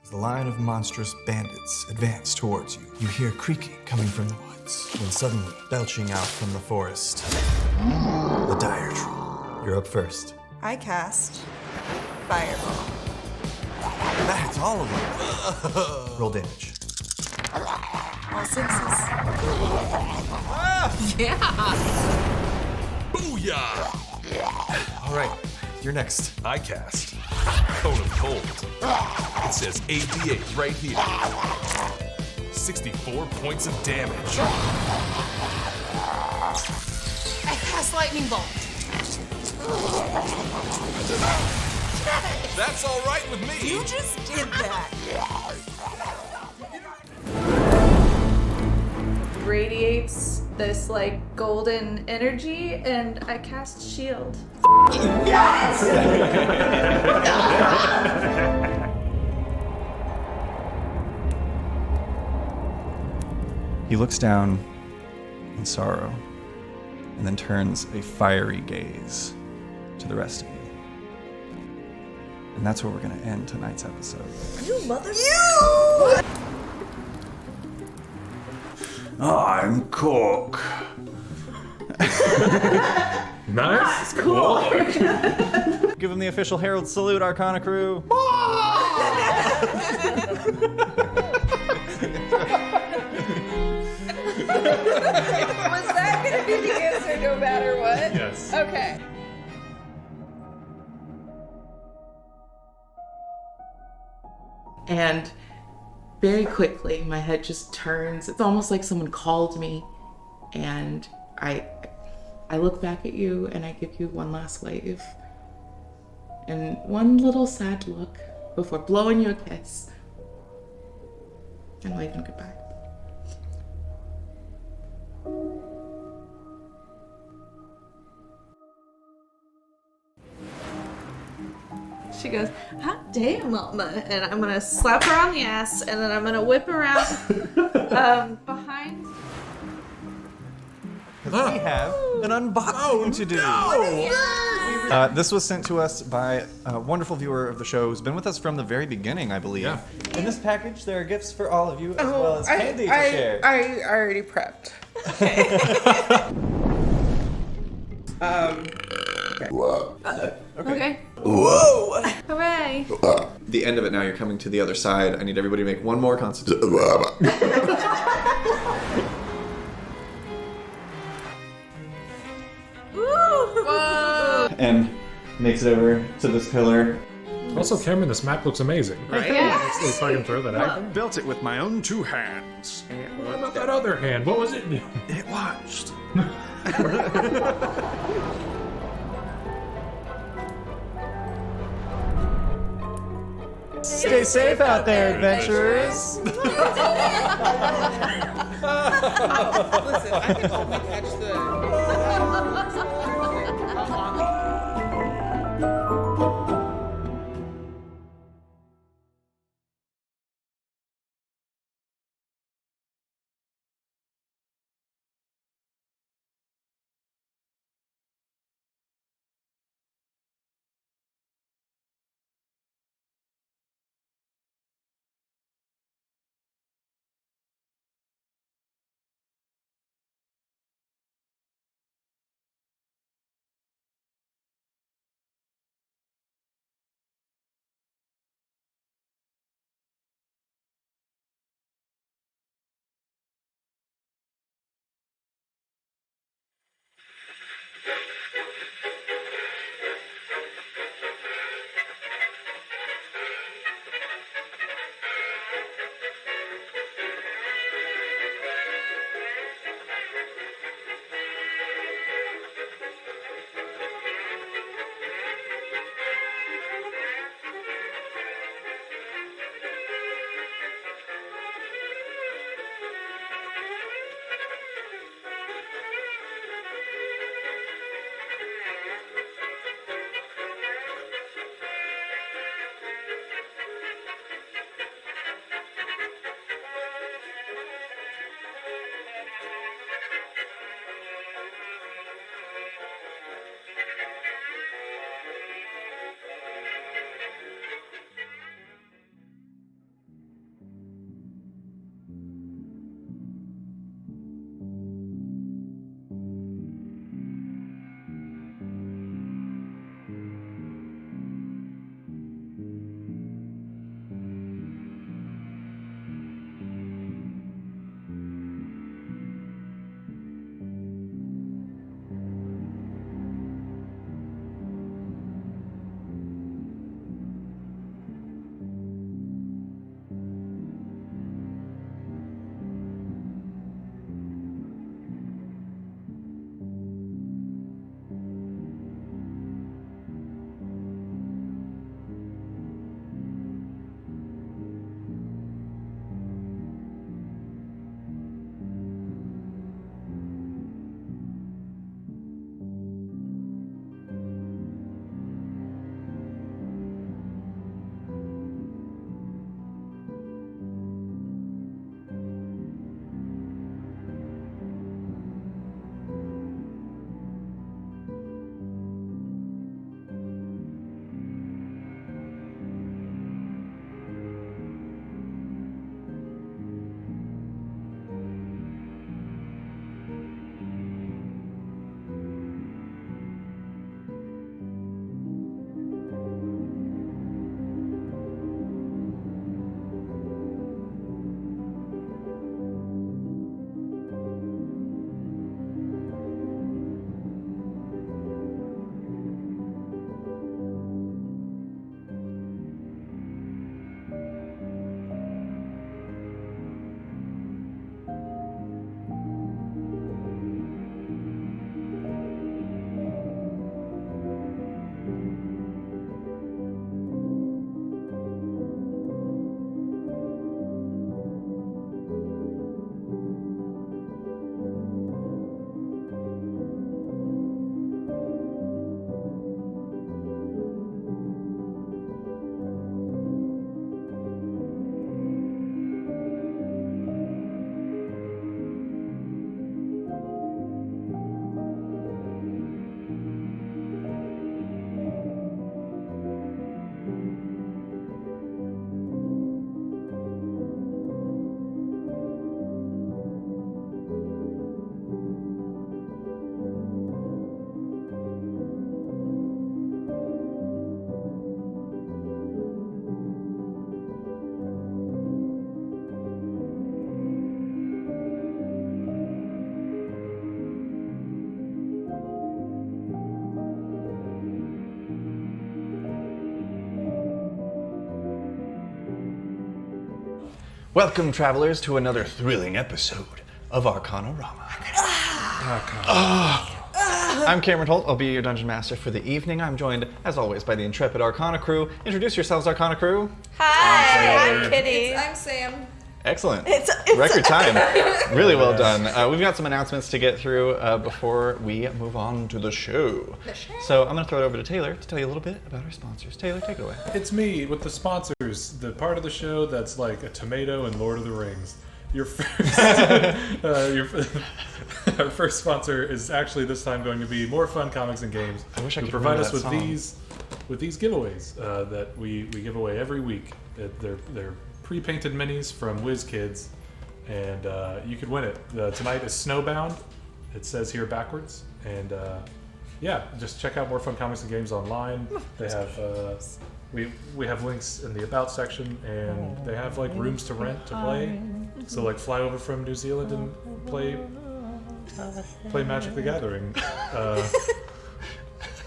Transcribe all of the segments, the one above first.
The line of monstrous bandits advance towards you. You hear creaking coming from the woods, when suddenly, belching out from the forest, the dire tree. You're up first. I cast Fireball. That's all of them. Roll damage. All sixes. Yeah! Booyah! All right, you're next. I cast Cone of Cold. It says 8d8 right here. 64 points of damage. I cast Lightning Bolt. That's all right with me. You just did that. Radiates this like golden energy, and I cast shield. He looks down in sorrow and then turns a fiery gaze to the rest of you. And that's where we're going to end tonight's episode. You mother. I'm Cork. Nice. Cool. Give him the official herald salute, Arcana crew. Was that gonna be the answer no matter what? Yes. Okay. And very quickly, my head just turns. It's almost like someone called me, and I look back at you and I give you one last wave. And one little sad look before blowing you a kiss and waving goodbye. She goes, hot damn, mama. And I'm going to slap her on the ass, and then I'm going to whip around behind. We have an unboxing to do. This was sent to us by a wonderful viewer of the show who's been with us from the very beginning, I believe. Yeah. In this package, there are gifts for all of you, as well as candy to share. I already prepped. Okay. Whoa! Hooray. The end of it now, you're coming to the other side. I need everybody to make one more constitution. And makes it over to this pillar. Also, Cameron, this map looks amazing. Right? Yeah. If I can throw that out. Built it with my own 2 hands. What about that other hand? What was it? It watched. Stay safe out there, adventurers! Listen, I can only catch the... Welcome, travelers, to another thrilling episode of Arcanarama. I'm Cameron Holt. I'll be your dungeon master for the evening. I'm joined, as always, by the intrepid Arcana crew. Introduce yourselves, Arcana crew. Hi, I'm Kitty. I'm Sam. Excellent. It's Record time. Really well done. We've got some announcements to get through before we move on to the show. So I'm going to throw it over to Taylor to tell you a little bit about our sponsors. Taylor, take it away. It's me with the sponsors, the part of the show that's like a tomato in Lord of the Rings. Your first, our first sponsor is actually this time going to be More Fun Comics and Games. I wish I could provide us remember with that these giveaways that we give away every week. They're pre-painted minis from WizKids, and you could win it. Tonight is Snowbound. It says here backwards, and yeah, just check out More Fun Comics and Games online. They have we have links in the About section, and they have like rooms to rent to play. So like fly over from New Zealand and play Magic the Gathering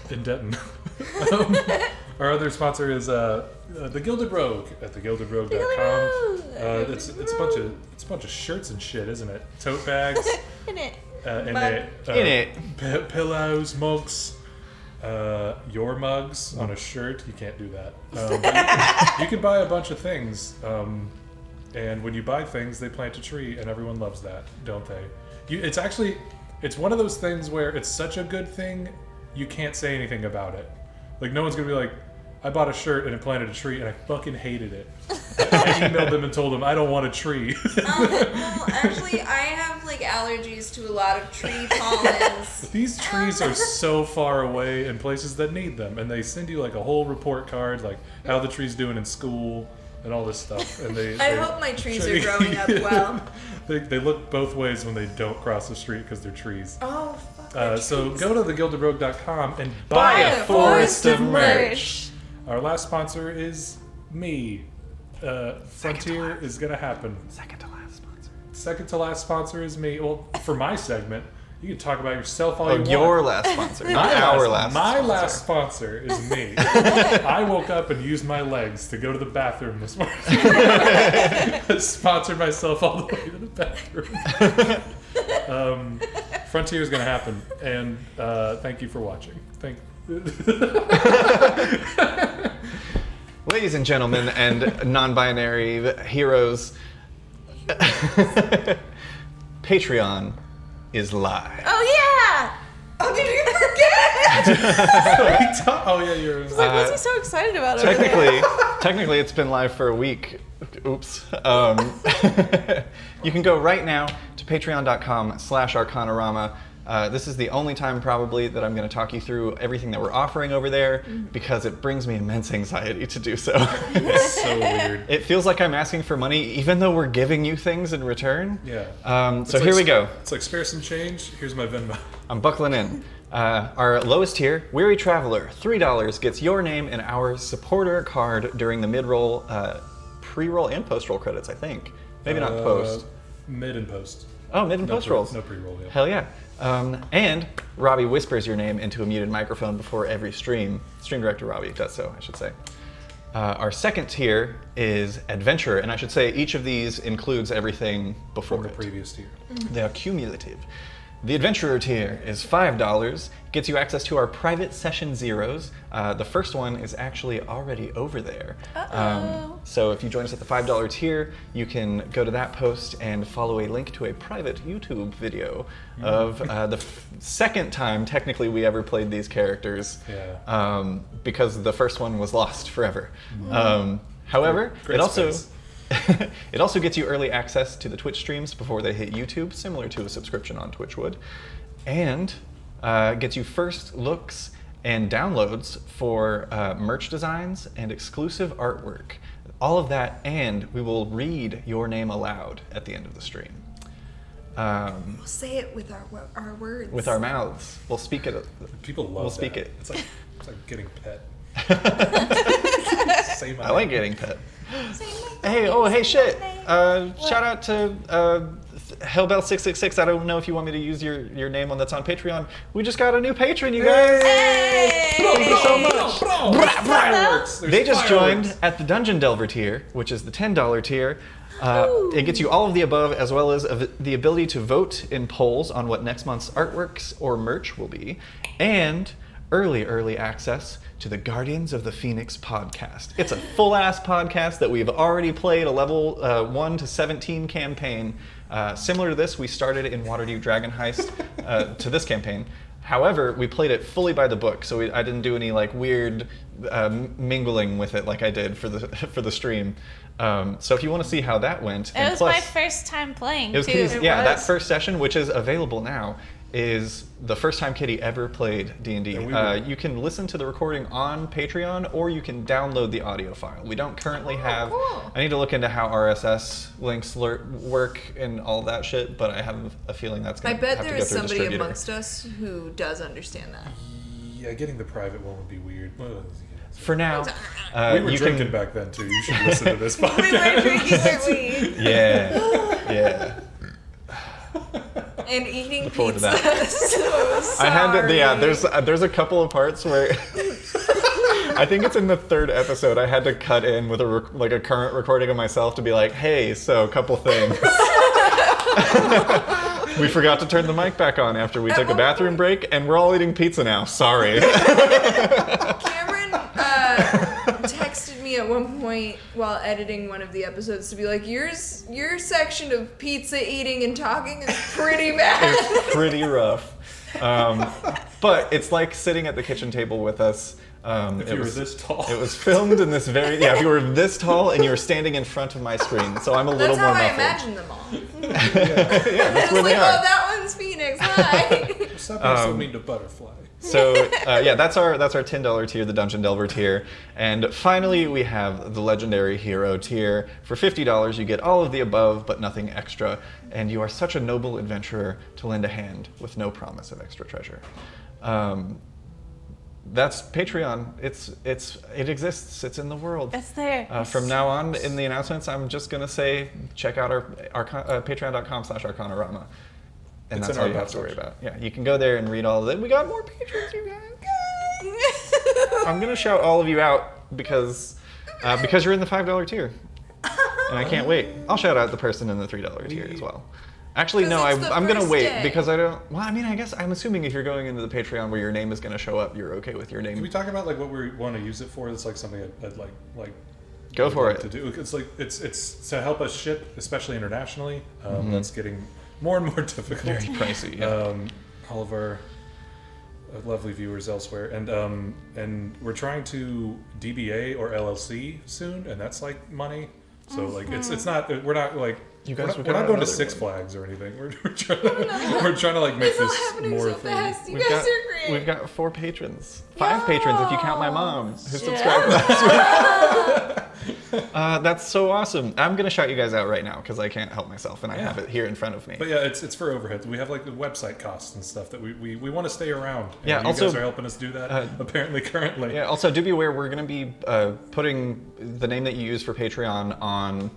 in Denton. Our other sponsor is the Gilded Rogue at thegildedrogue.com. It's a bunch of shirts and shit, isn't it? Tote bags. in it. Pillows, mugs. Your mugs on a shirt. You can't do that. But you can buy a bunch of things. And when you buy things, they plant a tree, and everyone loves that, don't they? It's one of those things where it's such a good thing, you can't say anything about it. Like, no one's gonna be like, I bought a shirt and it planted a tree and I fucking hated it. I emailed them and told them I don't want a tree. Well, actually, I have like allergies to a lot of tree pollens. These trees are so far away in places that need them, and they send you like a whole report card, like how the tree's doing in school and all this stuff. And I hope my trees are growing up well. They look both ways when they don't cross the street because they're trees. Oh, fuck. So go to thegildedrogue.com and Buy a forest of merch. Our last sponsor is me. Frontier is going to happen. Second to last sponsor. Second to last sponsor is me. Well, for my segment, you can talk about yourself all you want. Your last sponsor, not our last My sponsor. last sponsor is me. I woke up and used my legs to go to the bathroom this morning. Sponsored myself all the way to the bathroom. Frontier is going to happen, and thank you for watching. Ladies and gentlemen and non-binary heroes, Patreon is live. Oh yeah! Oh, did you forget? Oh yeah, you're. What's he so excited about? Technically, it's been live for a week. Oops. You can go right now to patreon.com/Arcanarama. This is the only time probably that I'm going to talk you through everything that we're offering over there because it brings me immense anxiety to do so. It's so weird. It feels like I'm asking for money even though we're giving you things in return. Yeah. So here we go. It's like spare some change. Here's my Venmo. I'm buckling in. Our lowest tier, Weary Traveler, $3 gets your name in our supporter card during the mid-roll, pre-roll and post-roll credits, I think. Maybe not post. Mid and post. Oh, mid and post rolls. No pre-roll, yeah. Hell yeah. And Robbie whispers your name into a muted microphone before every stream. Stream director Robbie does so, I should say. Our second tier is Adventurer, and I should say each of these includes everything before From the it. previous tier. They are cumulative. The Adventurer tier is $5, gets you access to our private session zeros. The first one is actually already over there. So if you join us at the $5 tier, you can go to that post and follow a link to a private YouTube video of the second time technically we ever played these characters. Yeah. Because the first one was lost forever. However, Great space. It also gets you early access to the Twitch streams before they hit YouTube, similar to a subscription on Twitch would, and gets you first looks and downloads for merch designs and exclusive artwork. All of that, and we will read your name aloud at the end of the stream. We'll say it with our words. With our mouths. We'll speak it. People love We'll speak that. it. It's like getting pet. Say my I like name. getting pet. Hey, shit. Shout out to Hellbell666. I don't know if you want me to use your name on that's on Patreon. We just got a new patron, you guys. Thank you so much. Fireworks. There's They just fireworks. joined at the Dungeon Delver tier, which is the $10 tier. It gets you all of the above, as well as the ability to vote in polls on what next month's artworks or merch will be, and early access to the Guardians of the Phoenix podcast. It's a full-ass podcast that we've already played a level 1 to 17 campaign. Similar to this, we started in Waterdeep Dragon Heist to this campaign. However, we played it fully by the book, so I didn't do any like weird mingling with it like I did for the stream. So if you want to see how that went, It was my first time playing, too. That first session, which is available now, is the first time Kitty ever played D&D. You can listen to the recording on Patreon, or you can download the audio file. We don't currently have... Cool. I need to look into how RSS links work and all that shit, but I have a feeling that's going to have to go through a distributor. I bet there is somebody amongst us who does understand that. Yeah, getting the private one would be weird. Well, For now, we were drinking back then too. You should listen to this podcast. We were drinking our weed. Yeah. And eating Look forward to pizza. that. So sorry. I had to, yeah. There's a couple of parts where I think it's in the 3rd episode. I had to cut in with a current recording of myself to be like, hey, so a couple things. We forgot to turn the mic back on after we took a bathroom break, and we're all eating pizza now. Sorry. Cameron texted me at one point while editing one of the episodes to be like, your section of pizza eating and talking is pretty bad. It's pretty rough. But it's like sitting at the kitchen table with us. If you were this tall. It was filmed in this if you were this tall and you were standing in front of my screen, so I'm a little more muffled. That's how I imagine them all. Yeah, that's where they like, are. oh, that one's Phoenix. Hi. Stop being so mean to Butterfly. So that's our $10 tier, the Dungeon Delver tier, and finally we have the Legendary Hero tier. For $50, you get all of the above, but nothing extra, and you are such a noble adventurer to lend a hand with no promise of extra treasure. That's Patreon. It exists. It's in the world. It's there. From now on, in the announcements, I'm just gonna say check out our patreon.com/Arcanarama. And that's all you have to worry about. Yeah, you can go there and read all of it. We got more patrons, you guys. I'm gonna shout all of you out because you're in the $5 tier, and I can't wait. I'll shout out the person in the $3 tier as well. Actually, no, I'm gonna wait because I don't. Well, I mean, I guess I'm assuming if you're going into the Patreon where your name is gonna show up, you're okay with your name. Can we talk about like what we want to use it for? It's like something I'd like. Go for it. To do. It's like it's to help us ship, especially internationally. That's getting more and more difficult. Very pricey. Yeah. All of our lovely viewers elsewhere, and we're trying to DBA or LLC soon, and that's like money. So like it's not we're not like. We're not going to Six Flags or anything. We're trying to like make this more so fast. thing. You guys are great. We've got 4 patrons, 5 patrons if you count my mom who subscribed last week. That's so awesome. I'm gonna shout you guys out right now because I can't help myself and I have it here in front of me. But yeah, it's for overhead. We have like the website costs and stuff that we want to stay around. And yeah, you also, guys are helping us do that apparently currently. Yeah. Also, do be aware we're gonna be putting the name that you use for Patreon on.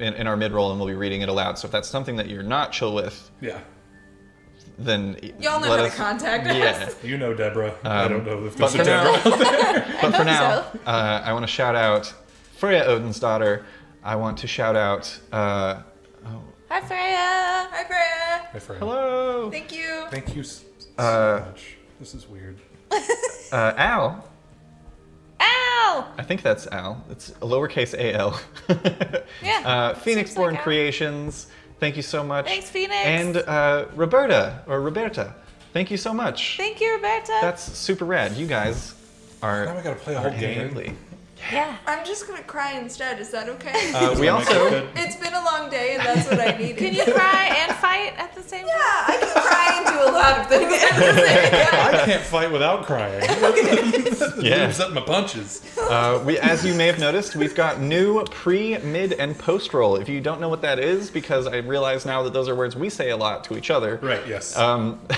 In our mid-roll, and we'll be reading it aloud. So if that's something that you're not chill with, then y'all know how to contact us. Yeah. You know Deborah. I don't know if But there's a Deborah out there. But for now, I want to shout out Freya Odin's-daughter. I want to shout out... Hi, Freya. Hi, Freya. Hi, Freya. Hello. Thank you. Thank you so much. This is weird. Al. Ow! I think that's Al. It's a lowercase A-L. Yeah. Phoenix-born like Creations. Thank you so much. Thanks, Phoenix. And Roberta. Thank you so much. Thank you, Roberta. That's super rad. You guys are... Now I gotta play a whole game. Yeah. I'm just gonna cry instead. Is that okay? We also... It's been a long day, and that's what I needed. Can you cry and fight at the same time? Yeah, I can cry and do a lot of things at the same time. I can't fight without crying. Yeah. Lose up my punches. As you may have noticed, we've got new pre, mid, and post roll. If you don't know what that is, because I realize now that those are words we say a lot to each other. Right, yes.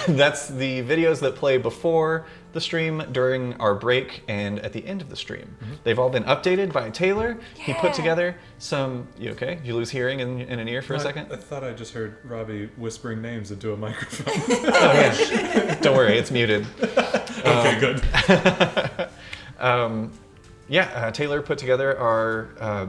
That's the videos that play before the stream, during our break, and at the end of the stream. Mm-hmm. They've all been updated by Taylor. Yeah. He put together some... You okay? Did you lose hearing in an ear for a second? I thought I just heard Robbie whispering names into a microphone. Oh, yeah. Don't worry, it's muted. Okay, good. Taylor put together our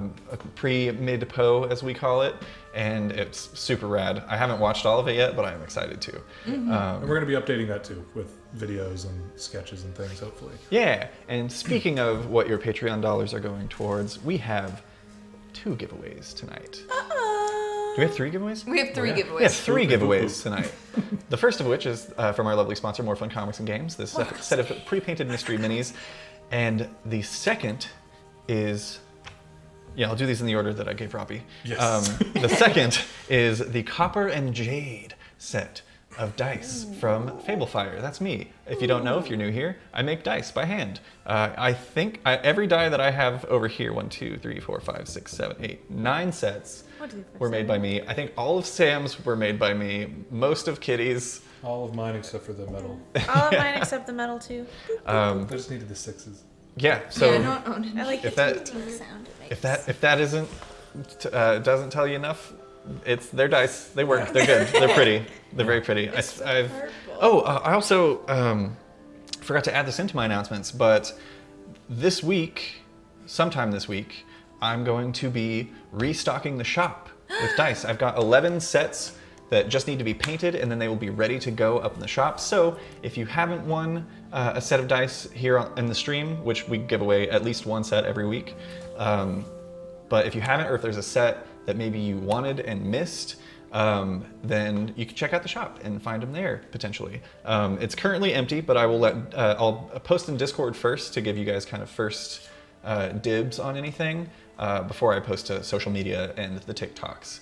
pre-mid-po, as we call it, and it's super rad. I haven't watched all of it yet, but I'm excited to. And we're going to be updating that too with videos and sketches and things, hopefully. Yeah, and speaking of what your Patreon dollars are going towards, we have 2 giveaways tonight. Do we have 3 giveaways? We have 3 giveaways. We have 3 giveaways tonight. The first of which is from our lovely sponsor, More Fun Comics and Games. This set of pre-painted mystery minis. And the second is... Yeah, I'll do these in the order that I gave Robbie. Yes. The second is the Copper and Jade set of dice from Fablefire. That's me. If you don't know, if you're new here, I make dice by hand. I think every die that I have over here, 1, 2, 3, 4, 5, 6, 7, 8, 9 sets were made by me. I think all of Sam's were made by me. Most of Kitty's. All of mine except for the metal. All of mine except the metal too. I just needed the 6s. Yeah, so I don't own it. I like if the that- sound it makes. if that isn't doesn't tell you enough, it's their dice. They work. They're good. They're pretty. They're very pretty. I also forgot to add this into my announcements, but this week, sometime this week, I'm going to be restocking the shop with dice. I've got 11 sets that just need to be painted, and then they will be ready to go up in the shop. So if you haven't won a set of dice here in the stream, which we give away at least 1 set every week, but if you haven't, or if there's a set that maybe you wanted and missed, then you can check out the shop and find them there potentially. It's currently empty, but I will I'll post in Discord first to give you guys kind of first dibs on anything before I post to social media and the TikToks.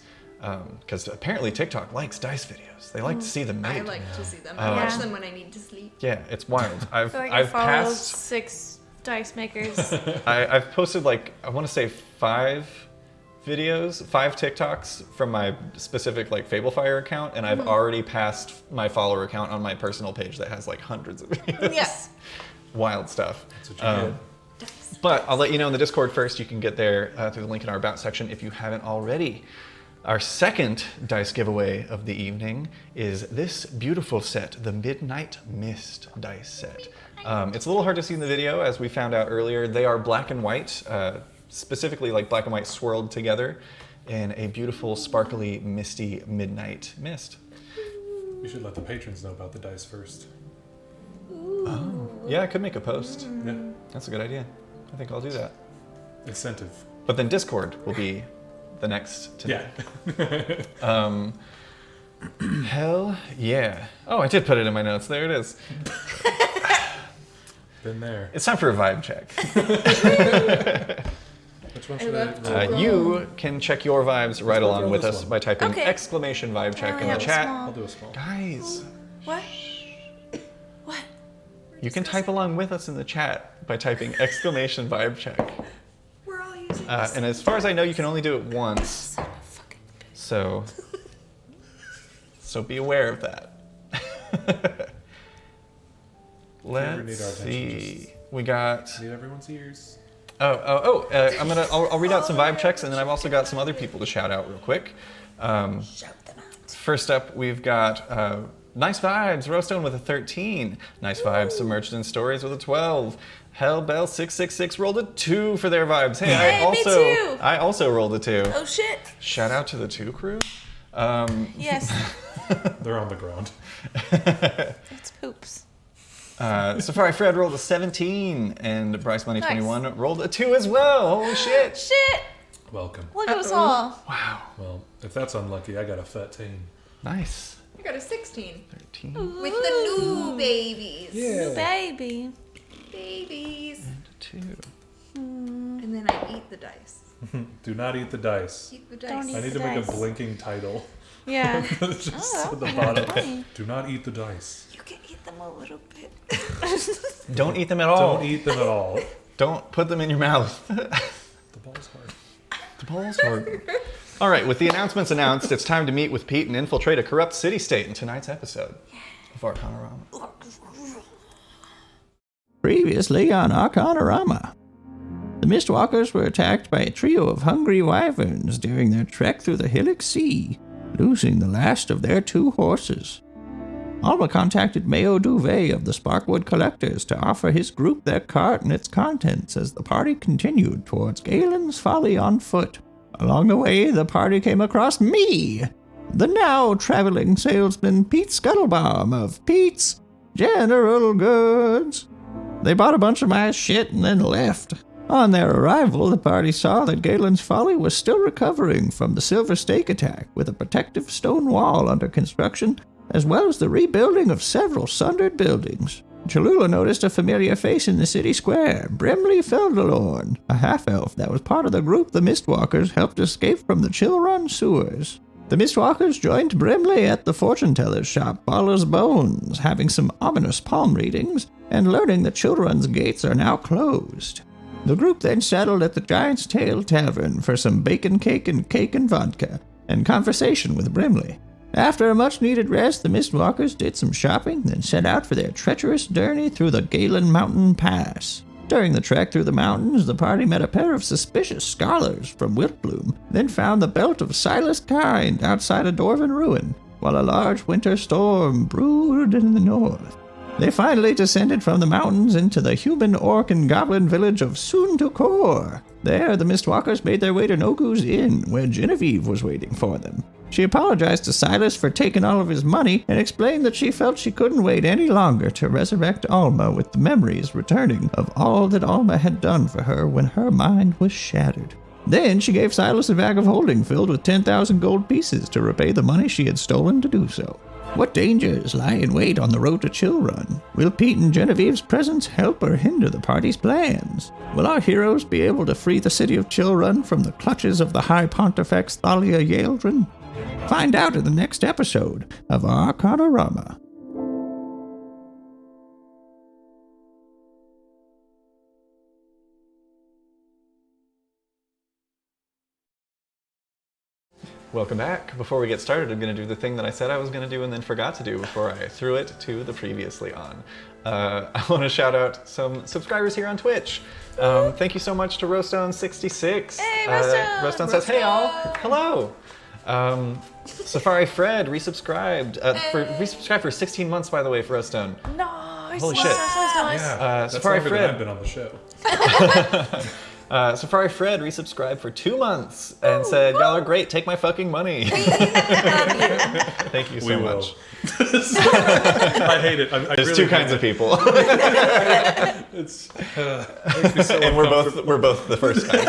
Because apparently TikTok likes dice videos. They like to see them made. I like to see them. I watch them when I need to sleep. Yeah, it's wild. I feel like I I've follow passed. 6 dice makers. I've posted like I want to say 5 videos, 5 TikToks from my specific like Fablefire account, and I've already passed my follower account on my personal page that has like hundreds of videos. Yes. Wild stuff. That's what you get. But I'll let you know in the Discord first. You can get there through the link in our About section if you haven't already. Our second dice giveaway of the evening is this beautiful set, the Midnight Mist dice set. It's a little hard to see in the video, as we found out earlier. They are black and white, specifically like black and white swirled together in a beautiful, sparkly, misty midnight mist. You should let the patrons know about the dice first. Yeah, I could make a post. Yeah. That's a good idea. I think I'll do that. Incentive. But then Discord will be the next to Yeah. Hell yeah. Oh, I did put it in my notes. There it is. Been there. It's time for a vibe check. Which one should I roll? You can check your vibes right both along roll with this us one. by typing Okay. exclamation vibe check I in the have a chat. I'll do a small. Guys, What? What? you can type along with us in the chat by typing exclamation vibe check. We're all using And as far as I know, you can only do it once. So be aware of that. ever need our Let's attention, see. We got. Need everyone's ears. I'll read out some vibe checks, and then I've also got some other people to shout out real quick. First up, we've got Nice Vibes, Rowstone with a 13. Nice Vibes, Submerged in Stories with a 12. Hellbell666 rolled a 2 for their vibes. Hey, Hey, me too. I also rolled a 2. Oh shit. Shout out to the 2 crew. Yes. They're on the ground. It's poops. Safari Fred rolled a 17, and Bryce Money 21 rolled a 2 as well. Holy shit. Shit. Welcome. Look at us all. Wow. Well, if that's unlucky, I got a 13. Nice. I got a 16 13. with the new babies. New baby. Babies. And 2. And then I eat the dice. Do not eat the dice. Eat the dice. Don't I eat need to the make a dice. blinking title. Yeah. Just Oh, at the okay. bottom. Funny. Do not eat the dice. You can eat them a little bit. Don't eat them at all. Don't eat them at all. Don't put them in your mouth. The ball's hard. The ball's hard. All right, with the announcements announced, it's time to meet with Pete and infiltrate a corrupt city-state in tonight's episode of Arcanarama. Previously on Arcanarama, the Mistwalkers were attacked by a trio of hungry wyverns during their trek through the Hillock Sea, losing the last of their 2 horses. Alma contacted Mayo Duvet of the Sparkwood Collectors to offer his group their cart and its contents as the party continued towards Galen's Folly on foot. Along the way, the party came across me, the now traveling salesman Pete Scuttlebaum of Pete's General Goods. They bought a bunch of my shit and then left. On their arrival, the party saw that Galen's Folly was still recovering from the Silver Stake attack, with a protective stone wall under construction, as well as the rebuilding of several sundered buildings. Cholula noticed a familiar face in the city square, Brimley Feldelorn, a half-elf that was part of the group the Mistwalkers helped escape from the Chillrun sewers. The Mistwalkers joined Brimley at the fortune-teller's shop Baller's Bones, having some ominous palm readings, and learning that Chillrun's gates are now closed. The group then settled at the Giant's Tail Tavern for some bacon cake and vodka, and conversation with Brimley. After a much-needed rest, the Mistwalkers did some shopping, then set out for their treacherous journey through the Galen Mountain Pass. During the trek through the mountains, the party met a pair of suspicious scholars from Wiltbloom, then found the Belt of Silas Kind outside a dwarven ruin, while a large winter storm brewed in the north. They finally descended from the mountains into the human, orc, and goblin village of Soon-to-Kor. There, the Mistwalkers made their way to Nogu's Inn, where Genevieve was waiting for them. She apologized to Silas for taking all of his money and explained that she felt she couldn't wait any longer to resurrect Alma with the memories returning of all that Alma had done for her when her mind was shattered. Then she gave Silas a bag of holding filled with 10,000 gold pieces to repay the money she had stolen to do so. What dangers lie in wait on the road to Chillrun? Will Pete and Genevieve's presence help or hinder the party's plans? Will our heroes be able to free the city of Chillrun from the clutches of the High Pontifex Thalia Yaldrin? Find out in the next episode of Arcanarama. Welcome back. Before we get started, I'm going to do the thing that I said I was going to do and then forgot to do before I threw it to the previously on. I want to shout out some subscribers here on Twitch. Thank you so much to Rostone66. Hey, Rostone! Rostone says, hey all, hello. Safari Fred resubscribed. Resubscribed for 16 months, by the way, for Rostone. Nice. Holy shit. Nice. Yeah, that's Safari longer Fred. than I've been on the show. Safari Fred resubscribed for 2 months and said, y'all are great, take my fucking money. Thank you so much. I hate it. I There's really two hate kinds it. of people. It's makes me so And uncomfortable. we're both the first kind.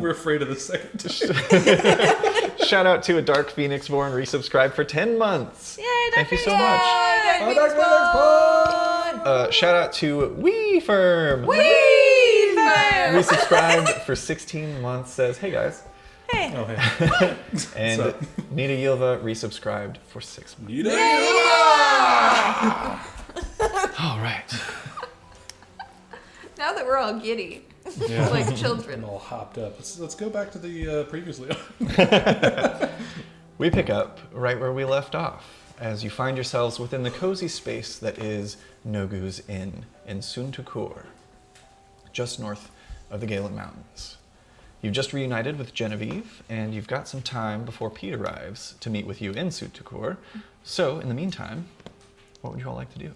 We're afraid of the second. Shout out to a Dark Phoenix Born resubscribed for 10 months. Yay, Thank you so much. Shout out to WeFirm. Resubscribed for 16 months, says, hey guys. Oh, hey. And What's up? Nita Yilva resubscribed for 6 months. All right. Now that we're all giddy, Yeah. like children. I'm all hopped up. Let's go back to the previously on. We pick up right where we left off, as you find yourselves within the cozy space that is Nogu's Inn in Soon-to-Kor, just north of the Galen Mountains. You've just reunited with Genevieve, and you've got some time before Pete arrives to meet with you in Soon-to-Kor. So, in the meantime, what would you all like to do?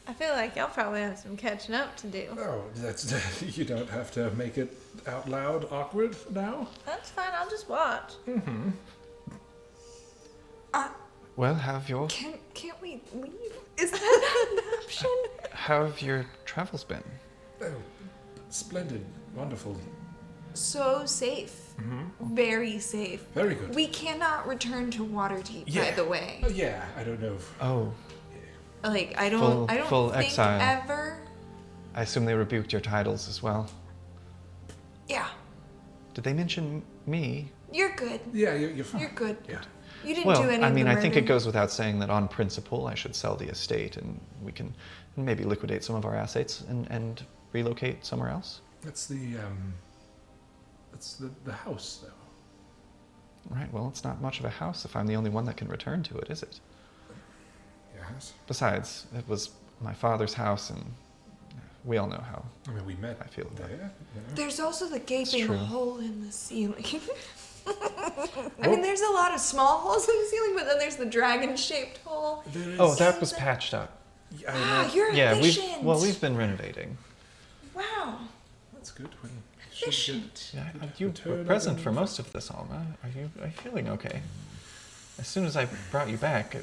I feel like y'all probably have some catching up to do. Oh, that's you don't have to make it out loud awkward now. That's fine, I'll just watch. Well, have your Can't we leave? Is that an option? how have your travels been? Oh, splendid, wonderful, So safe. Very safe. very good. We cannot return to Waterdeep, by Yeah. the way. Oh, yeah, I don't know. Oh, Like I Full- don't full think exile. ever. I assume they rebuked your titles as well. Yeah, Did they mention me? you're good. Yeah, you're fine. You're good. Yeah. You didn't Well, do any I of mean, the I think it murder. goes without saying that on principle I should sell the estate and we can maybe liquidate some of our assets and relocate somewhere else. That's the house though. Right, well, it's not much of a house if I'm the only one that can return to it, is it? Yes. Besides, it was my father's house and we all know how. I mean, we met I feel there. There's also the gaping true. hole in the ceiling. I mean, there's a lot of small holes in the ceiling, but then there's the dragon-shaped hole. Oh, that was patched up. Ah, you're Yeah, efficient. we've been renovating. Wow. That's good. When Efficient. Yeah, you were present for most of this, Alma. Are you feeling okay? As soon as I brought you back,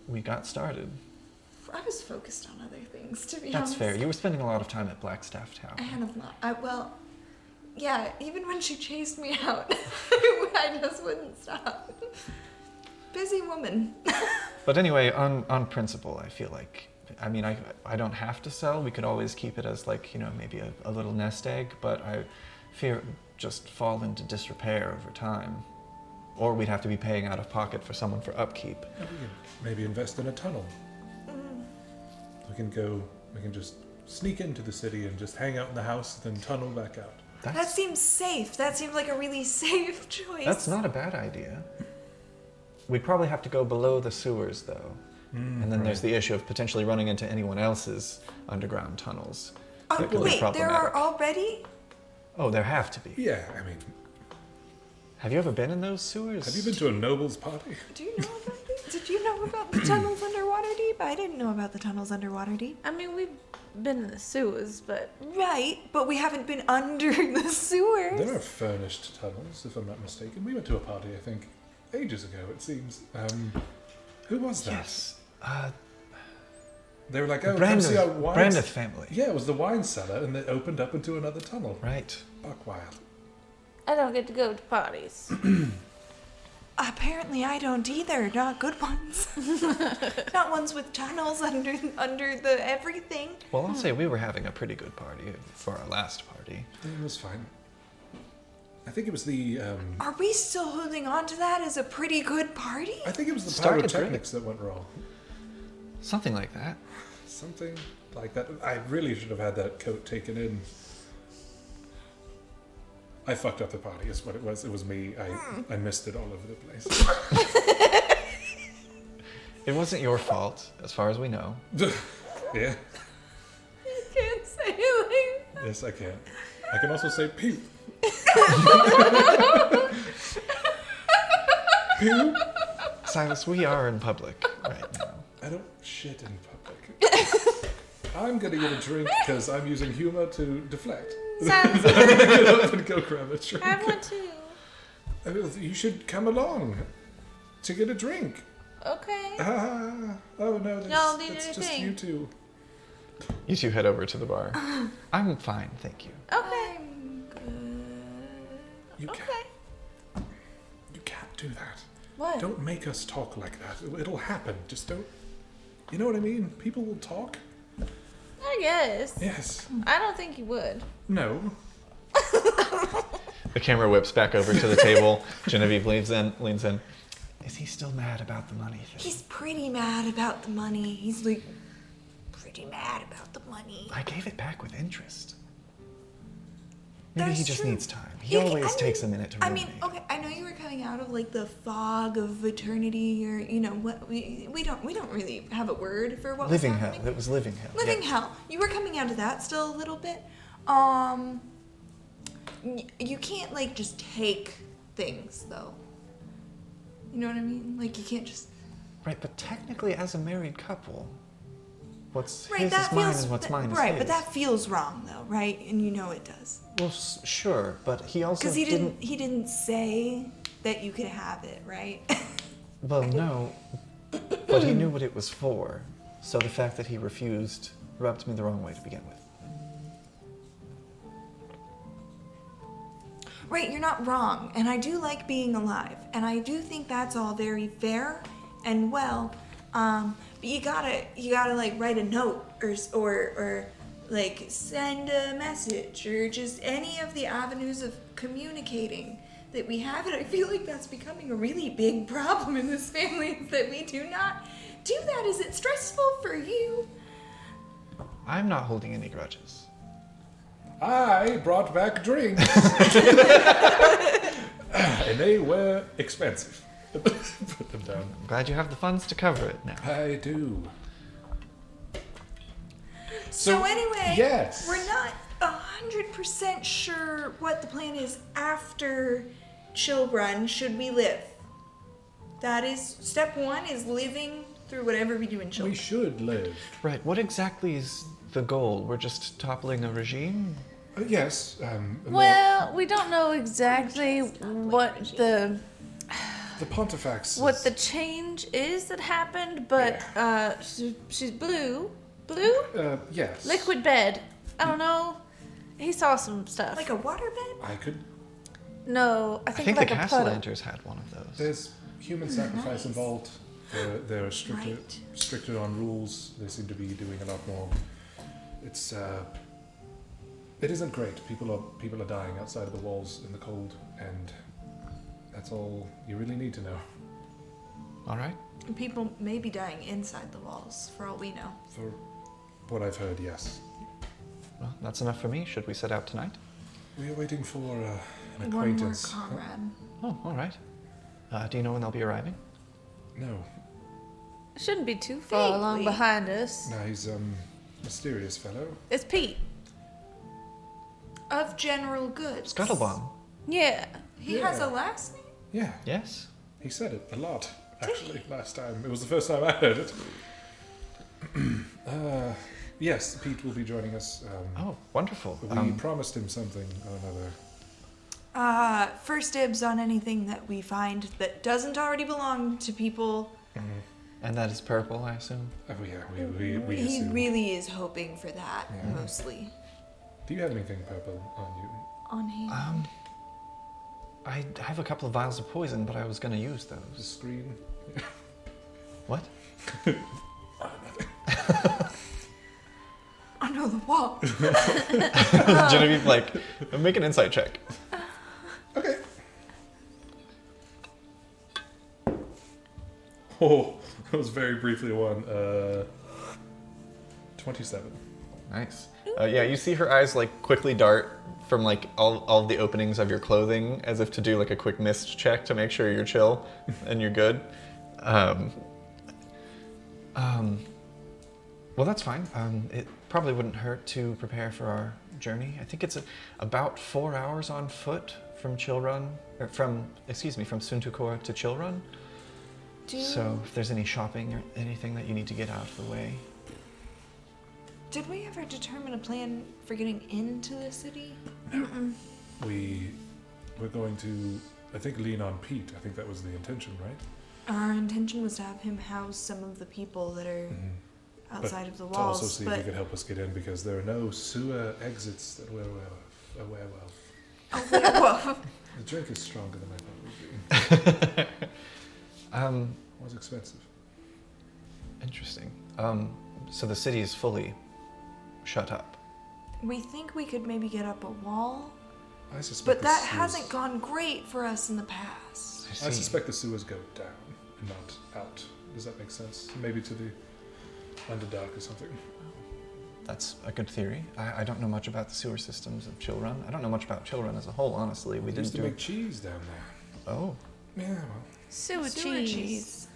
we got started. I was focused on other things, to be That's honest. fair. You were spending a lot of time at Blackstaff Tower. I had a lot. Well, yeah, even when she chased me out, I just wouldn't stop. Busy woman. But anyway, on principle, I feel like, I mean, I don't have to sell. We could always keep it as like, maybe a little nest egg, but I fear it would just fall into disrepair over time. Or we'd have to be paying out of pocket for someone for upkeep. we can maybe invest in a tunnel. We can just sneak into the city and just hang out in the house, then tunnel back out. That seems safe. That seems like a really safe choice. That's not a bad idea. We'd probably have to go below the sewers, though. And then there's the issue of potentially running into anyone else's underground tunnels. That could be Wait, there problematic. are already? Oh, there have to be. Yeah, I mean, Have you ever been in those sewers? have you been to a nobles party? Do you know about these? Did you know about the tunnels underwater deep? I didn't know about the tunnels underwater deep. I mean, we've been in the sewers, but Right, but we haven't been under the sewers. There are furnished tunnels, if I'm not mistaken. We went to a party, I think, ages ago, it seems. Who was that? Yes. They were like, oh, come see our wine. Brandeth family. Yeah, it was the wine cellar, and it opened up into another tunnel. Right. Buck wild. I don't get to go to parties. Apparently I don't either. Not good ones. Not ones with tunnels under the everything. Well, I'll say we were having a pretty good party for our last party. It was fine. I think it was the, Are we still holding on to that as a pretty good party? I think it was the Started pyrotechnics that went wrong. Something like that. Something like that. I really should have had that coat taken in. I fucked up the party, is what it was. It was me. I missed it all over the place. It wasn't your fault, as far as we know. Yeah. You can't say it like Yes, I can. I can also say pew. Pew. Silas, we are in public right now. I don't shit in public. I'm gonna get a drink because I'm using humor to deflect. Sounds Get up and go grab a drink. I want to. You should come along to get a drink. Okay. Oh no, No, that's these are just thing. you two. You two head over to the bar. I'm fine, thank you. Okay. I'm good. You Okay. can't do that. What? Don't make us talk like that. It'll happen. Just don't. You know what I mean? People will talk. I guess. Yes. I don't think you would. No. The camera whips back over to the table. Genevieve leans in. Is he still mad about the money thing? He's pretty mad about the money. He's like pretty mad about the money. I gave it back with interest. Maybe That's he just true. needs time. He always takes a minute to I ruminate. mean, okay, I know you were coming out of like the fog of eternity, or what we don't really have a word for what Living was hell. happening. It was living hell. Living yeah. hell. You were coming out of that still a little bit. You can't like just take things though. You know what I mean? Like you can't just. Right, but technically, as a married couple, what's Right, his that is mine feels and what's mine is right, his. but that feels wrong though, right? And you know it does. Well, sure, but he also Because he didn't say that you could have it, right? Well, no, but he knew what it was for. So the fact that he refused rubbed me the wrong way to begin with. Right, you're not wrong, and I do like being alive, and I do think that's all very fair and well. But you gotta like write a note or like send a message or just any of the avenues of communicating that we have, and I feel like that's becoming a really big problem in this family is that we do not do that. Is it stressful for you? I'm not holding any grudges. I brought back drinks. And they were expensive. Put them down. I'm glad you have the funds to cover it now. I do. So anyway, yes. we're not 100% sure what the plan is after Chillrun should we live? That is step one, is living through whatever we do in We Chillrun. should live. Right, what exactly is the goal? We're just toppling a regime? Yes. Well, we don't know exactly what the Pontifex. change is that happened, but she's blue. Blue? Yes. Liquid bed. I don't know. He saw some stuff. Like a waterbed? I could. No, I I think think like the a puddle. Castellanters had one of those. There's human sacrifice Nice. involved. They're stricter, Right. stricter on rules. They seem to be doing a lot more. It's it isn't great. People are dying outside of the walls in the cold, and that's all you really need to know. All right. People may be dying inside the walls, for all we know. For what I've heard, yes. Well, that's enough for me. Should we set out tonight? We are waiting for an One more acquaintance. comrade. Oh, all right. Do you know when they'll be arriving? No, Shouldn't be too far along Vaguely. behind us. no, he's mysterious fellow. It's Pete. Of general goods. Scuttlebomb. Yeah. He has a last name? Yeah, Yes. he said it a lot. Actually, last time it was the first time I heard it. Yes, Pete will be joining us. Oh, wonderful. We promised him something or another. First dibs on anything that we find that doesn't already belong to people. And that is purple, I assume. Oh yeah, we He assume. really is hoping for that, Yeah. mostly. Do you have anything purple on you? On him. I have a couple of vials of poison, but I was going to use The those. screen? What? Oh no, the wall. Genevieve, make an insight check. Okay. Oh, that was very briefly one. 27. Nice. Yeah, you see her eyes quickly dart from all the openings of your clothing, as if to do a quick mist check to make sure you're chill and you're good. Well, that's fine. It probably wouldn't hurt to prepare for our journey. I think it's about 4 hours on foot from Chillrun, from Suntukor to Chillrun. So if there's any shopping or anything that you need to get out of the way. Did we ever determine a plan for getting into the city? We're going to, I think, lean on Pete. I think that was the intention, right? Our intention was to have him house some of the people that are outside of the To also walls, see if he could help us get in, because there are no sewer exits that we're aware of. The drink is stronger than I thought it would be. It was expensive. Interesting. So the city is fully shut up. We think we could maybe get up a wall, I suspect but the that sewers- hasn't gone great for us in the past. I suspect the sewers go down and not out. Does that make sense? Maybe to the Underdark or something. That's a good theory. I don't know much about the sewer systems of Chillrun. I don't know much about Chillrun as a whole, honestly. We They used didn't to do make cheese down there. Oh, Yeah, well. Sewer Sewer cheese.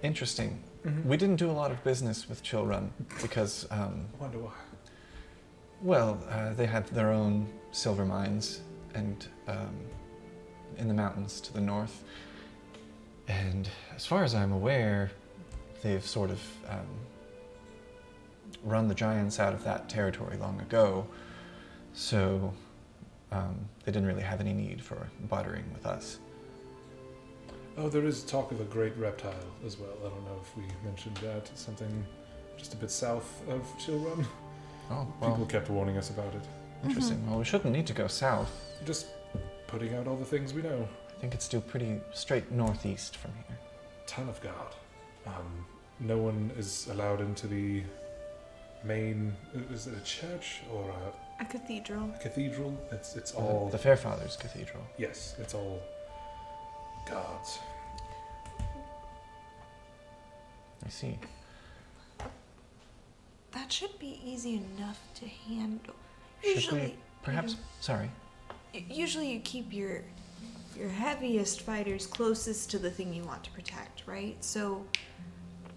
interesting. We didn't do a lot of business with Chillrun because, I wonder why. well, they had their own silver mines and in the mountains to the north. And as far as I'm aware, they've sort of run the giants out of that territory long ago. So they didn't really have any need for bartering with us. Oh, there is talk of a great reptile as well. I don't know if we mentioned that. It's something just a bit south of Chillrun. Oh, People well, kept warning us about it. interesting. Well, we shouldn't need to go south. Just putting out all the things we know. I think it's still pretty straight northeast from here. Ton of God. No one is allowed into the main. Is it a church or A cathedral. a cathedral? It's all. The Fairfathers Cathedral. Yes, it's all gods. I see. That should be easy enough to handle. Should Usually, we perhaps? Sorry. Usually you keep your heaviest fighters closest to the thing you want to protect, right? So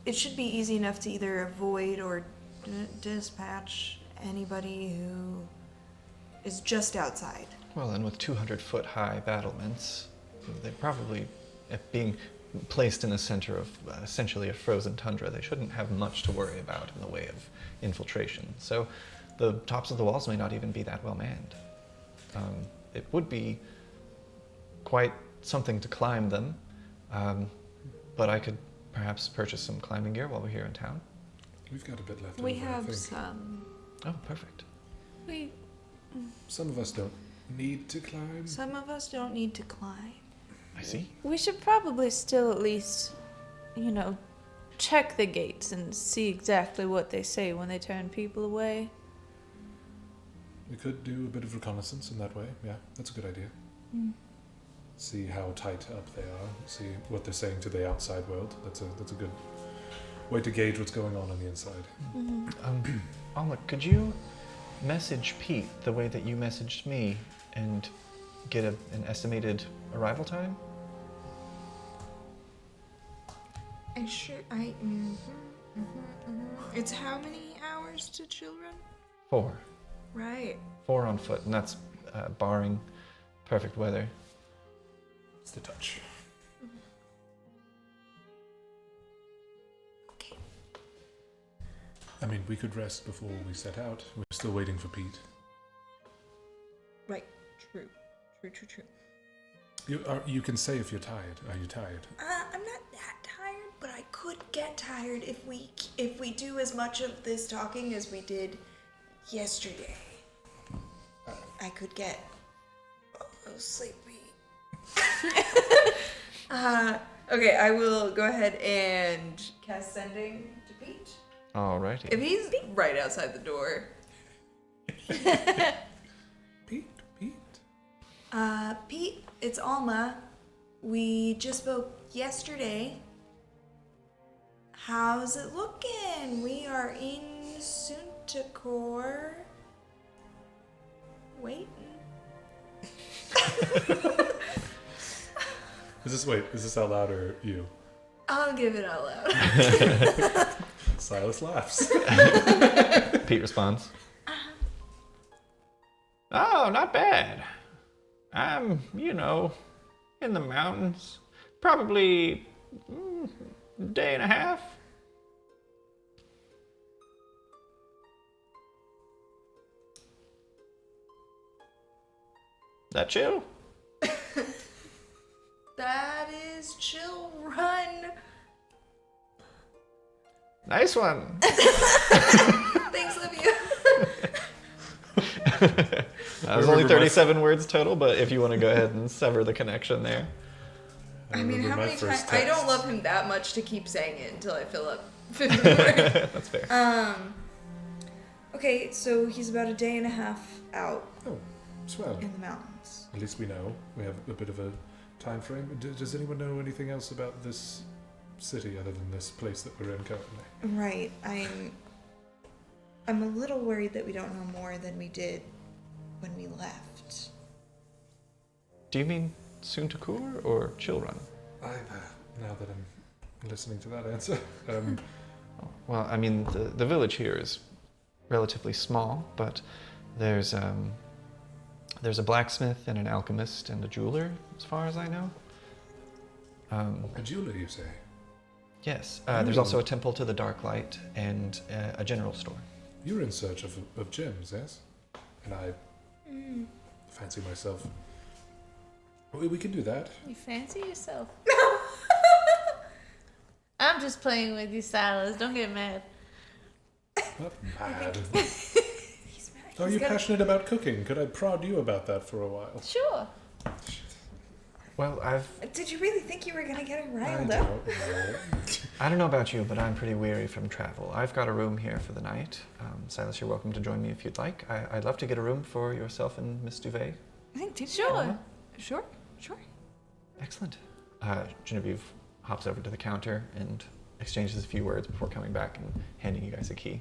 it should be easy enough to either avoid or dispatch anybody who is just outside. Well, and with 200-foot high battlements, They probably, being placed in the center of essentially a frozen tundra, they shouldn't have much to worry about in the way of infiltration. So the tops of the walls may not even be that well manned. It would be quite something to climb them, but I could perhaps purchase some climbing gear while we're here in town. We've got a bit left We over, I have think. some. Oh, perfect. Some of us don't need to climb. Some of us don't need to climb. I see. We should probably still at least, check the gates and see exactly what they say when they turn people away. We could do a bit of reconnaissance in that way. Yeah, that's a good idea. See how tight up they are. See what they're saying to the outside world. That's a good way to gauge what's going on the inside. Alma, could you message Pete the way that you messaged me and get an estimated arrival time? It's how many hours to Chillrun? 4. Right. 4 on foot, and that's barring perfect weather. It's the touch. Okay. I mean, we could rest before we set out. We're still waiting for Pete. Right. True. You can say if you're tired. Are you tired? I'm not that tired, but I could get tired if we do as much of this talking as we did yesterday. I could get a little sleepy. Okay, I will go ahead and cast sending to Pete. Alrighty. If he's right outside the door. Pete? Pete, it's Alma. We just spoke yesterday. How's it looking? We are in Suntakor. Waiting. Is this out loud or you? I'll give it out loud. Silas laughs. Pete responds. Oh, not bad. I'm, in the mountains. Probably a day and a half. That chill? That is Chillrun. Nice one. Thanks, Livia. That was only 37 words total, but if you want to go ahead and sever the connection there. I mean, how many times? I don't love him that much to keep saying it until I fill up 50 more. That's fair. Okay, so he's about a day and a half out Oh, swell. in the mountains. At least we know. We have a bit of a time frame. Does anyone know anything else about this city other than this place that we're in currently? Right. I'm a little worried that we don't know more than we did when we left. Do you mean Suntakor or Chillrun? Now that I'm listening to that answer. Well, I mean, the village here is relatively small, but there's a blacksmith and an alchemist and a jeweler, as far as I know. A jeweler, you say? Yes. There's also a temple to the Dark Light and a general store. You're in search of gems, yes? And I fancy myself. We can do that. You fancy yourself? I'm just playing with you, Silas. Don't get mad. Not mad. He's mad. Are you passionate about cooking? Could I prod you about that for a while? Sure. Well, Did you really think you were gonna get him I riled don't up? know. I don't know about you, but I'm pretty weary from travel. I've got a room here for the night. Silas, you're welcome to join me if you'd like. I'd love to get a room for yourself and Miss Duvet. I think did Sure. Sure. Excellent. Genevieve hops over to the counter and exchanges a few words before coming back and handing you guys a key.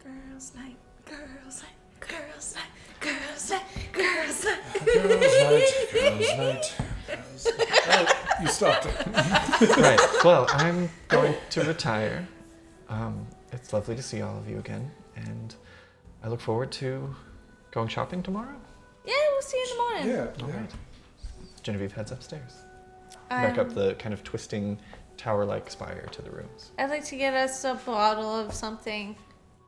Girls' night, girls' night, girls' night, girls' night, girls' night. Girls' night. Oh, you stopped. Right. Well, I'm going to retire. It's lovely to see all of you again, and I look forward to going shopping tomorrow. Yeah, we'll see you in the morning. Yeah. All right. Genevieve heads upstairs. Back up the kind of twisting tower-like spire to the rooms. I'd like to get us a bottle of something.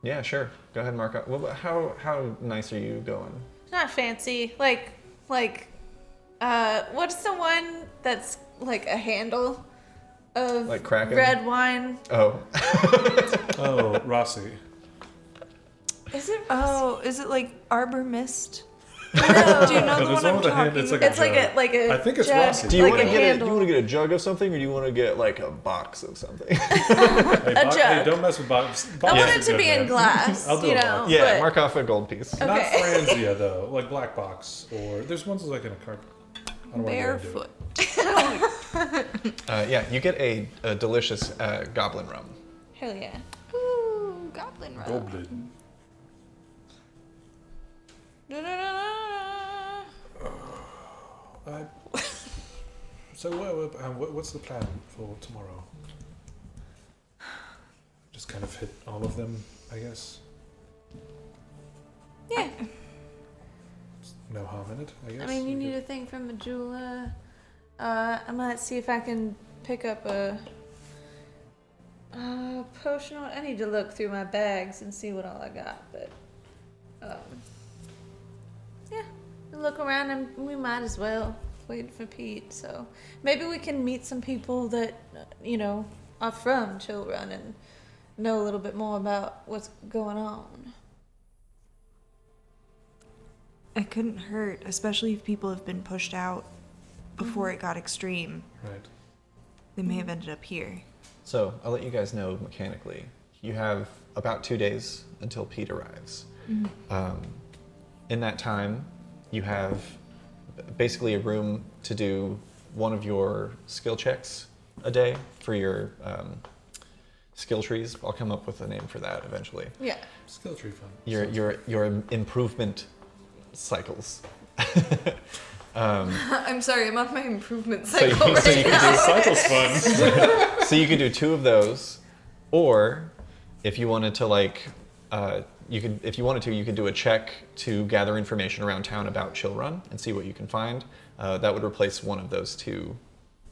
Yeah, sure. Go ahead and mark up. Well, how nice are you going? Not fancy. Like, what's the one that's like a handle of Like Kraken? red wine? Oh. Oh, Rossi. Is it? Oh, is it like Arbor Mist? No. Do you know No, the there's one I'm with a hand. talking It's about? like It's like a I think it's jug, Rossi. Do you like want a to get do handle. you want to get a jug of something, or do you want to get like a box of something? Hey, jug. hey, don't mess with box. I want is it to good, be in man. glass. I'll do you a know. box. Yeah, but- mark off a gold piece. Okay. Not Franzia though, like black box, or there's ones like in a card. I don't wanna get into it. Barefoot. Yeah, you get a delicious goblin rum. Hell yeah. Ooh, goblin rum. Goblin. So what's the plan for tomorrow? Just kind of hit all of them, I guess. Yeah. No harm in it, I guess. I mean, you We need could- a thing from Majula. I might see if I can pick up a potion. I need to look through my bags and see what all I got, but yeah, look around and we might as well wait for Pete. So maybe we can meet some people that are from Chillrun and know a little bit more about what's going on. It couldn't hurt, especially if people have been pushed out before it got extreme. Right. They may have ended up here. So I'll let you guys know mechanically. You have about 2 days until Pete arrives. In that time, you have basically a room to do one of your skill checks a day for your skill trees. I'll come up with a name for that eventually. Yeah. Skill tree fun. Your improvement cycles. I'm sorry, I'm on my improvement So you, cycle so you right can now. do Cycle's fun. So you could do 2 of those, or if you wanted to you could do a check to gather information around town about Chillrun and see what you can find. That would replace one of those 2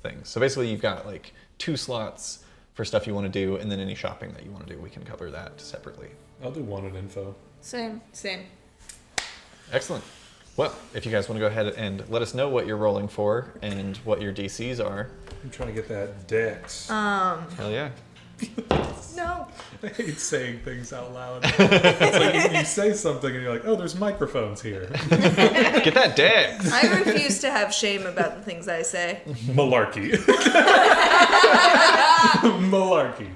things. So basically you've got like 2 slots for stuff you want to do, and then any shopping that you want to do, we can cover that separately. I'll do one in info. Same. Excellent. Well, if you guys want to go ahead and let us know what you're rolling for and what your DCs are. I'm trying to get that dex. Hell yeah. No. I hate saying things out loud. It's like you say something and you're like, oh, there's microphones here. Get that dex! I refuse to have shame about the things I say. Malarkey. Malarkey.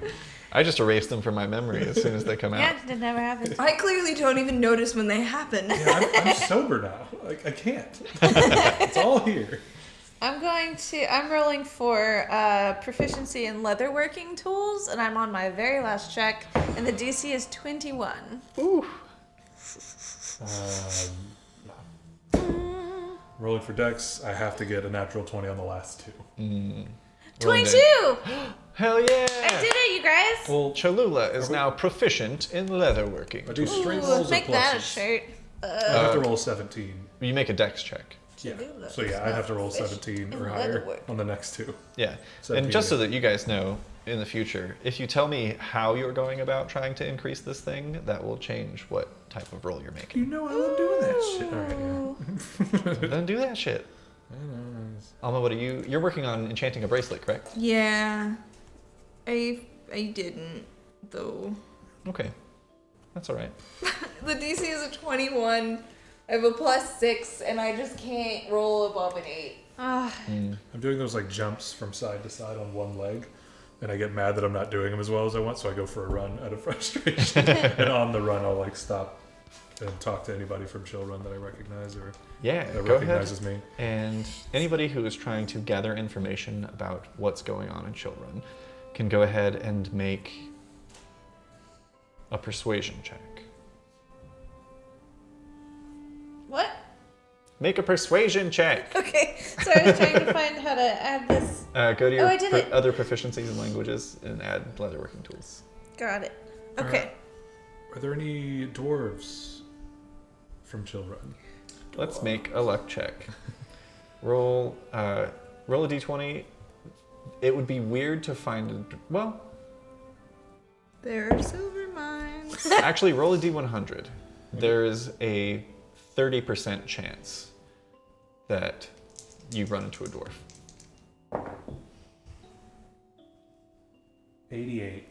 I just erase them from my memory as soon as they come out. Yeah, that never happened. I clearly don't even notice when they happen. Yeah, I'm sober now. Like, I can't. It's all here. I'm rolling for proficiency in leatherworking tools, and I'm on my very last check, and the DC is 21. Rolling for dex, I have to get a natural 20 on the last 2. 22! Hell yeah! I did it, you guys! Well, Cholula is now proficient in leatherworking. I do straight Ooh, rolls or make that a pluses. shirt. I have to roll 17. You make a dex check. Yeah. Cholula So yeah, I'd have to roll 17 or higher leatherwork. on the next 2. Yeah. 17, And just so yeah. that you guys know, in the future, if you tell me how you're going about trying to increase this thing, that will change what type of roll you're making. You know I love doing that shit. All right, yeah. Then do that shit. Alma, what are you? You're working on enchanting a bracelet, correct? Yeah. I didn't, though. Okay. That's all right. The DC is a 21. I have a +6, and I just can't roll above an 8. I'm doing those like jumps from side to side on one leg, and I get mad that I'm not doing them as well as I want, so I go for a run out of frustration. And on the run, I'll like stop and talk to anybody from Chillrun that I recognize or Yeah, that go ahead. recognizes me. And anybody who is trying to gather information about what's going on in Chillrun can go ahead and make a persuasion check. What? Make a persuasion check. Okay, so I was trying to find how to add this. Go to your I did it. other proficiencies in languages and add leatherworking tools. Got it. Okay. Are there any dwarves from Chillrun? Let's make a luck check. Roll a d20. It would be weird to find well, There are silver mines. actually roll a d100. There is a 30% chance that you run into a dwarf. 88.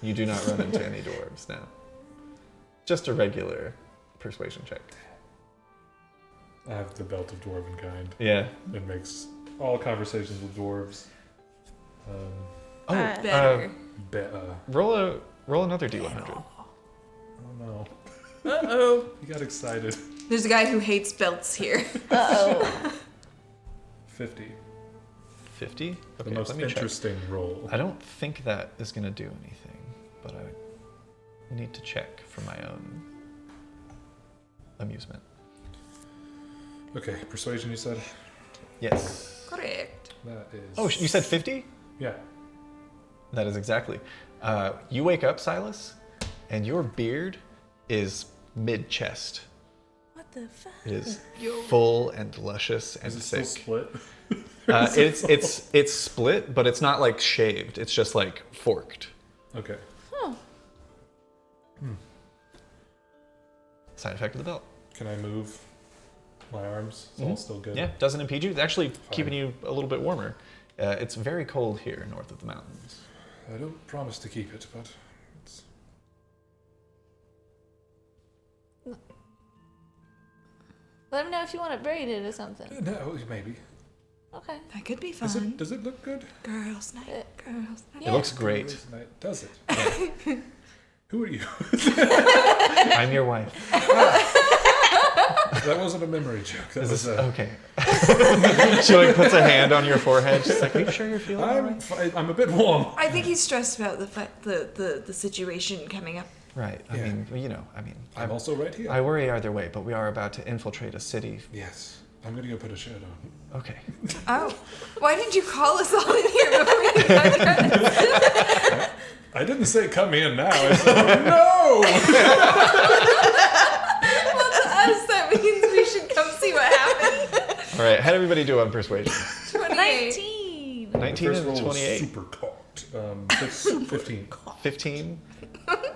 You do not run into any dwarves now. Just a regular persuasion check. I have the belt of dwarven kind. Yeah. It makes all conversations with dwarves Better. Roll another d100. Oh no. Uh-oh. He got excited. There's a guy who hates belts here. 50. 50? The Okay, most let me check. interesting roll. I don't think that is going to do anything, but I need to check for my own amusement. Okay, persuasion you said? Yes. Correct. That is... Oh, you said 50? Yeah. That is exactly. You wake up, Silas, and your beard is mid-chest. What the fuck? It is full and luscious and Is it still thick. split? It's split, but it's not like shaved. It's just like forked. Okay. Side effect of the belt. Can I move my arms? It's all still good? Yeah, doesn't impede you. It's actually keeping you a little bit warmer. It's very cold here north of the mountains. I don't promise to keep it, but it's... Let me know if you want to braid it or something. No, maybe. Okay. That could be Does fun. it, does it look good? Girls' night. Girls' night. It looks great. Does it? Who are you? I'm your wife. That wasn't a memory joke. That was a... Okay. She like puts a hand on your forehead. She's like, "Are you sure you're feeling all right?" I'm a bit warm. I think he's stressed about the situation coming up. Right. I Yeah. mean, I'm also right here. I worry either way, but we are about to infiltrate a city. Yes. I'm gonna go put a shirt on. Okay. Oh, why didn't you call us all in here before you got I didn't say come in now. I said, oh, Well, to us, that means we should come see what happened. All right. How'd everybody do on persuasion? 28. 19. 19 first and roll was 28. super cocked. 15. 15.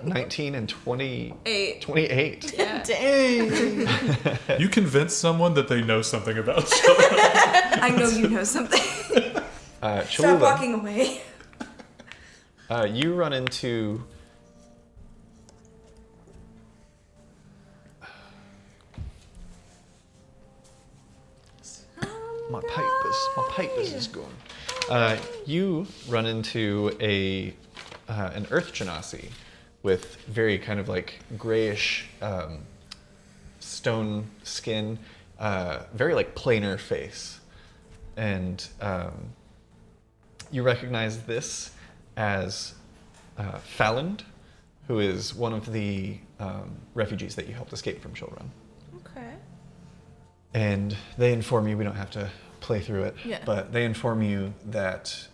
19 and 28. 8. Yeah. Dang. You convince someone that they know something about children. I know you know something. Stop Chillrun, walking away. you run into. My papers is gone. You run into an earth genasi with very kind of like grayish stone skin, very like plainer face, and you recognize this as Falland, who is one of the refugees that you helped escape from Chillrun. Okay. And they inform you, we don't have to play through it, Yeah. but they inform you that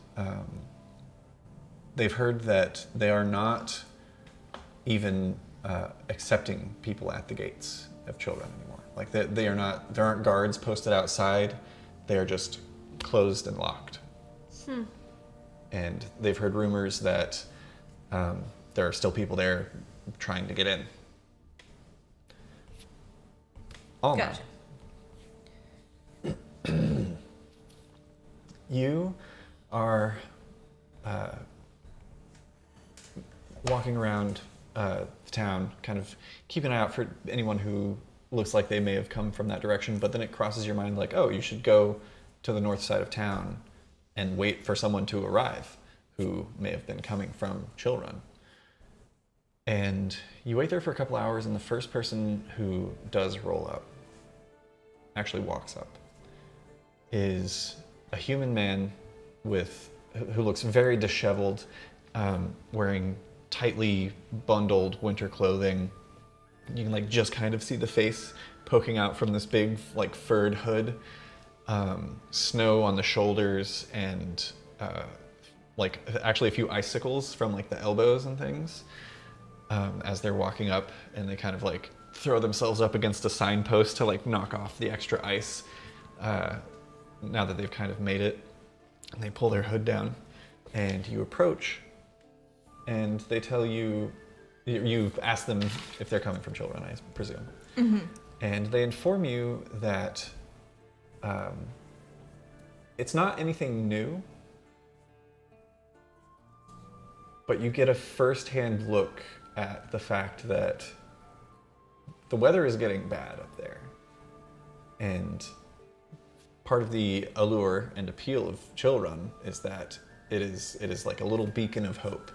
they've heard that they are not even accepting people at the gates of Chillrun anymore. Like they are not, there aren't guards posted outside, they are just closed and locked. And they've heard rumors that there are still people there trying to get in. All Gotcha. You are walking around the town, kind of keeping an eye out for anyone who looks like they may have come from that direction, but then it crosses your mind like, oh, you should go to the north side of town and wait for someone to arrive who may have been coming from Chillrun. And you wait there for a couple hours, and the first person who does roll up, actually walks up, is a human man who looks very disheveled, wearing tightly bundled winter clothing. You can like just kind of see the face poking out from this big like furred hood, snow on the shoulders, and like actually a few icicles from like the elbows and things as they're walking up, and they kind of like throw themselves up against a signpost to like knock off the extra ice. now that they've kind of made it, and they pull their hood down, and you approach, and they tell you, you've asked them if they're coming from Chillrun, I presume. Mm-hmm. And they inform you that it's not anything new, but you get a first-hand look at the fact that the weather is getting bad up there. And part of the allure and appeal of Chillrun is that it is like a little beacon of hope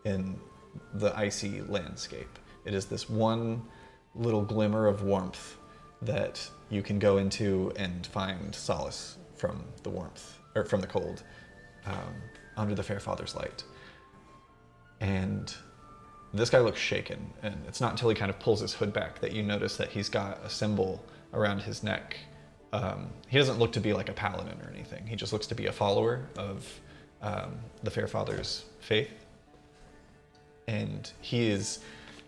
in the icy landscape. It is this one little glimmer of warmth that you can go into and find solace from the warmth, or from the cold, under the Fair Father's light. And this guy looks shaken, and it's not until he kind of pulls his hood back that you notice that he's got a symbol around his neck. He doesn't look to be like a paladin or anything. He just looks to be a follower of the Fair Father's faith. And he is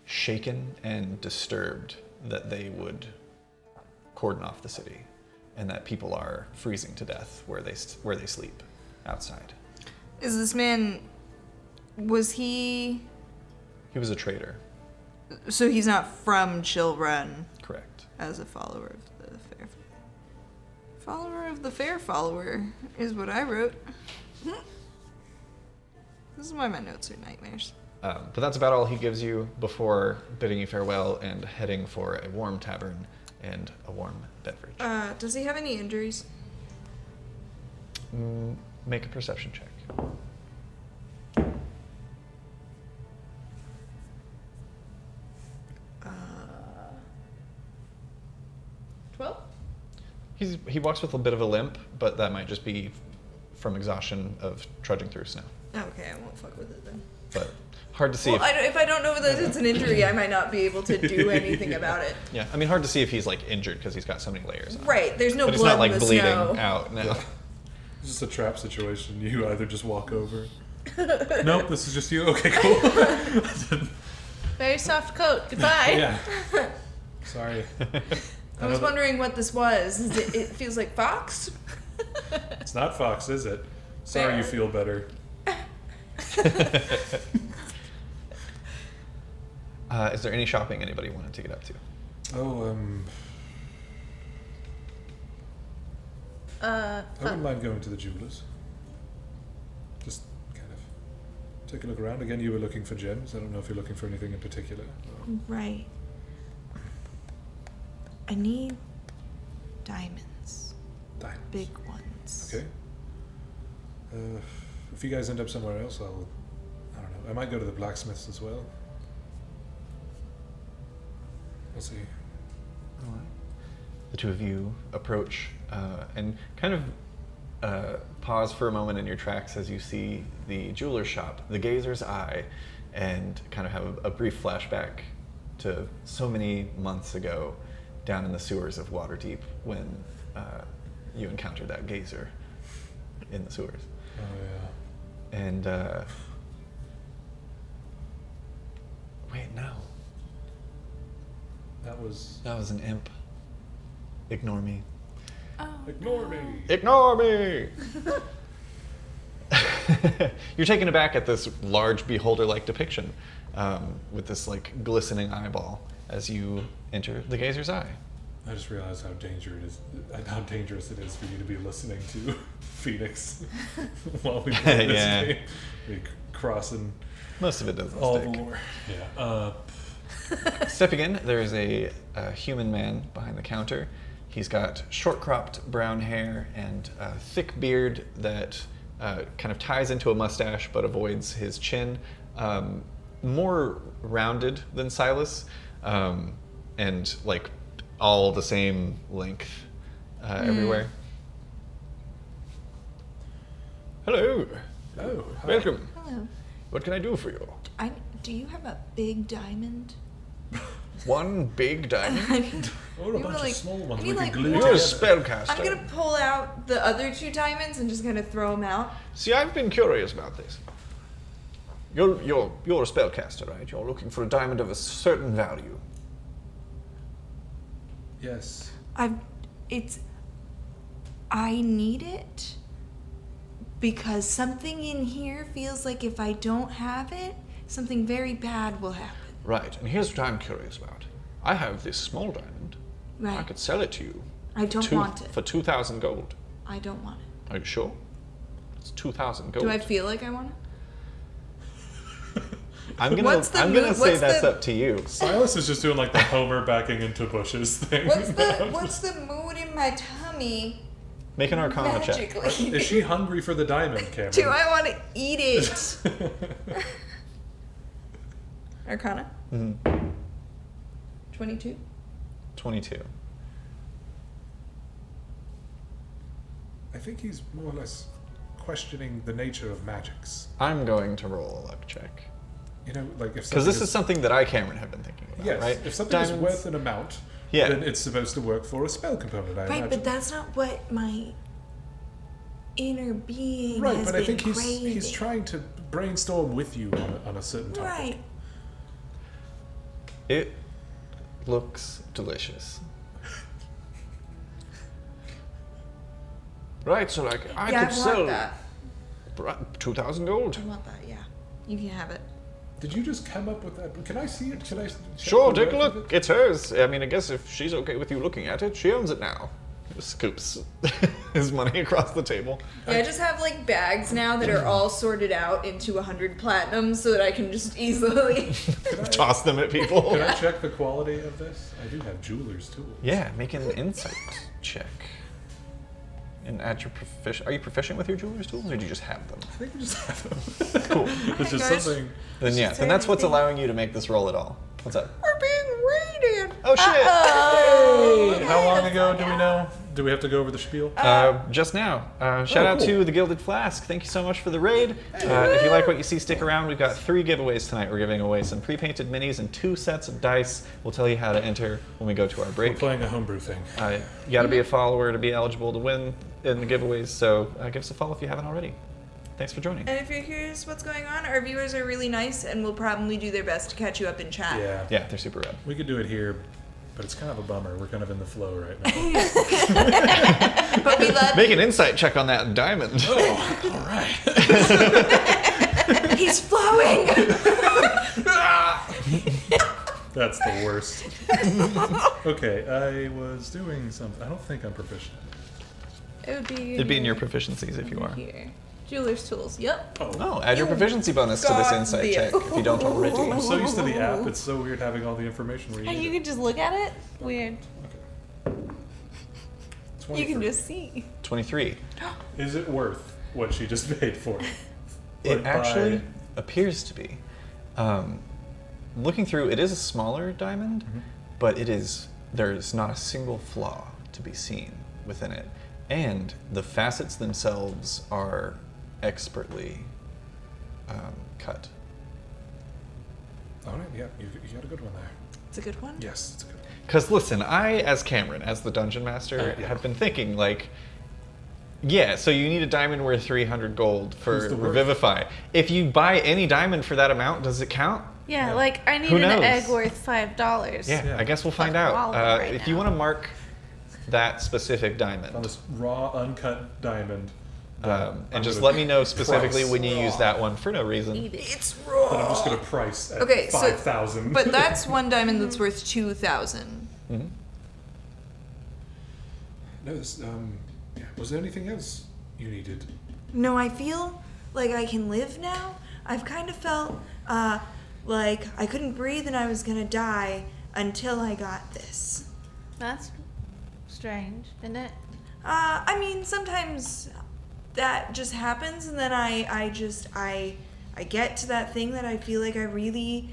shaken and disturbed that they would cordon off the city and that people are freezing to death where they sleep outside. Is this man... Was he... He was a traitor. So he's not from Chillrun. Correct. As a follower of the fair... Follower of the fair follower is what I wrote. This is why my notes are nightmares. But that's about all he gives you before bidding you farewell and heading for a warm tavern and a warm beverage. Does he have any injuries? Make a perception check. 12? He walks with a bit of a limp, but that might just be from exhaustion of trudging through snow. Okay, I won't fuck with it then. But hard to see. Well, if I don't know that it's an injury, I might not be able to do anything about it. Yeah, I mean, hard to see if he's like injured because he's got so many layers on. Right, there's no but blood he's not like in the bleeding snow. out. No. It's just a trap situation. You either just walk over. Nope, this is just you. Okay, cool. Very soft coat. Goodbye. Yeah. Sorry. I was wondering what this was. It feels like Fox? It's not Fox, is it? Sorry, you feel better. Is there any shopping anybody wanted to get up to? Oh, I wouldn't mind going to the jewelers. Just kind of take a look around. Again, you were looking for gems. I don't know if you're looking for anything in particular. Right. I need diamonds. Diamonds. Big ones. Okay. If you guys end up somewhere else, I don't know. I might go to the blacksmiths as well. We'll see. All right. The two of you approach and kind of pause for a moment in your tracks as you see the jeweler's shop, the Gazer's Eye, and kind of have a brief flashback to so many months ago down in the sewers of Waterdeep when you encountered that gazer in the sewers. Oh, yeah. And wait, no. That was an imp. Ignore me. Oh, Ignore me. Ignore me! You're taken aback at this large beholder-like depiction with this like glistening eyeball as you enter the Gazer's Eye. I just realized how dangerous it is for you to be listening to Phoenix while we play this Yeah. game. Be crossing Most of it doesn't all stick. the lore. Yeah. Stepping in, there is a human man behind the counter. He's got short-cropped brown hair and a thick beard that kind of ties into a mustache but avoids his chin. More rounded than Silas, and like all the same length everywhere. Hello. Oh, hi. Welcome. Hello. What can I do for you? Do you have a big diamond? One big diamond? Or a You bunch were like- of small I ones need we can like glue one. You're a together. spellcaster. I'm gonna pull out the other two diamonds and just kind of throw them out. See, I've been curious about this. You're a spellcaster, right? You're looking for a diamond of a certain value. Yes. I need it because something in here feels like if I don't have it, something very bad will happen. Right, and here's what I'm curious about. I have this small diamond. Right. I could sell it to you. I don't want it. For 2,000 gold. I don't want it. Are you sure? It's 2,000 gold. Do I feel like I want it? I'm gonna say that's up to you. Silas is just doing like the Homer backing into bushes thing. What's the mood in my tummy? Make an Arcana check. Magically. Is she hungry for the diamond, Cameron? Do I want to eat it? Arcana? 22? 22. I think he's more or less questioning the nature of magics. I'm going to roll a luck check. You know, like if Because this is something that I, Cameron, have been thinking about, yes, right? if something is Diamonds- worth an amount, Yeah. then it's supposed to work for a spell component, I Right, imagine. but that's not what my inner being Right, has but been I think he's craving. trying to brainstorm with you on a certain topic. Right. It looks delicious. Right, so like I Yeah, could I sell want that. 2,000 gold. I want that, yeah. You can have it. Did you just come up with that? Can I see it? Can I? check Sure, the take a worth of look. it? It's hers. I mean, I guess if she's okay with you looking at it, she owns it now. He just scoops his money across the table. Yeah, I just have like bags now that are all sorted out into 100 platinum so that I can just easily. Toss them at people. Can I check the quality of this? I do have jeweler's tools. Yeah, make an insight check. And add your proficient. Are you proficient with your jeweler's tools, or do you just have them? I think we just have them. Cool. It's just gosh. something. Then yeah, then that's what's allowing you to make this roll at all. What's up? We're being raided. Oh shit! Hey, how long ago do we know? Do we have to go over the spiel? Just now. Shout out cool. to the Gilded Flask. Thank you so much for the raid. If you like what you see, stick around. We've got 3 giveaways tonight. We're giving away some pre-painted minis and 2 sets of dice. We'll tell you how to enter when we go to our We're break. playing a homebrew thing. You got to be a follower to be eligible to win in the giveaways, so give us a follow if you haven't already. Thanks for joining. And if you're curious what's going on, our viewers are really nice and will probably do their best to catch you up in chat. Yeah. Yeah, they're super rad. We could do it here, but it's kind of a bummer. We're kind of in the flow right now. But we love Make an insight check on that diamond. Oh, all right. He's flowing. That's the worst. Okay, I was doing something. I don't think I'm proficient. It would be. It'd be in your proficiencies if you are. Here. Jeweler's tools. Yep. Oh, add your proficiency bonus to this got insight the- check if you don't already. I'm so used to the app. It's so weird having all the information where you And need you it. can just look at it. Weird. You 23. can just see. 23. Is it worth what she just paid for it? It Like actually by- appears to be. Looking through, it is a smaller diamond, but there's not a single flaw to be seen within it. And the facets themselves are expertly cut. All right, yeah, you got a good one there. It's a good one. Yes, it's a good one. Because listen, I, as Cameron, as the dungeon master, Yeah. have been thinking, like, yeah, so you need a diamond worth 300 gold for Who's the worth? Revivify. If you buy any diamond for that amount, does it count? Yeah, like I need Who an knows? egg worth $5. Yeah, Yeah. I guess we'll find Fucking out. wallet right If you now. want to mark that specific On diamond, this raw, uncut diamond. and just let me know specifically price. when you use that one for no reason. Eat it. It's But raw. I'm just gonna price at Okay, so- 5,000. But that's one diamond that's worth 2,000. No, this, yeah. Was there anything else you needed? No, I feel like I can live now. I've kind of felt like I couldn't breathe and I was gonna die until I got this. That's strange, isn't it? I mean, sometimes that just happens, and then I get to that thing that I feel like I really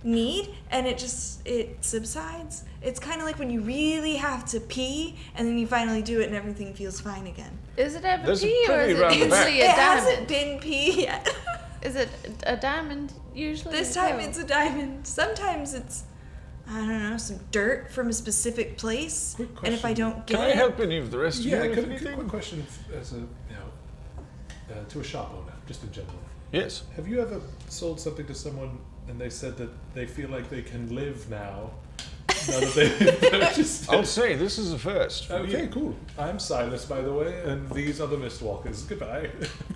need, and it subsides. It's kind of like when you really have to pee, and then you finally do it, and everything feels fine again. Is it ever There's a pee or pretty is it round the back. usually It a hasn't diamond? been pee yet. Is it a diamond usually? This or time no? it's a diamond. Sometimes it's, I don't know, some dirt from a specific place, Quick and if I question. don't get Can I it, help any of the rest of you? Yeah, with quick anything? question as a, to a shop owner, just in general. Yes. Have you ever sold something to someone and they said that they feel like they can live now Now that they're just... I'll say this is a first. Okay, cool. I'm Silas, by the way, and these are the Mistwalkers. Goodbye.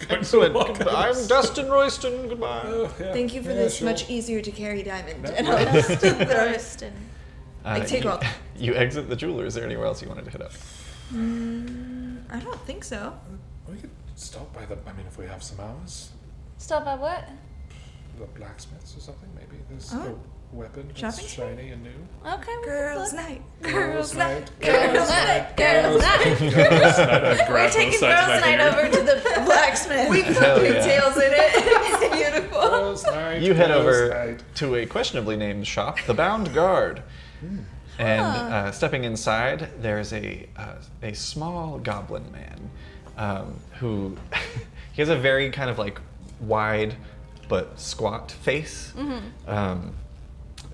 Excellent. I'm Dustin Royston. Goodbye. Oh, yeah. Thank you for Yeah, this. sure. Much easier to carry diamond. No And problem. I'll Thurston. take you, all- you exit the jeweler. Is there anywhere else you wanted to hit up? I don't think so. We could stop by the... I mean, if we have some hours. Stop by what? The blacksmiths or something, maybe. There's Oh. a weapon that's Shopping spree? shiny and new. Okay, we can Girls' look. night. Girls' night. Girls' Girls' night. Girls' night. We're taking girls' night over to the blacksmith. We put Hell yeah. pigtails in it. It's beautiful. Girls' night. You head girls' over night. to a questionably named shop, the Bound Guard. And stepping inside, there's a small goblin man who he has a very kind of like wide but squat face,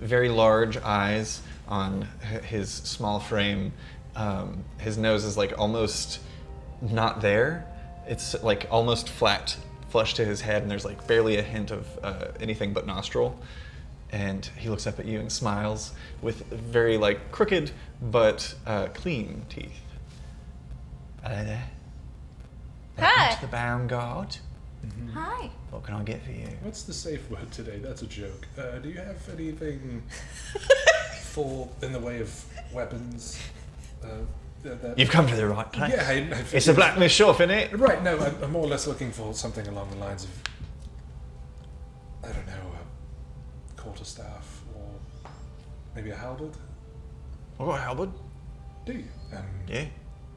very large eyes on his small frame. His nose is like almost not there. It's like almost flat, flush to his head, and there's like barely a hint of anything but nostril. And he looks up at you and smiles with very like crooked but clean teeth. Hello there. Welcome Hi. to the Bound Guard. Hi. What can I get for you? What's the safe word today? That's a joke. Do you have anything full in the way of weapons? That You've come to the right place. Yeah, I It's a figured- blacksmith shop, isn't it? Right, no, I'm more or less looking for something along the lines of, I don't know, a quarterstaff or maybe a halberd. I've got a halberd. Do you? Yeah.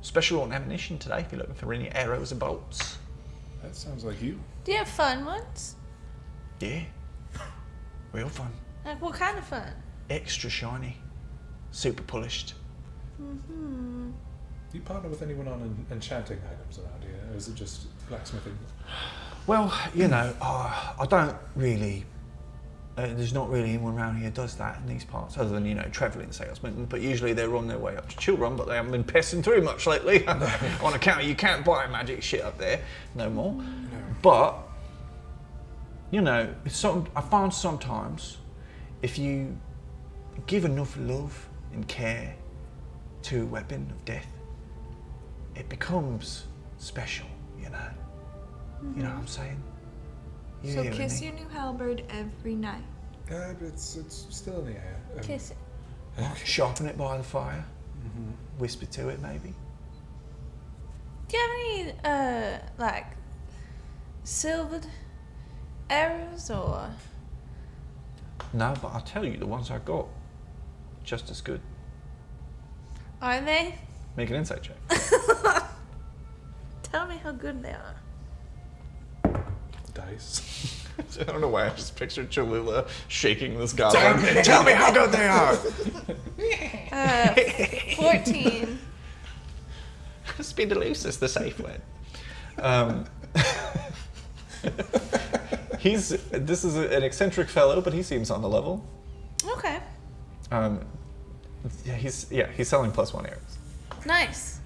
Special on ammunition today if you're looking for any arrows and bolts. That sounds like you. Do you have fun ones? Yeah. Real fun. Like what kind of fun? Extra shiny. Super polished. Do you partner with anyone on enchanting items around here, or is it just blacksmithing? Well, you know, I don't really... there's not really anyone around here who does that in these parts, other than, you know, travelling salesmen. But usually they're on their way up to Chillrun, but they haven't been pestering through much lately. On account of you can't buy magic shit up there no more. No. But, you know, I found sometimes if you give enough love and care to a weapon of death, it becomes special, you know? You know what I'm saying? You So hearing kiss me? your new halberd every night. It's still in the air. Kiss it. Sharpen it by the fire. Whisper to it, maybe. Do you have any like silvered arrows or? No, but I'll tell you, the ones I got, just as good. Are they? Make an insight check. Tell me how good they are. Dice. I don't know why I just pictured Cholula shaking this goblin. Tell me how good they are! 14. Speed elusive is the safe word. This is an eccentric fellow, but he seems on the level. Okay. He's selling +1 arrows. Nice.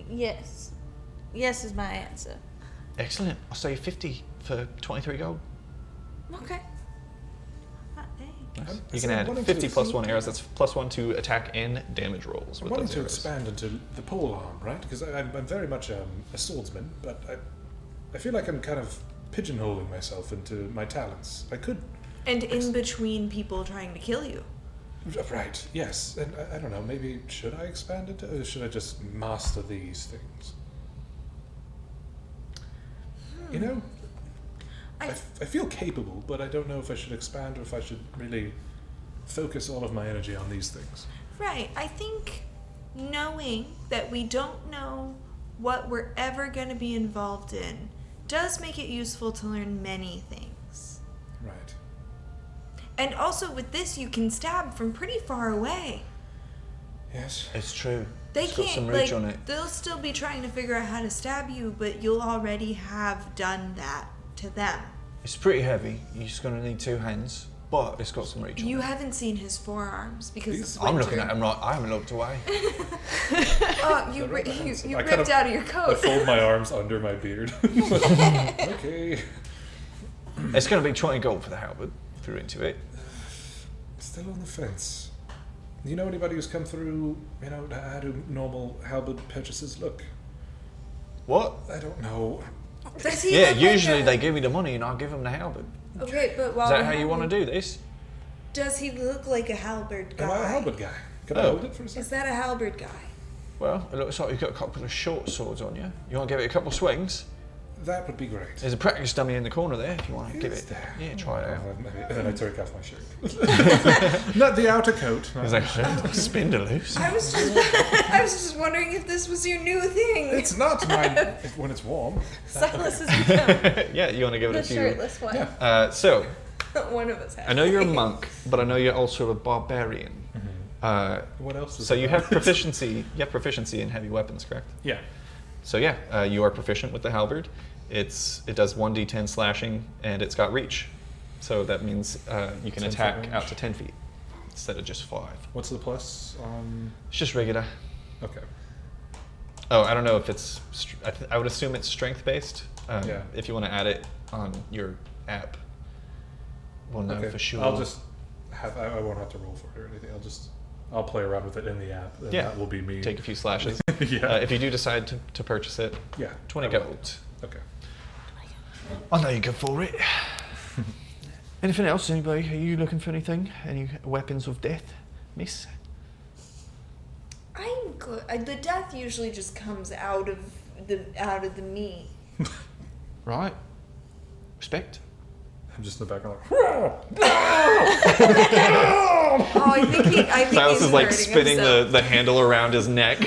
Yes. Yes is my answer. Excellent. I'll say 50 for 23 gold. Okay. Hot dang. Nice. You So can I'm add wanting 50 to- +1 arrows. That's +1 to attack and damage rolls I'm with wanting those to arrows. expand into the pole arm, right? Because I'm very much a swordsman, but I feel like I'm kind of pigeonholing myself into my talents. I could. And in between people trying to kill you. Right, yes. And I don't know, maybe should I expand into, or should I just master these things? You know, I feel capable, but I don't know if I should expand or if I should really focus all of my energy on these things. Right. I think knowing that we don't know what we're ever going to be involved in does make it useful to learn many things. Right. And also with this, you can stab from pretty far away. Yes. It's true. They It's got can't, some reach like, on it. they'll still be trying to figure out how to stab you, but you'll already have done that to them. It's pretty heavy. You're just going to need 2 hands, but it's got some reach on You it. haven't seen his forearms because it's I'm winter. looking at him right. I haven't looked away. Oh, you I kind ripped of- out of your I coat. fold my arms under my beard. Okay. It's going to be 20 gold for the halberd, if you're into it. Still on the fence. Do you know anybody who's come through, how do normal halberd purchases look? What? I don't know. Does he Yeah, look usually like they give me the money and I give them the halberd. Okay, but Is while that we're how you want to having- do this? Does he look like a halberd guy? Am I a halberd guy? Can I Oh. hold it for a second? Is that a halberd guy? Well, it looks like you've got a couple of short swords on you. You want to give it a couple of swings? That would be great. There's a practice dummy in the corner there if you want to give Is it. there? Yeah, try it out. And then I take off my shirt. Not the outer coat. He's like, spindle loose. I was just wondering if this was your new thing. It's not mine when it's warm. Silas has become Yeah, you want to give it the a few. shirtless one. Yeah. So, One of us has. I know you're a monk, but I know you're also a barbarian. What else is So you there? have proficiency. You have proficiency in heavy weapons, correct? Yeah. So yeah, you are proficient with the halberd. It does 1d10 slashing, and it's got reach. So that means you can 10 foot attack range. out to 10 feet instead of just 5. What's the plus on... It's just regular. Okay. Oh, I don't know if it's... I would assume it's strength-based. Yeah. If you want to add it on your app, we'll know Okay. for sure. I'll just have... I won't have to roll for it or anything. I'll play around with it in the app. And Yeah. That will be me. Take a few slashes. Yeah. If you do decide to purchase it, Yeah. 20 I will. gold. Okay. I know you're good for it. Anything else? Anybody? Are you looking for anything? Any weapons of death, miss? I'm good. The death usually just comes out of the meat. Right. Respect. I'm just in the background like... Oh, I think Silas he's is like hurting spinning himself. the handle around his neck.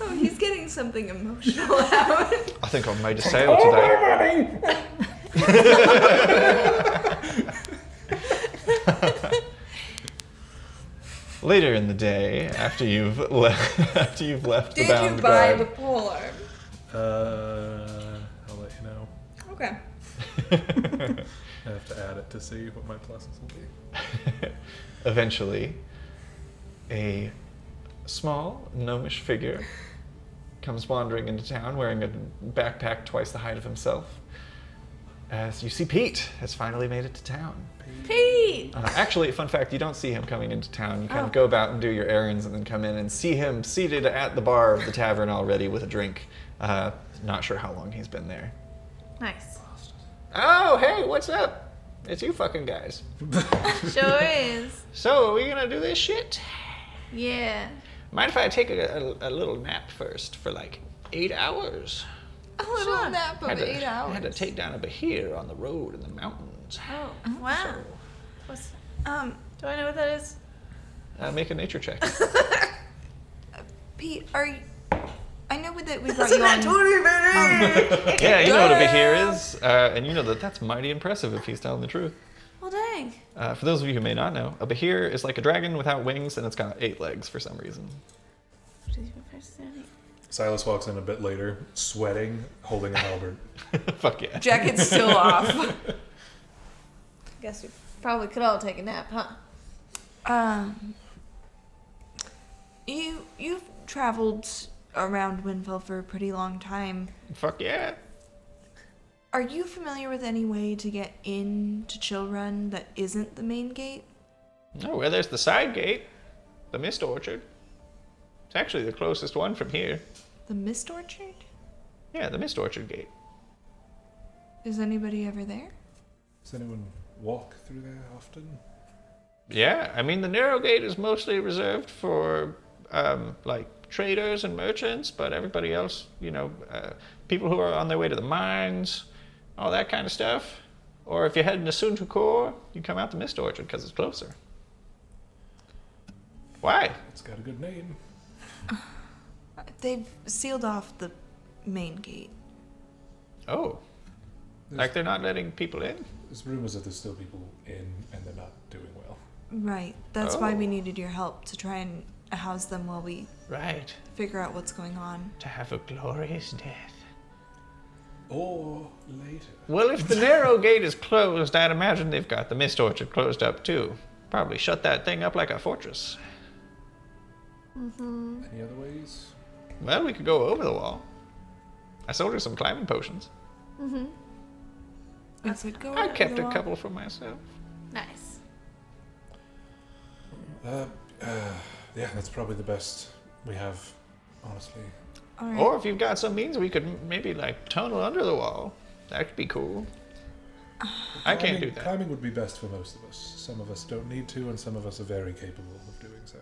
Oh, he's getting something emotional out. I think I've made a sale today. Later in the day, after you've left the Did bound you buy guard, the polearm? I'll let you know. Okay. I have to add it to see what my pluses will be. eventually, a small gnomish figure comes wandering into town wearing a backpack twice the height of himself. As you see, Pete has finally made it to town. Pete! Actually, fun fact, you don't see him coming into town. You kind Oh. of go about and do your errands and then come in and see him seated at the bar of the tavern already with a drink. Not sure how long he's been there. Nice. Oh, hey, what's up? It's you fucking guys. Sure is. So, are we gonna do this shit? Yeah. Mind if I take a little nap first for like 8 hours? A little nap of Had to- 8 hours. I had to take down a behir on the road in the mountains. Oh, wow. What's, do I know what that is? Make a nature check. Pete, are you... I know that we brought you on... Yeah, you know what a behir is, and you know that's mighty impressive if he's telling the truth. Well, dang. For those of you who may not know, a behir is like a dragon without wings, and it's got 8 legs for some reason. Silas walks in a bit later, sweating, holding a halberd. Fuck yeah. Jacket's still off. Guess we probably could all take a nap, huh? You've traveled around Winville for a pretty long time. Fuck yeah. Are you familiar with any way to get into Chillrun that isn't the main gate? Oh, well, there's the side gate, the Mist Orchard. It's actually the closest one from here. The Mist Orchard? Yeah, the Mist Orchard gate. Is anybody ever there? Does anyone walk through there often? Yeah, I mean, the narrow gate is mostly reserved for, like, traders and merchants, but everybody else, people who are on their way to the mines, all that kind of stuff. Or if you're heading to Suntukor, you come out the Mist Orchard because it's closer. Why? It's got a good name. They've sealed off the main gate. Oh. Like they're not letting people in? There's rumors that there's still people in and they're not doing well. Right. That's why we Oh. needed your help to try and house them while we Right. figure out what's going on. To have a glorious death. Or later. Well, if the narrow gate is closed, I'd imagine they've got the Mist Orchard closed up too. Probably shut that thing up like a fortress. Any other ways? Well, we could go over the wall. I sold her some climbing potions. We could go I over kept the a wall. couple for myself. Nice. Yeah, that's probably the best we have, honestly. All right. Or if you've got some means, we could maybe like tunnel under the wall. That could be cool. I can't do that. Climbing would be best for most of us. Some of us don't need to, and some of us are very capable of doing so.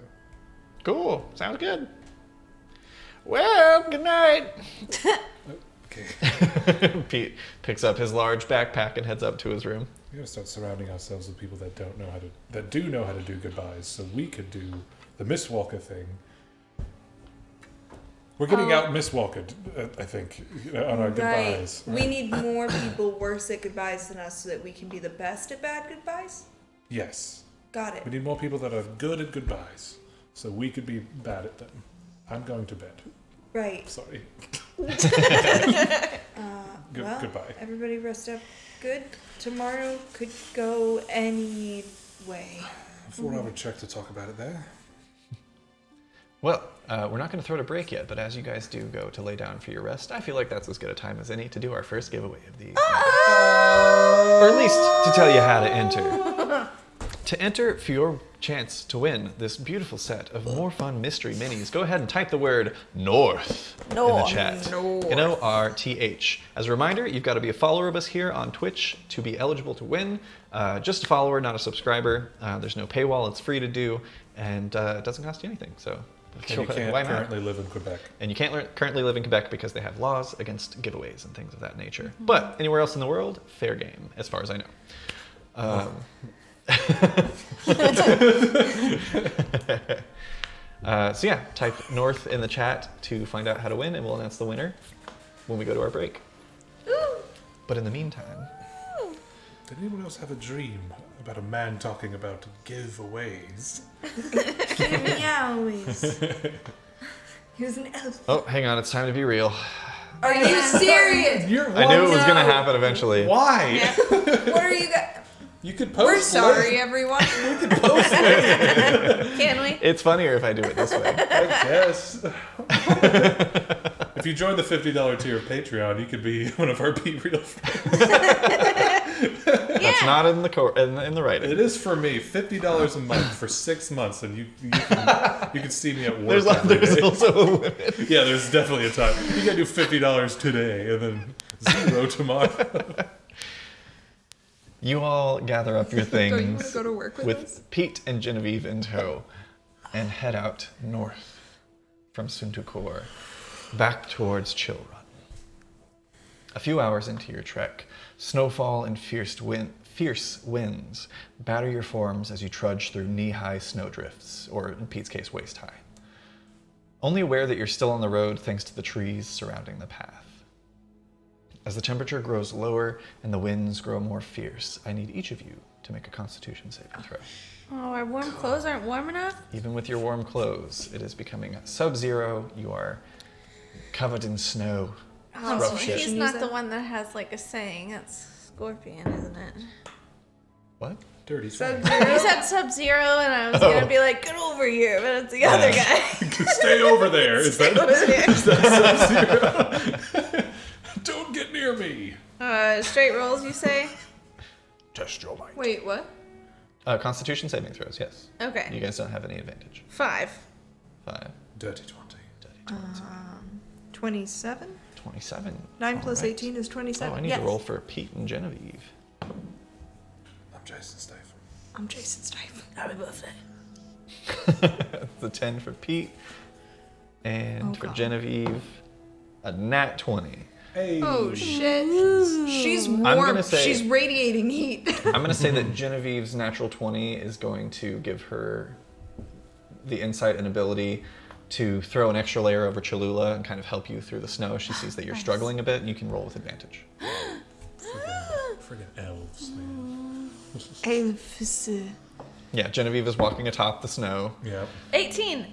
Cool. Sounds good. Well, good night. Okay. Pete picks up his large backpack and heads up to his room. We gotta start surrounding ourselves with people that do know how to do goodbyes, so we could do the Miss Walker thing. We're getting out Miss Walker, I think, on our goodbyes. We need more people worse at goodbyes than us so that we can be the best at bad goodbyes. Yes. Got it. We need more people that are good at goodbyes, so we could be bad at them. I'm going to bed. Right. Sorry. Well, Goodbye. Everybody rest up. Good. Tomorrow could go any way. 4-hour check to talk about it there. Well, we're not going to throw it a break yet, but as you guys do go to lay down for your rest, I feel like that's as good a time as any to do our first giveaway of the evening. Or at least to tell you how to enter. To enter for your chance to win this beautiful set of more fun mystery minis, go ahead and type the word North in the chat. North. As a reminder, you've got to be a follower of us here on Twitch to be eligible to win. Just a follower, not a subscriber. There's no paywall. It's free to do, and it doesn't cost you anything. So And you can't why not? currently live in Quebec. And you can't currently live in Quebec because they have laws against giveaways and things of that nature. But anywhere else in the world, fair game, as far as I know. So yeah, type North in the chat to find out how to win, and we'll announce the winner when we go to our break. But in the meantime, Did anyone else have a dream about a man talking about giveaways? Meowies. He was an elf. oh, hang on, it's time to be real. Are you serious? I knew it was gonna happen eventually. Why? What are you guys? You could post. We're sorry, everyone. Can we? It's funnier if I do it this way. I guess. If you join the $50 tier of Patreon, you could be one of our Be Real friends. That's not in the in the writing. It is for me. $50 a month for 6 months, and you can see me at work. There's also a limit. Yeah, there's definitely a time. You gotta do $50 today, and then 0 tomorrow. You all gather up your Don't you want things to go to work with us? Pete and Genevieve in tow and head out north from Suntukor back towards Chillrun. A few hours into your trek, snowfall and fierce winds batter your forms as you trudge through knee-high snowdrifts, or in Pete's case, waist-high. Only aware that you're still on the road thanks to the trees surrounding the path. As the temperature grows lower and the winds grow more fierce, I need each of you to make a Constitution saving throw. Oh, our warm clothes aren't warm enough? Even with your warm clothes, it is becoming sub-zero. You are covered in snow. Oh, rough shit. he's not the one that has like a saying. That's Scorpion, isn't it? What? Dirty You said Sub-Zero, and I was gonna be like, get over here, but it's the other guy. Stay over there. Is that Sub-Zero? Don't get near me. Straight rolls, you say? Test your might. Wait, what? Constitution saving throws, yes. Okay. You guys don't have any advantage. 5. 5. Dirty 20. Dirty 20. 27? 27. 9 plus All right. 18 is 27. Oh, I need to roll for Pete and Genevieve. I'm Jason Statham. I'm Jason Statham. Happy birthday. The 10 for Pete. And for God. Genevieve, a nat 20. Hey. Oh shit. She's warm. gonna say- She's radiating heat. I'm going to say that Genevieve's natural 20 is going to give her the insight and ability to throw an extra layer over Cholula and kind of help you through the snow. She sees that you're struggling a bit, and you can roll with advantage. Friggin' elves, man. Elvis. Yeah, Genevieve is walking atop the snow. Yeah. 18.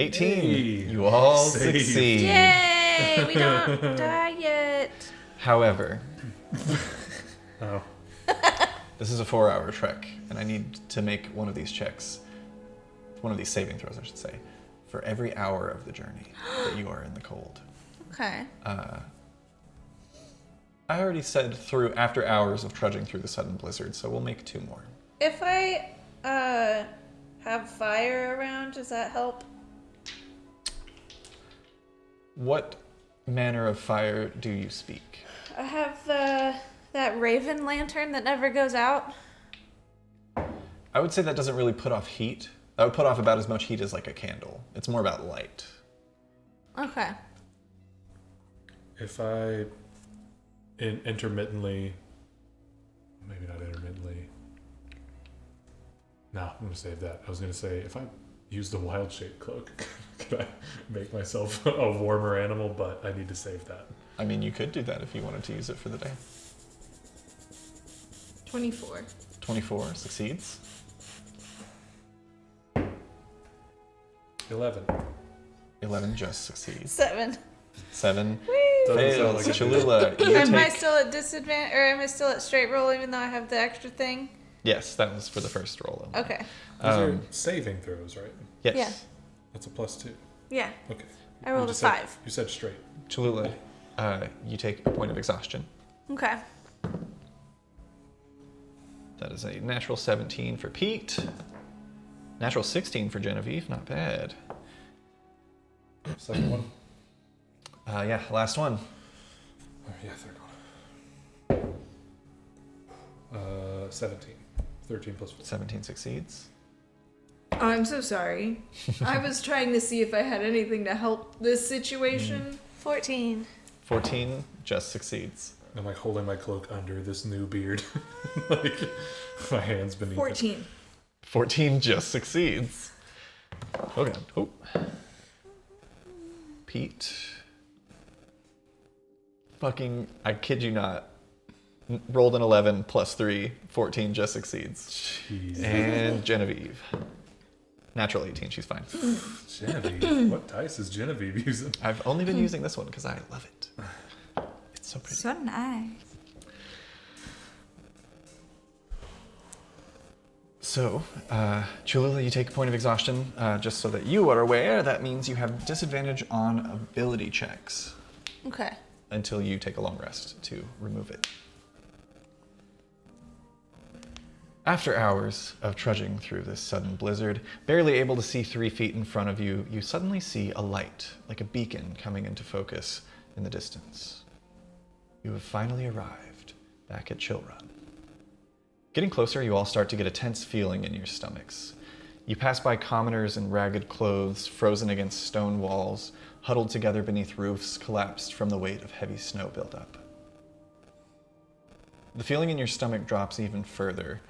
18. Hey. You all Saved. succeed. Yay! We don't die yet. However, Oh. this is a 4-hour trek, and I need to make one of these checks, one of these saving throws, I should say, for every hour of the journey that you are in the cold. Okay. I already said through after hours of trudging through the sudden blizzard, so we'll make 2 more. If I have fire around, does that help? What manner of fire do you speak? I have that raven lantern that never goes out. I would say that doesn't really put off heat. That would put off about as much heat as like a candle. It's more about light. Okay. If I intermittently, maybe not intermittently. No, I'm gonna save that. I was gonna say if I use the wild shape cloak, could I make myself a warmer animal? But I need to save that. I mean, you could do that if you wanted to use it for the day. 24. 24 succeeds. 11. 11 just succeeds. 7. 7 Doesn't sound fails. like a Cholula, you Am I take... still at disadvantage, or am I still at straight roll even though I have the extra thing? Yes, that was for the first roll. Okay. These are saving throws, right? Yes. Yeah. That's a +2. Yeah. Okay. I rolled You a just said- 5. You said straight. Cholula, you take a point of exhaustion. Okay. That is a natural 17 for Pete. Natural 16 for Genevieve. Not bad. Second one. Yeah, last one. Oh, yeah, third one. 17. 13 plus 4. 17 succeeds. Oh, I'm so sorry. I was trying to see if I had anything to help this situation. 14. 14 just succeeds. I'm like holding my cloak under this new beard. Like my hands beneath it. 14. 14 just succeeds. Oh god. Oh. Pete. Fucking, I kid you not. Rolled an 11 plus 3. 14 just succeeds. Jeez. And Genevieve. Natural 18, she's fine. Genevieve. What dice is Genevieve using? I've only been using this one because I love it. It's so pretty. So nice. So, Cholula, you take a point of exhaustion. Just so that you are aware, that means you have disadvantage on ability checks Okay. until you take a long rest to remove it. After hours of trudging through this sudden blizzard, barely able to see 3 feet in front of you, you suddenly see a light, like a beacon, coming into focus in the distance. You have finally arrived back at Chillrun. Getting closer, you all start to get a tense feeling in your stomachs. You pass by commoners in ragged clothes, frozen against stone walls, huddled together beneath roofs, collapsed from the weight of heavy snow buildup. The feeling in your stomach drops even further,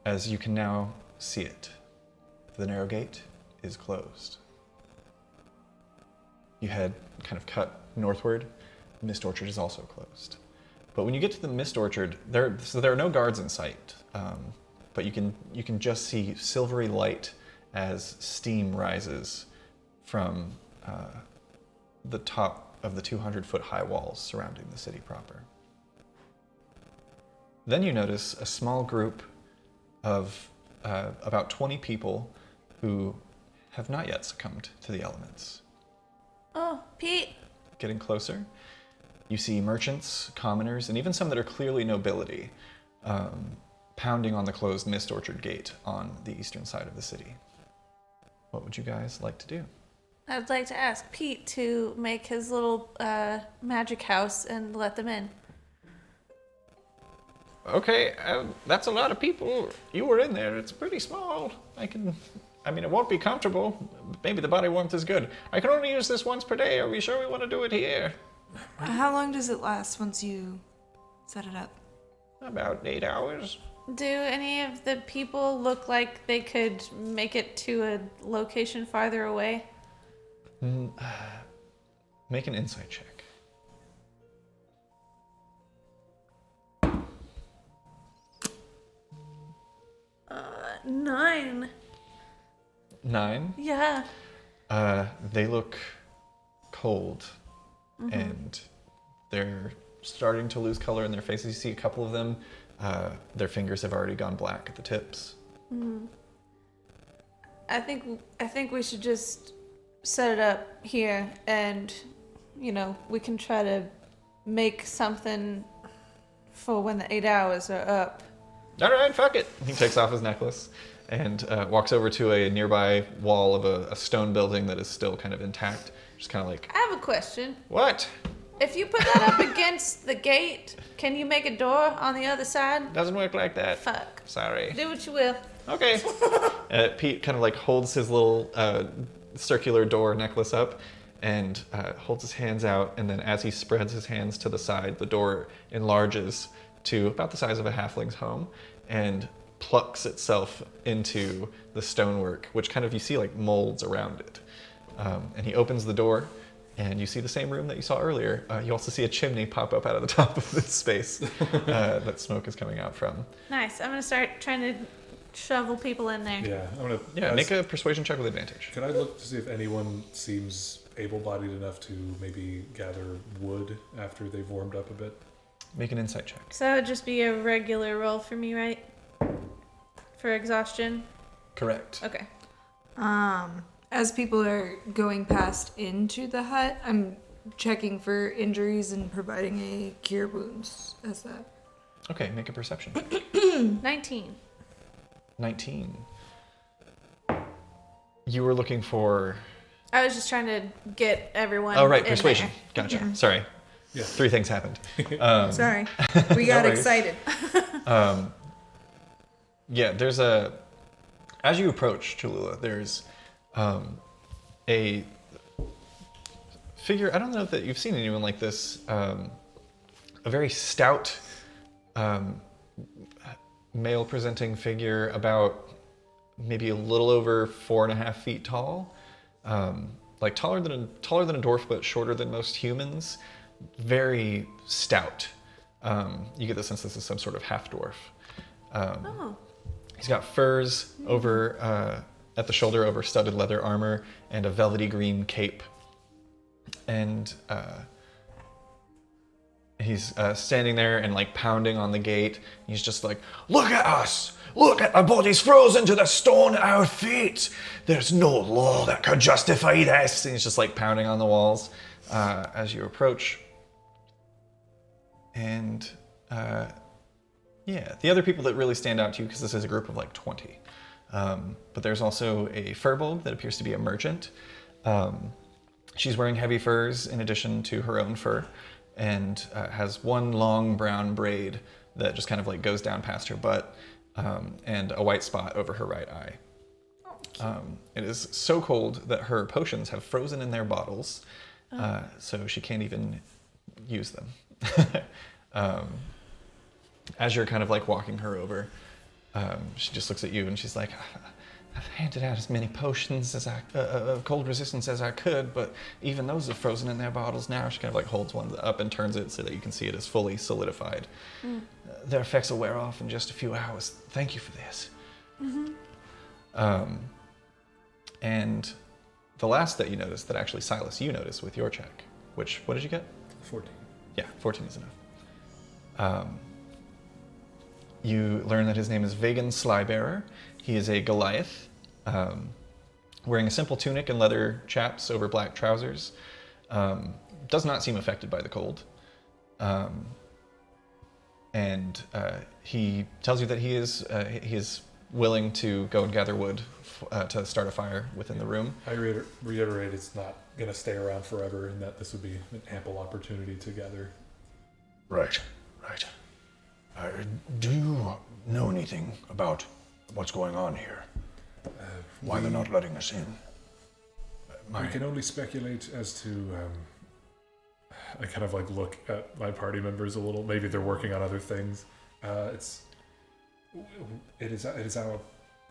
as you can now see it. The narrow gate is closed. You head kind of cut northward. Mist Orchard is also closed. But when you get to the Mist Orchard, there are no guards in sight, but you can just see silvery light as steam rises from the top of the 200-foot high walls surrounding the city proper. Then you notice a small group of about 20 people who have not yet succumbed to the elements. Oh, Pete. Getting closer, you see merchants, commoners, and even some that are clearly nobility pounding on the closed Mist Orchard gate on the eastern side of the city. What would you guys like to do? I'd like to ask Pete to make his little magic house and let them in. Okay, that's a lot of people. You were in there. It's pretty small. I mean, it won't be comfortable. Maybe the body warmth is good. I can only use this once per day. Are we sure we want to do it here? How long does it last once you set it up? About 8 hours. Do any of the people look like they could make it to a location farther away? Make an insight check. 9. 9. Yeah. They look cold, and they're starting to lose color in their faces. You see a couple of them, their fingers have already gone black at the tips. I think we should just set it up here, and we can try to make something for when the 8 hours are up. All right, fuck it. He takes off his necklace and walks over to a nearby wall of a stone building that is still kind of intact. Just kind of like, I have a question. what? If you put that up against the gate, can you make a door on the other side? Doesn't work like that. Fuck. Sorry. Do what you will. Okay. Pete kind of like holds his little circular door necklace up and holds his hands out, and then as he spreads his hands to the side, the door enlarges to about the size of a halfling's home and plucks itself into the stonework, which kind of you see like molds around it. And he opens the door, and you see the same room that you saw earlier. You also see a chimney pop up out of the top of this space that smoke is coming out from. Nice. I'm gonna start trying to shovel people in there. Yeah, I'm gonna. Yeah, make a persuasion check with advantage. Can I look to see if anyone seems able-bodied enough to maybe gather wood after they've warmed up a bit? Make an insight check. So that would just be a regular roll for me, right? For exhaustion? Correct. Okay. As people are going past into the hut, I'm checking for injuries and providing a cure wounds as that. Okay, make a perception. 19. 19. You were looking for... I was just trying to get everyone. Oh, right, in persuasion. there. Gotcha. Sorry. Yeah. 3 things happened. Sorry, we got worries. excited. Yeah, there's a... As you approach Cholula, there's a figure... I don't know that you've seen anyone like this. A very stout male-presenting figure, about maybe a little over 4.5 feet tall. Like taller than a dwarf, but shorter than most humans. Very stout. You get the sense this is some sort of half-dwarf. He's got furs over at the shoulder over studded leather armor and a velvety green cape. And he's standing there and like pounding on the gate. He's just like, "Look at us! Look at our bodies frozen to the stone at our feet! There's no law that could justify this!" And he's just like pounding on the walls as you approach. And yeah, the other people that really stand out to you, because this is a group of like 20. But there's also a furbolg that appears to be a merchant. She's wearing heavy furs in addition to her own fur, and has one long brown braid that just kind of like goes down past her butt, and a white spot over her right eye. It is so cold that her potions have frozen in their bottles, so she can't even use them. As you're kind of like walking her over, she just looks at you and she's like, "I've handed out as many potions as of cold resistance as I could, but even those are frozen in their bottles now." She kind of like holds one up and turns it so that you can see it is fully solidified. Their effects will wear off in just a few hours. Thank you for this. And the last that you notice, that actually Silas, you notice with your check, which, what did you get? 14. Yeah, 14 is enough. You learn that his name is Vagan Slybearer. He is a Goliath, wearing a simple tunic and leather chaps over black trousers. Does not seem affected by the cold. And he tells you that he is willing to go and gather wood to start a fire within the room. I reiterate, it's not going to stay around forever, and that this would be an ample opportunity to gather. Right. Do you know anything about what's going on here? Why they're not letting us in? We can only speculate as to... I kind of like look at my party members a little. Maybe they're working on other things. It is our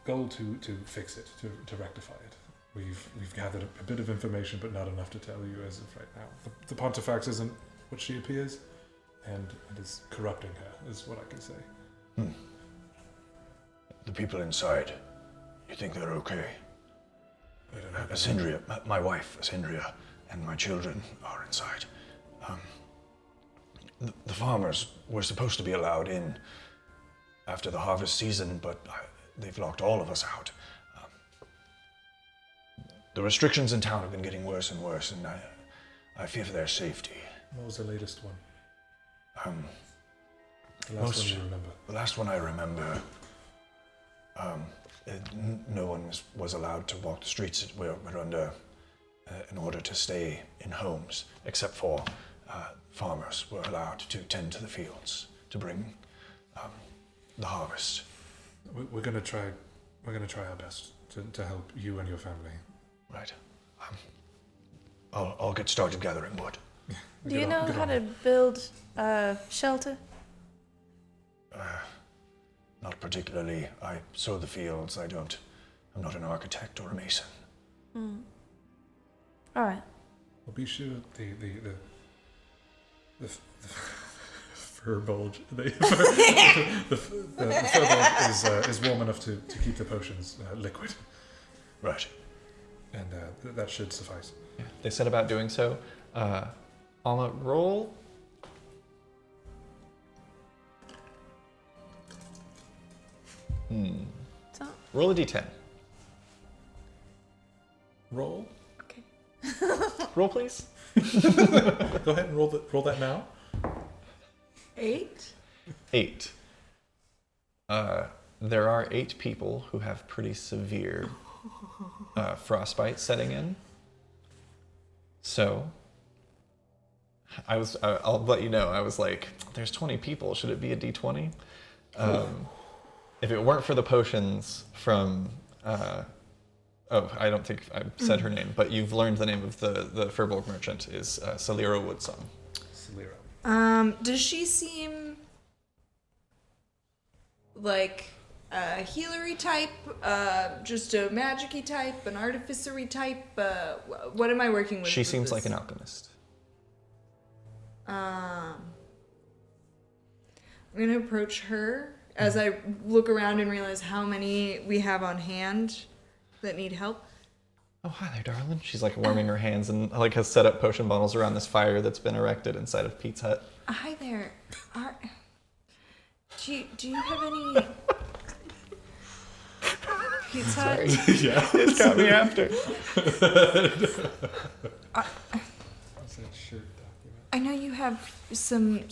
goal to fix it, to rectify it. We've gathered a bit of information, but not enough to tell you as of right now. The Pontifex isn't what she appears, and it is corrupting her, is what I can say. The people inside, you think they're okay? I don't know. Asindria, my wife, Asindria, and my children are inside. The farmers were supposed to be allowed in after the harvest season, but they've locked all of us out. The restrictions in town have been getting worse and worse, and I fear for their safety. What was the latest one? The last one you remember. The last one I remember, no one was allowed to walk the streets. We're under an order to stay in homes, except for farmers were allowed to tend to the fields to bring the harvest. We're gonna try our best to help you and your family. Right. I'll get started gathering wood. Do you know how to build a shelter? Not particularly. I sow the fields. I'm not an architect or a mason. All right. Well, be sure the fur bulge. The fur bulge is warm enough to keep the potions liquid. Right. And that should suffice. Yeah, they set about doing so. Alma, roll. Roll a d10. Roll. Okay. Roll, please. Go ahead and roll that now. 8. 8. There are 8 people who have pretty severe frostbite setting in. So, I'll let you know. I was like, "There's 20 people. Should it be a d20?" If it weren't for the potions from, I don't think I said her name, but you've learned the name of the Furbolg merchant is Saliro Woodsong. Saliro. Does she seem like a healery type, just a magic-y type, an artificery type? What am I working with? She seems like an alchemist. I'm gonna approach her as I look around and realize how many we have on hand that need help. Oh, hi there, darling. She's like warming her hands and like has set up potion bottles around this fire that's been erected inside of Pete's hut. Hi there. Do you have any Pete's hut? Yeah. It's got me after. What's that shirt document? I know you have some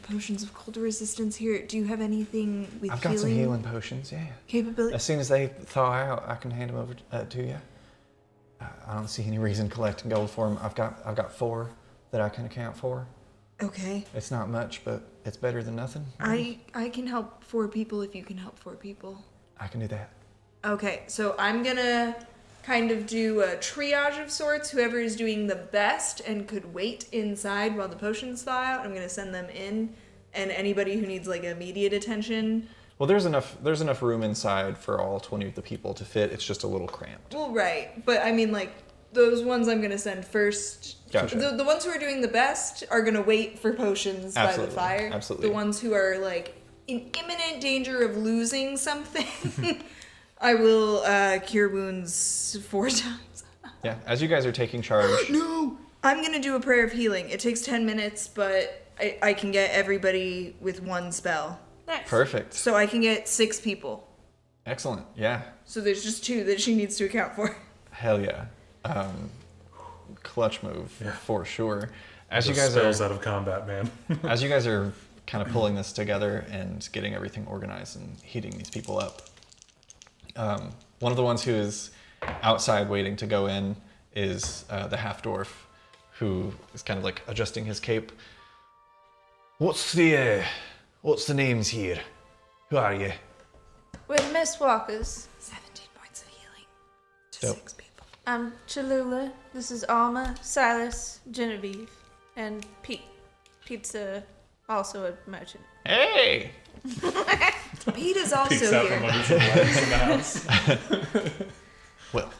potions of cold resistance here. Do you have anything with I've got some healing potions, yeah. capability? As soon as they thaw out, I can hand them over to you. I don't see any reason collecting gold for them. I've got 4 that I can account for. Okay. It's not much, but it's better than nothing. I can help 4 people if you can help 4 people. I can do that. Okay, so I'm gonna kind of do a triage of sorts. Whoever is doing the best and could wait inside while the potions thaw out, I'm gonna send them in. And anybody who needs like immediate attention. Well, there's enough room inside for all 20 of the people to fit. It's just a little cramped. Well, right, but I mean like those ones I'm gonna send first. Gotcha. The ones who are doing the best are gonna wait for potions by the fire. Absolutely. The ones who are like in imminent danger of losing something, I will cure wounds 4 times. Yeah, as you guys are taking charge. No! I'm gonna do a prayer of healing. It takes 10 minutes, but I can get everybody with 1 spell. Nice. Perfect. So I can get 6 people. Excellent. Yeah. So there's just 2 that she needs to account for. Hell yeah. Clutch move for sure. As you guys spells are out of combat, man. as you guys are kind of pulling this together and getting everything organized and heating these people up, one of the ones who is outside waiting to go in is the half dwarf, who is kind of like adjusting his cape. What's the names here? Who are you? We're Mistwalkers. 17 points of healing to Dope. 6 people. I'm Cholula. This is Alma, Silas, Genevieve, and Pete. Pete's also a merchant. Hey! Pete is also Peeks out from here. under some lights in the house. Well,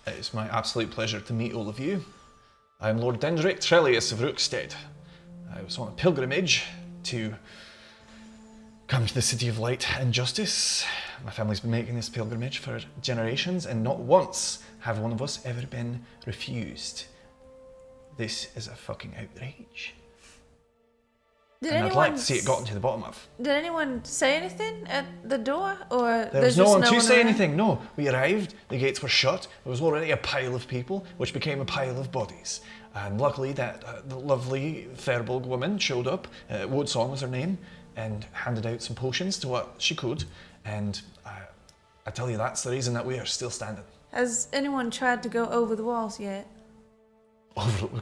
it's my absolute pleasure to meet all of you. I'm Lord Dendrick Trellius of Rookstead. I was on a pilgrimage to come to the City of Light and Justice. My family's been making this pilgrimage for generations, and not once have one of us ever been refused. This is a fucking outrage. And I'd like to see it gotten to the bottom of. Did anyone say anything at the door, or There was no one to say anything, no. We arrived, the gates were shut, there was already a pile of people, which became a pile of bodies. And luckily that the lovely Fairbolg woman showed up, Woodsong was her name, and handed out some potions to what she could. And I tell you, that's the reason that we are still standing. Has anyone tried to go over the walls yet?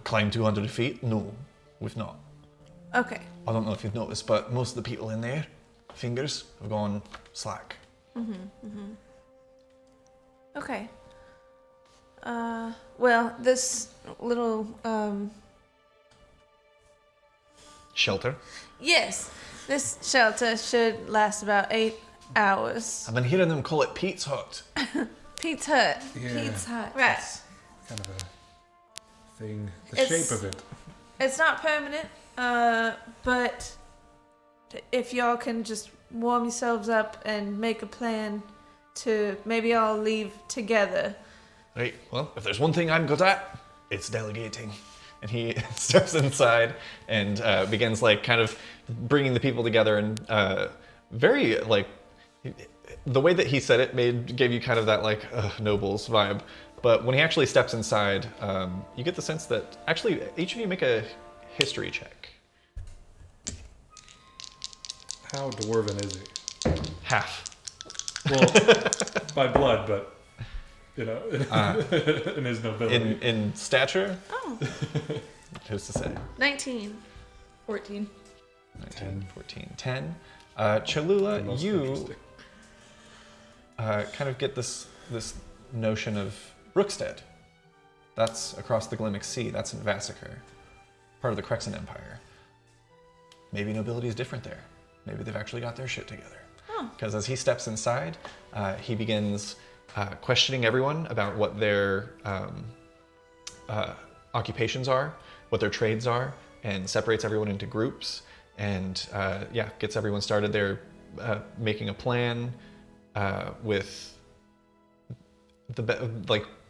Climb 200 feet? No, we've not. Okay. I don't know if you've noticed, but most of the people in there, fingers, have gone slack. Okay. Well, this little, Shelter. yes, this shelter should last about 8 hours. I've been hearing them call it Pete's Hut. Pete's Hut. Yeah. Pete's Hut. Right. Kind of a thing. The It's- shape of it. It's not permanent, but if y'all can just warm yourselves up and make a plan to maybe all leave together. Right, well, if there's one thing I'm good at, it's delegating. And he steps inside and begins, like, kind of bringing the people together and very, like, the way that he said it gave you kind of that, like, nobles vibe. But when he actually steps inside, you get the sense that, actually, each of you make a history check. How dwarven is he? Half. Well, by blood, but you know, in his nobility. In stature? Oh. Who's to say? 19. 14. 19, 14, 10. The Cholula, most you interesting. kind of get this notion of Rookstead. That's across the Glimmick Sea. That's in Vassacre, part of the Crexan Empire. Maybe nobility is different there. Maybe they've actually got their shit together. Because as he steps inside, he begins questioning everyone about what their occupations are, what their trades are, and separates everyone into groups. And gets everyone started. They're making a plan with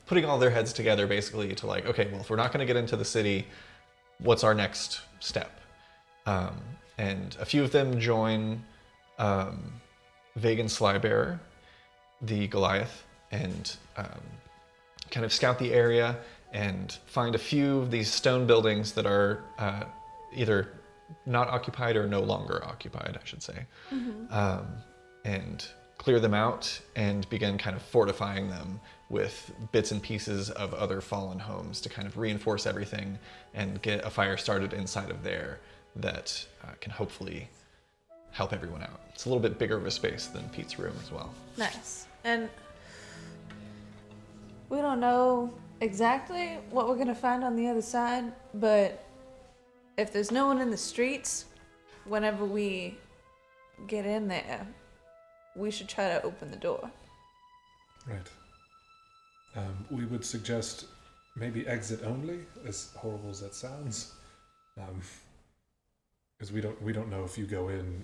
putting all their heads together, basically, to like, okay, well, if we're not going to get into the city, what's our next step? And a few of them join Vagan Slybearer, the Goliath, and kind of scout the area and find a few of these stone buildings that are either not occupied or no longer occupied, I should say. And clear them out and begin kind of fortifying them with bits and pieces of other fallen homes to kind of reinforce everything and get a fire started inside of there that can hopefully help everyone out. It's a little bit bigger of a space than Pete's room as well. Nice. And we don't know exactly what we're gonna find on the other side, but if there's no one in the streets, whenever we get in there, we should try to open the door. Right. We would suggest maybe exit only, as horrible as that sounds, because we don't know if you go in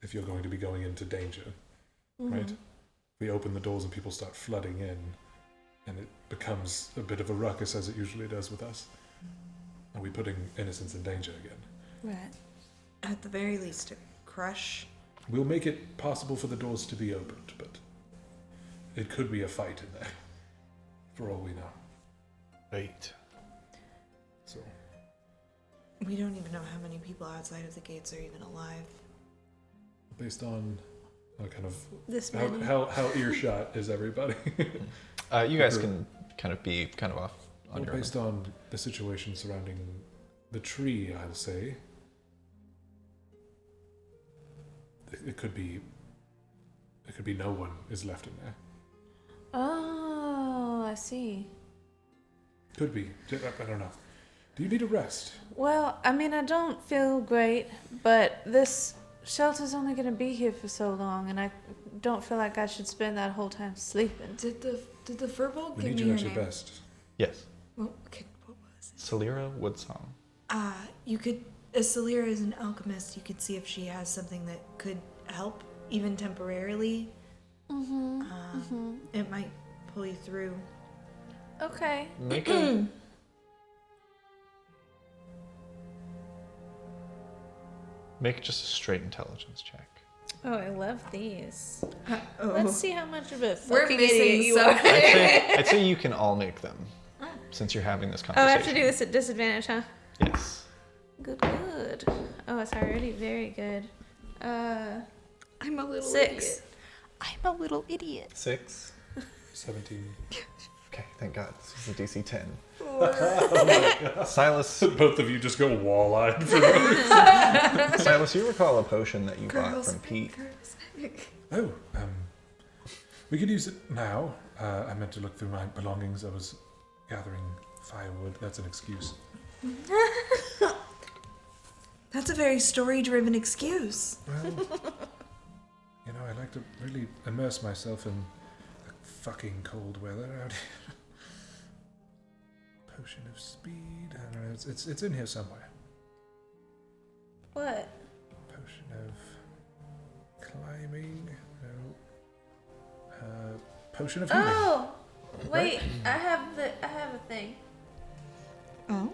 if you're going to be going into danger, right? We open the doors and people start flooding in, and it becomes a bit of a ruckus, as it usually does with us. Are we putting innocents in danger again? Right. At the very least, a crush. We'll make it possible for the doors to be opened, but it could be a fight in there, for all we know. Right. So, We don't even know how many people outside of the gates are even alive. based on kind of This how, many. how earshot is everybody? You guys can kind of be kind of off on your own. Based on the situation surrounding the tree, I'll say it could be no one is left in there. Oh, I see. Could be. I don't know. Do you need a rest? Well, I mean, I don't feel great, but this shelter's only gonna be here for so long, and I don't feel like I should spend that whole time sleeping. Did the furball We give need me you her at your name? best. Yes. Well, okay, what was it? Celira Woodsong. You could, as Celira is an alchemist, you could see if she has something that could help, even temporarily. It might pull you through. Okay. Make just a straight intelligence check. Oh, I love these. Oh. Let's see how much of a We're fucking missing idiot you some. are. I'd say you can all make them, since you're having this Oh, I conversation. have to do this at disadvantage, huh? Yes. Good. good. Oh, it's already very good. I'm a little 6. idiot. I'm a little idiot. 6. 17. Okay, thank God. This is a DC 10. Four. Silas, Both of you just go wall-eyed for no reason. Silas, you recall a potion that you bought Girls, from Pete. Oh, we could use it now. I meant to look through my belongings. I was gathering firewood. That's an excuse. That's a very story-driven excuse. Well, you know, I like to really immerse myself in the fucking cold weather out here. Potion of speed. I don't know. It's in here somewhere. What? Potion of climbing. No. Potion of healing. Oh! Wait, I have a thing. Oh?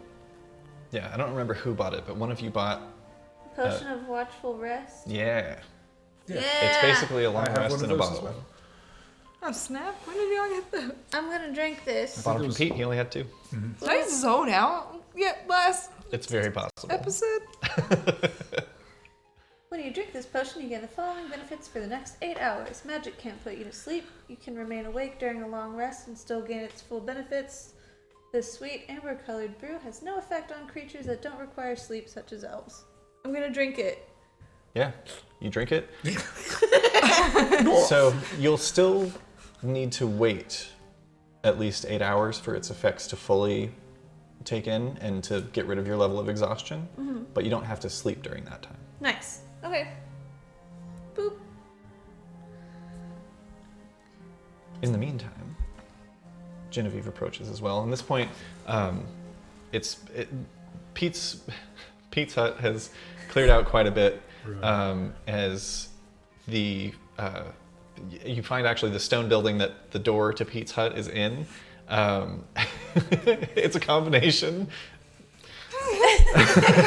Yeah, I don't remember who bought it, but one of you bought. Potion of watchful rest. Yeah. Yeah. It's basically a long I have rest one in of a those as bottle. well. Oh, snap. When did y'all get that? I'm gonna drink this. Bought it from Pete, he only had 2. Did I zone out yet last It's very possible. episode? When you drink this potion, you gain the following benefits for the next 8 hours. Magic can't put you to sleep. You can remain awake during a long rest and still gain its full benefits. This sweet amber-colored brew has no effect on creatures that don't require sleep, such as elves. I'm gonna drink it. Yeah, you drink it. So you'll still need to wait at least 8 hours for its effects to fully take in and to get rid of your level of exhaustion, but you don't have to sleep during that time. Nice. Okay. Boop. In the meantime, Genevieve approaches as well. And at this point, Pete's hut has cleared out quite a bit, as the you find actually the stone building that the door to Pete's hut is in. It's a combination.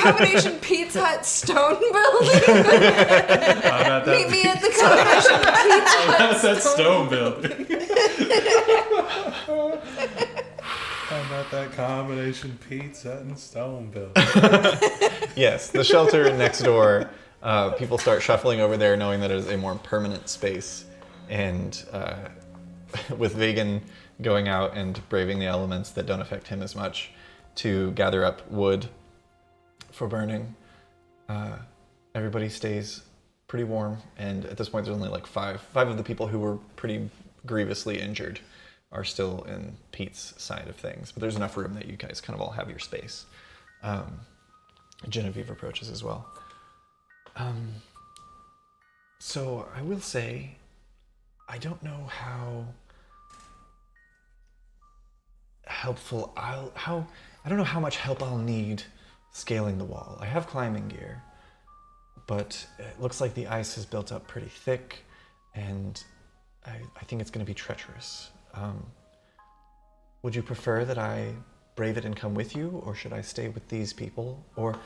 Combination Pizza Hut stone building. Meet me at the combination Pizza Hut That stone building. I'm at that combination pizza and stone building. Yes, the shelter next door. People start shuffling over there, knowing that it is a more permanent space. And with Vegan going out and braving the elements that don't affect him as much to gather up wood for burning, everybody stays pretty warm. And at this point, there's only like five of the people who were pretty grievously injured are still in Pete's side of things. But there's enough room that you guys kind of all have your space. Genevieve approaches as well. So I will say, I don't know how helpful I don't know how much help I'll need scaling the wall. I have climbing gear, but it looks like the ice has built up pretty thick, and I think it's going to be treacherous. Would you prefer that I brave it and come with you, or should I stay with these people? Or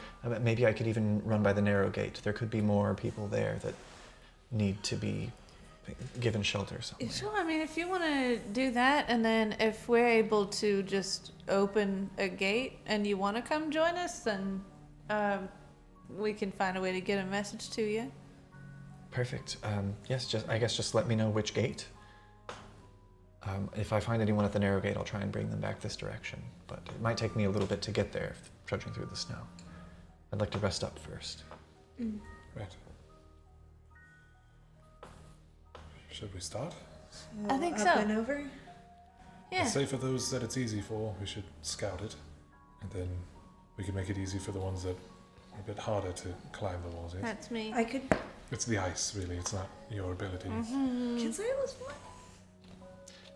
maybe I could even run by the narrow gate. There could be more people there that need to be given shelter somewhere. Sure, I mean, if you want to do that, and then if we're able to just open a gate and you want to come join us, then we can find a way to get a message to you. Perfect. Yes, I guess just let me know which gate. If I find anyone at the narrow gate, I'll try and bring them back this direction. But it might take me a little bit to get there, trudging through the snow. I'd like to rest up first. Right. Should we start? I think Up so. and over. Yeah. Say for those that it's easy for, we should scout it. And then we can make it easy for the ones that are a bit harder to climb the walls, yes? That's me. I could. It's the ice, really. It's not your ability. Can Silas fly?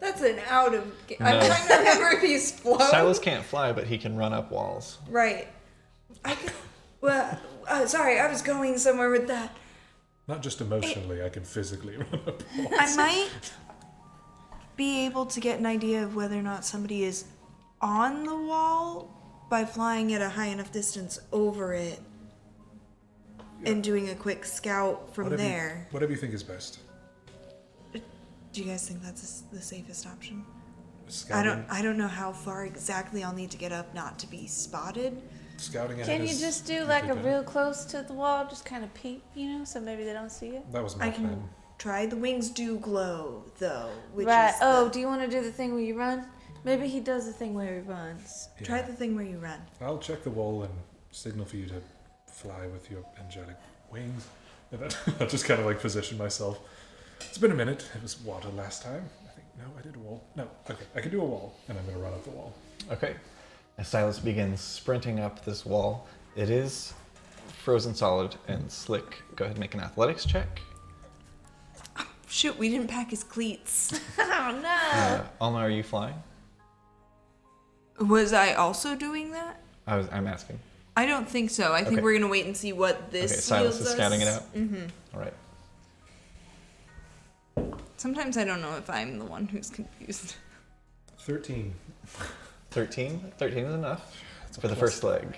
That's an out of. No. I'm trying to remember if he's flown. Silas can't fly, but he can run up walls. Right. I could. Well, sorry, I was going somewhere with that. Not just emotionally, I can physically run up walls. I might be able to get an idea of whether or not somebody is on the wall by flying at a high enough distance over it and doing a quick scout from there. Whatever you think is best. Do you guys think that's the safest option? Scouting. I don't know how far exactly I'll need to get up not to be spotted. scouting ahead. Can you is just do usually like a good. real close to the wall, just kind of peek, so maybe they don't see it? That was my I plan. can try. The wings do glow, though. Which Right. Is Oh, do you want to do the thing where you run? Maybe he does the thing where he runs. Try the thing where you run. I'll check the wall and signal for you to fly with your angelic wings. And then I'll just kind of like position myself. It's been a minute. It was water last time. No, I did a wall. No, okay, I can do a wall, and I'm going to run up the wall. Okay. As Silas begins sprinting up this wall, it is frozen solid and slick. Go ahead and make an athletics check. Shoot, we didn't pack his cleats. Oh no! Alma, are you flying? Was I also doing that? I'm asking. I don't think so. I think Okay. we're gonna wait and see what this Okay, Silas yields is scouting it us. out? Mm-hmm. All right. Sometimes I don't know if I'm the one who's confused. 13. 13? 13 is enough That's a for the plus. first leg.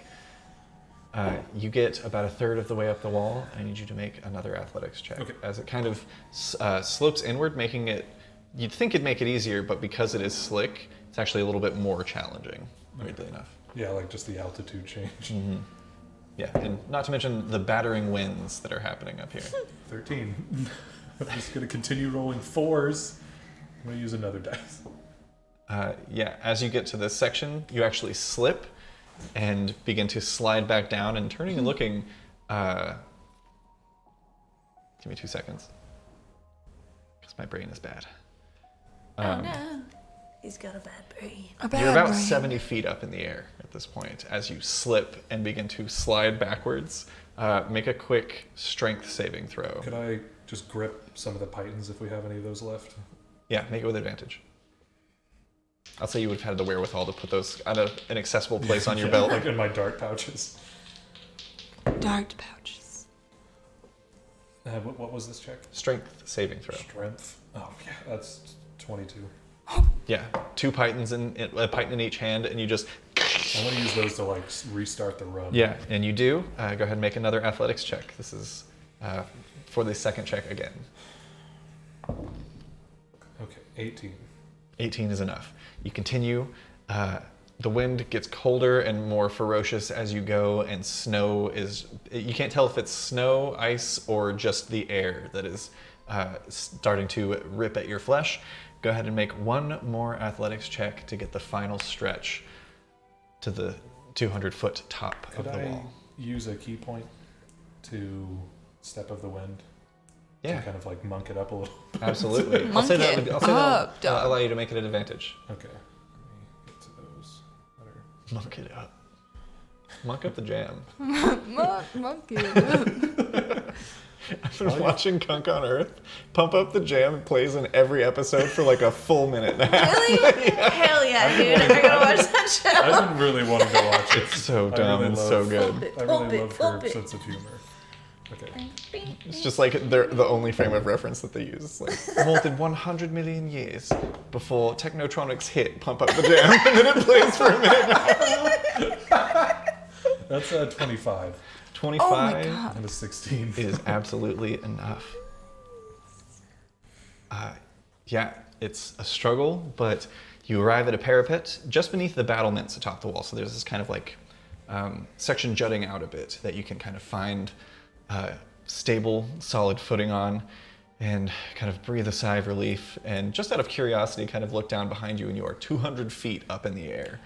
You get about a third of the way up the wall. I need you to make another athletics check. Okay. As it kind of slopes inward, making it... You'd think it'd make it easier, but because it is slick, it's actually a little bit more challenging, weirdly enough. Yeah, like just the altitude change. Mm-hmm. Yeah, and not to mention the battering winds that are happening up here. 13. I'm just going to continue rolling 4s. I'm going to use another dice. Yeah, as you get to this section, you actually slip and begin to slide back down and turning and looking. Give me 2 seconds. Because my brain is bad. Oh no! He's got a bad brain. You're about 70 feet up in the air at this point as you slip and begin to slide backwards. Make a quick strength saving throw. Could I just grip some of the pythons if we have any of those left? Yeah, make it with advantage. I'll say you would have had the wherewithal to put those at an accessible place on your belt. Like in my dart pouches. Dart pouches. What was this check? Strength saving throw. Strength. Oh, yeah, that's 22. Yeah, 2 pythons a python in each hand, and you just... I want to use those to like restart the run. Yeah, and you do. Go ahead and make another athletics check. This is for the second check again. Okay, 18. 18 is enough. You continue. The wind gets colder and more ferocious as you go, and snow is... You can't tell if it's snow, ice, or just the air that is starting to rip at your flesh. Go ahead and make one more athletics check to get the final stretch to the 200-foot top Could of the I wall. use a key point to step of the wind? Yeah. To kind of like monk it up a little. Absolutely. Monk it up, dog. allow you to make it an advantage. Okay. Let me get to those. That are... Monk it up. Monk up the jam. Monkey. I've been watching Kunk on Earth. Pump Up the Jam plays in every episode for like a full minute and a half. Really? Hell yeah, dude! I'm gonna watch that show. I've been really wanting to watch it. It's so I dumb really and love- so good. I really love her sense of humor. Okay. It's just like they're the only frame of reference that they use. It's like more than 100 million years before Technotronics hit Pump Up the Jam, and then it plays for a minute. That's 25 25 Oh my God. and a 16. is absolutely enough. Yeah, it's a struggle, but you arrive at a parapet just beneath the battlements atop the wall. So there's this kind of like section jutting out a bit that you can kind of find stable, solid footing on and kind of breathe a sigh of relief. And just out of curiosity, kind of look down behind you and you are 200 feet up in the air.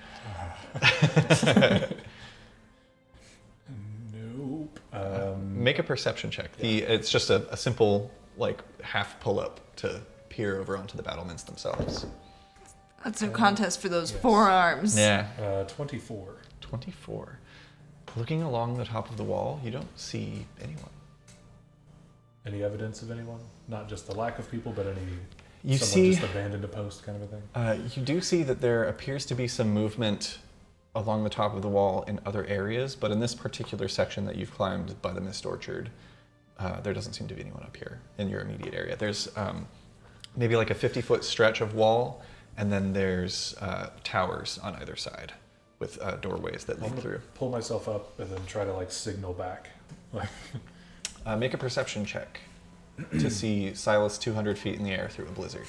Nope. Make a perception check. It's just a simple like half pull-up to peer over onto the battlements themselves. That's a contest for those forearms. Yeah. 24. 24. Looking along the top of the wall, you don't see anyone. Any evidence of anyone? Not just the lack of people, but any You someone see- just abandoned a post kind of a thing? You do see that there appears to be some movement along the top of the wall in other areas, but in this particular section that you've climbed by the Mist Orchard, there doesn't seem to be anyone up here in your immediate area. There's maybe like a 50-foot stretch of wall, and then there's towers on either side with doorways that lead through. Pull myself up and then try to like signal back. Like, Make a perception check to see Silas 200 feet in the air through a blizzard.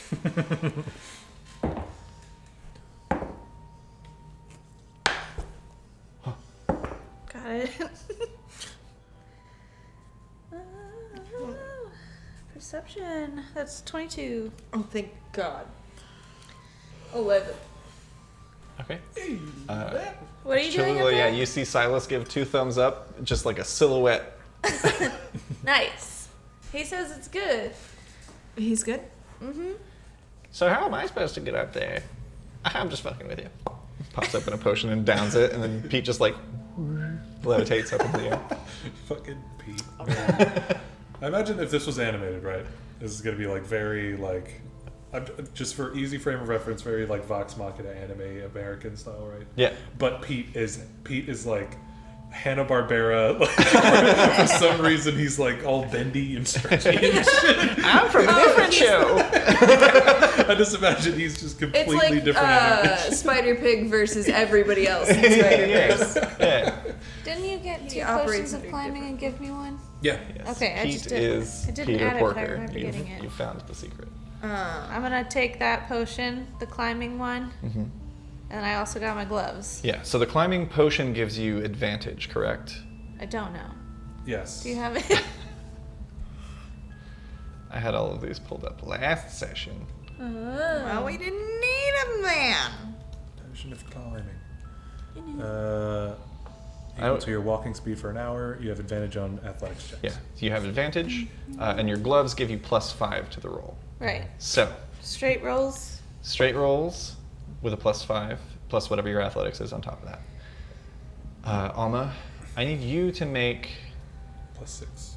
Deception. That's 22. Oh, thank God. 11. Okay. What are you doing up Cholula, yeah, there? you see Silas give 2 thumbs up, just like a silhouette. Nice. He says it's good. He's good? So how am I supposed to get up there? I'm just fucking with you. Pops open a potion and downs it, and then Pete just like levitates up in the air. Fucking Pete. I imagine if this was animated, right? This is gonna be like very like, just for easy frame of reference, very like Vox Machina anime American style, right? Yeah. But Pete is like Hanna-Barbera. Like, for some reason, he's like all bendy and stretchy and shit. I'm from a different show. I just imagine he's just It's completely like different animation. Spider Pig versus everybody else in Spider-Verse. Yeah. Didn't you get He 2 operates potions of under climbing and give me one? Yeah. Yes. Okay, I Pete just didn't- is I didn't Peter add it, but I Porker. remember getting it. You found the secret. I'm gonna take that potion, the climbing one, and I also got my gloves. Yeah. So the climbing potion gives you advantage, correct? I don't know. Yes. Do you have it? I had all of these pulled up last session. Well, we didn't need him then. Potion of climbing. Equal to your walking speed for an hour. You have advantage on athletics checks. Yeah. So you have advantage, and your gloves give you +5 to the roll. Right. So Straight rolls. straight rolls with a +5, plus whatever your athletics is on top of that. Alma, I need you to make. +6.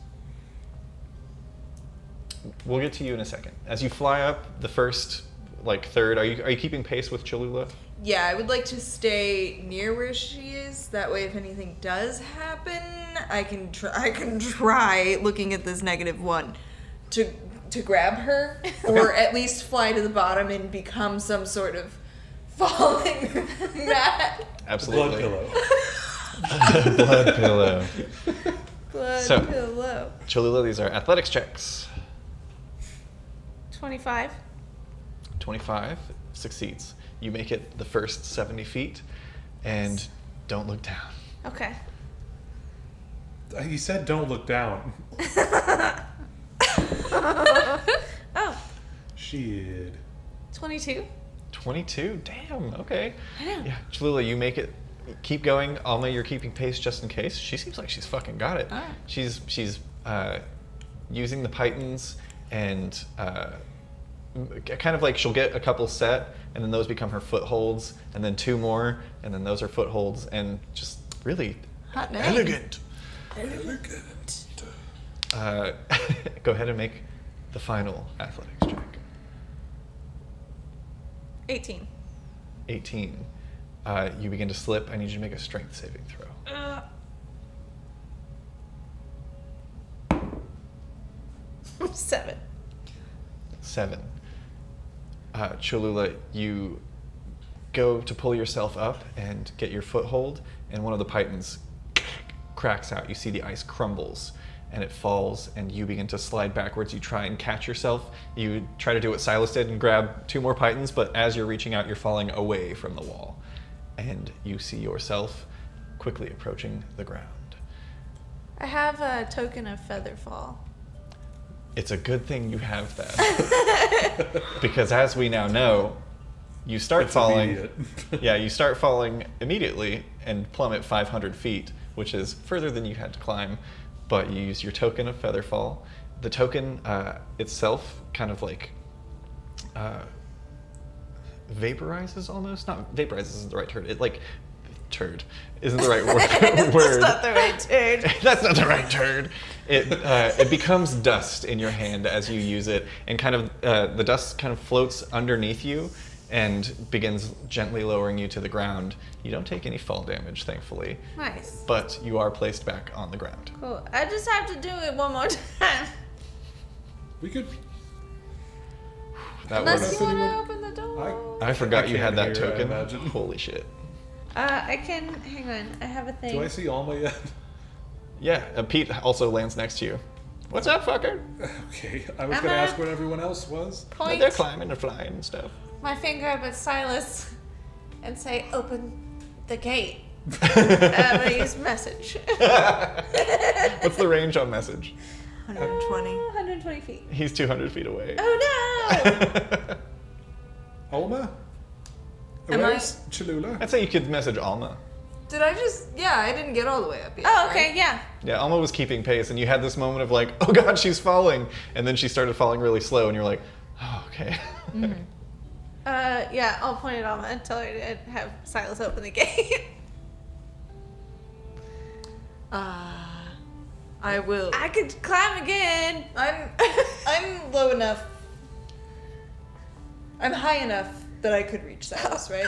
We'll get to you in a second. As you fly up the first like third, are you keeping pace with Cholula? Yeah, I would like to stay near where she is. That way, if anything does happen, I can try looking at this -1 to grab her, or at least fly to the bottom and become some sort of falling mat. Absolutely. Blood pillow. Blood pillow. Blood So- pillow. Cholula, these are athletics checks. 25. 25 succeeds. You make it the first 70 feet, and don't look down. Okay. He said, "Don't look down." Oh, Shit. 22. 22? Damn, okay. I know. Yeah, Cholula, you make it. Keep going. Alma, you're keeping pace just in case. She seems like she's fucking got it. Alright. She's using the pythons and kind of like she'll get a couple set, and then those become her footholds, and then 2 more, and then those are footholds, and just really Hot name. elegant. Go ahead and make the final athletics check. 18. 18. You begin to slip. I need you to make a strength saving throw. 7. 7. Cholula, you go to pull yourself up and get your foothold, and one of the pythons cracks out. You see the ice crumbles, and it falls, and you begin to slide backwards. You try and catch yourself. You try to do what Silas did and grab 2 more pythons, but as you're reaching out, you're falling away from the wall, and you see yourself quickly approaching the ground. I have a token of feather fall. It's a good thing you have that. Because as we now know, you start It's falling. immediate. Yeah, you start falling immediately and plummet 500 feet, which is further than you had to climb. But you use your token of Featherfall. The token itself kind of like vaporizes almost. Not vaporizes isn't the right word. It like turd isn't the right word. That's not the right turd. That's not the right turd. It becomes dust in your hand as you use it, and kind of the dust kind of floats underneath you and begins gently lowering you to the ground. You don't take any fall damage, thankfully, Nice. but you are placed back on the ground. Cool. I just have to do it one more time. We could. That Unless was. you want to open the door. I forgot I you had can't that hear, I token. imagine. Holy shit. I can, hang on, I have a thing. Do I see Alma yet? Yeah, Pete also lands next to you. What's up, fucker? Okay, I was I'm gonna a- ask what everyone else was. Point They're climbing and flying and stuff. my finger up at Silas and say, open the gate. I'm gonna use message. What's the range on message? 120. 120 feet. He's 200 feet away. Oh no! Alma? Am Where's Cholula? I'd say you could message Alma. Did I just? Yeah, I didn't get all the way up yet. Oh, okay, right? yeah. Yeah, Alma was keeping pace, and you had this moment of like, oh god, she's falling, and then she started falling really slow, and you're like, oh, okay. Yeah, I'll point it on and tell her to have Silas open the gate. I will. I could climb again. I'm low enough. I'm high enough that I could reach Silas, right?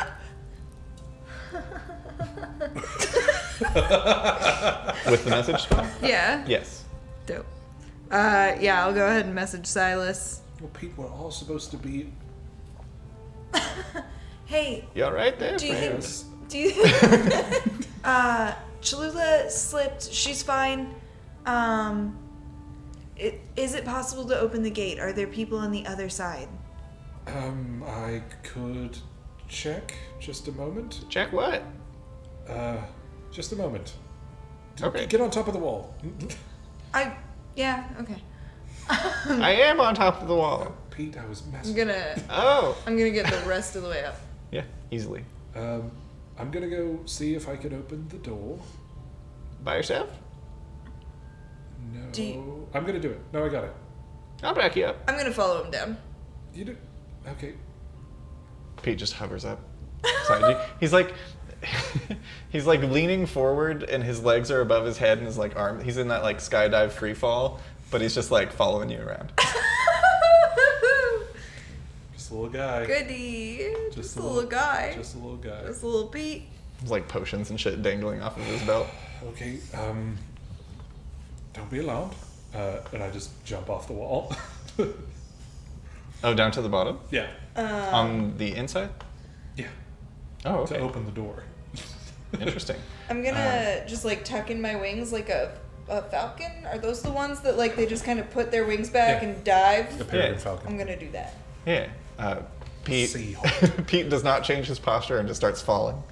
With the message spell? Yeah. Yes. Dope. Yeah, I'll go ahead and message Silas. Well, Pete, we're all supposed to be. Hey, You all right there? do you friend? think? Do you? Cholula slipped. She's fine. Is it possible to open the gate? Are there people on the other side? I could check. Just a moment. Check what? Just a moment. Okay. Get on top of the wall. Yeah, okay. I am on top of the wall. Pete, I was I'm messing. gonna Oh. get the rest of the way up. Yeah, easily. I'm gonna go see if I can open the door. By yourself? No. Do you- I'm gonna do it. No, I got it. I'll back you up. I'm gonna follow him down. You do. Okay. Pete just hovers up. Beside you. He's like, he's like leaning forward, and his legs are above his head, and his like arm. He's in that like skydive free fall, but he's just like following you around. Just a little guy. Goody. Just a little guy. Just a little guy. Just a little Pete. There's like potions and shit dangling off of his belt. Okay. Don't be alarmed. And I just jump off the wall. Oh, down to the bottom? Yeah. On the inside? Yeah. Oh, okay. To open the door. Interesting. I'm gonna just like tuck in my wings like a falcon. Are those the ones that like they just kind of put their wings back Yeah. and dive? The peregrine Yeah. falcon. I'm gonna do that. Yeah. Pete. Seahawk. Pete does not change his posture and just starts falling.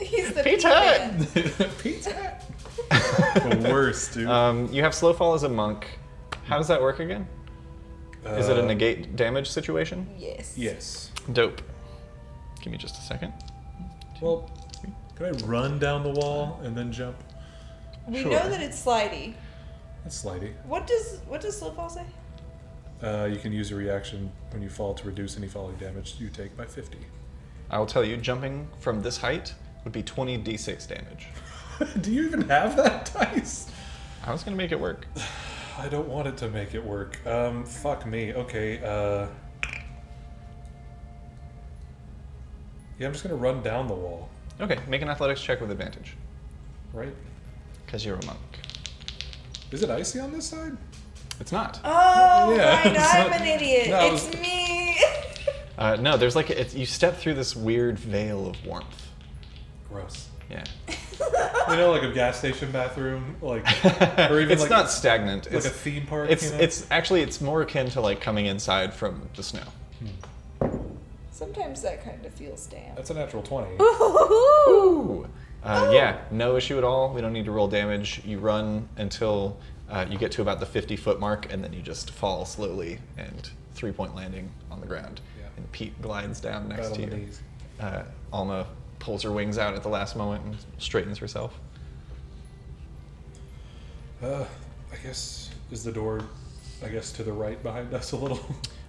He's the Pete's Pete hat. man. Pete's hat. The worst, dude. You have slow fall as a monk. How does that work again? Is it a negate damage situation? Yes. Yes. Dope. Give me just a second. Well, can I run down the wall and then jump? We Sure. know that it's slidey. That's slidey. What does Slowfall say? You can use a reaction when you fall to reduce any falling damage you take by 50. I will tell you, jumping from this height would be 20 d6 damage. Do you even have that dice? I was gonna make it work. I don't want it to make it work. Fuck me. Okay, yeah, I'm just gonna run down the wall, Okay, make an athletics check with advantage, right? because you're a monk. Is it icy on this side? It's not. Oh, Yeah, right, it's I'm not- an idiot. no, I It's was- me. No, there's like you step through this weird veil of warmth. Gross. Yeah. You know, like a gas station bathroom, like, or even It's like not stagnant. like It's a theme park. It's you know? it's actually it's more akin to like coming inside from the snow. Sometimes that kind of feels damp. That's a natural 20. Ooh. Yeah, no issue at all. We don't need to roll damage. You run until you get to about the 50-foot mark, and then you just fall slowly and 3-point landing on the ground. Yeah. And Pete glides down next Right to on the you. knees. Alma pulls her wings out at the last moment and straightens herself. I guess is the door, I guess, to the right behind us a little.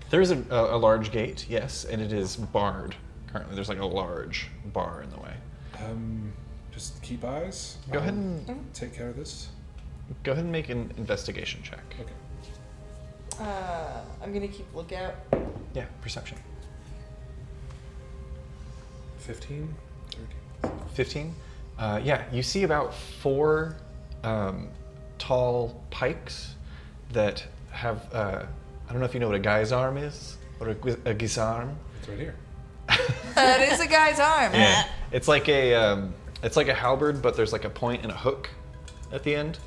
There's a large gate, yes, and it is barred currently. There's like a large bar in the way. Just keep eyes. Go ahead I'll and take care of this. go ahead and make an investigation check. Okay. I'm gonna keep lookout. Yeah, perception. 15, 13. 15. Yeah, you see about 4 tall pikes that have. I don't know if you know what a guy's arm is or a gizarm. It's right here. It is a guy's arm. Yeah, it's like a halberd, but there's like a point and a hook at the end.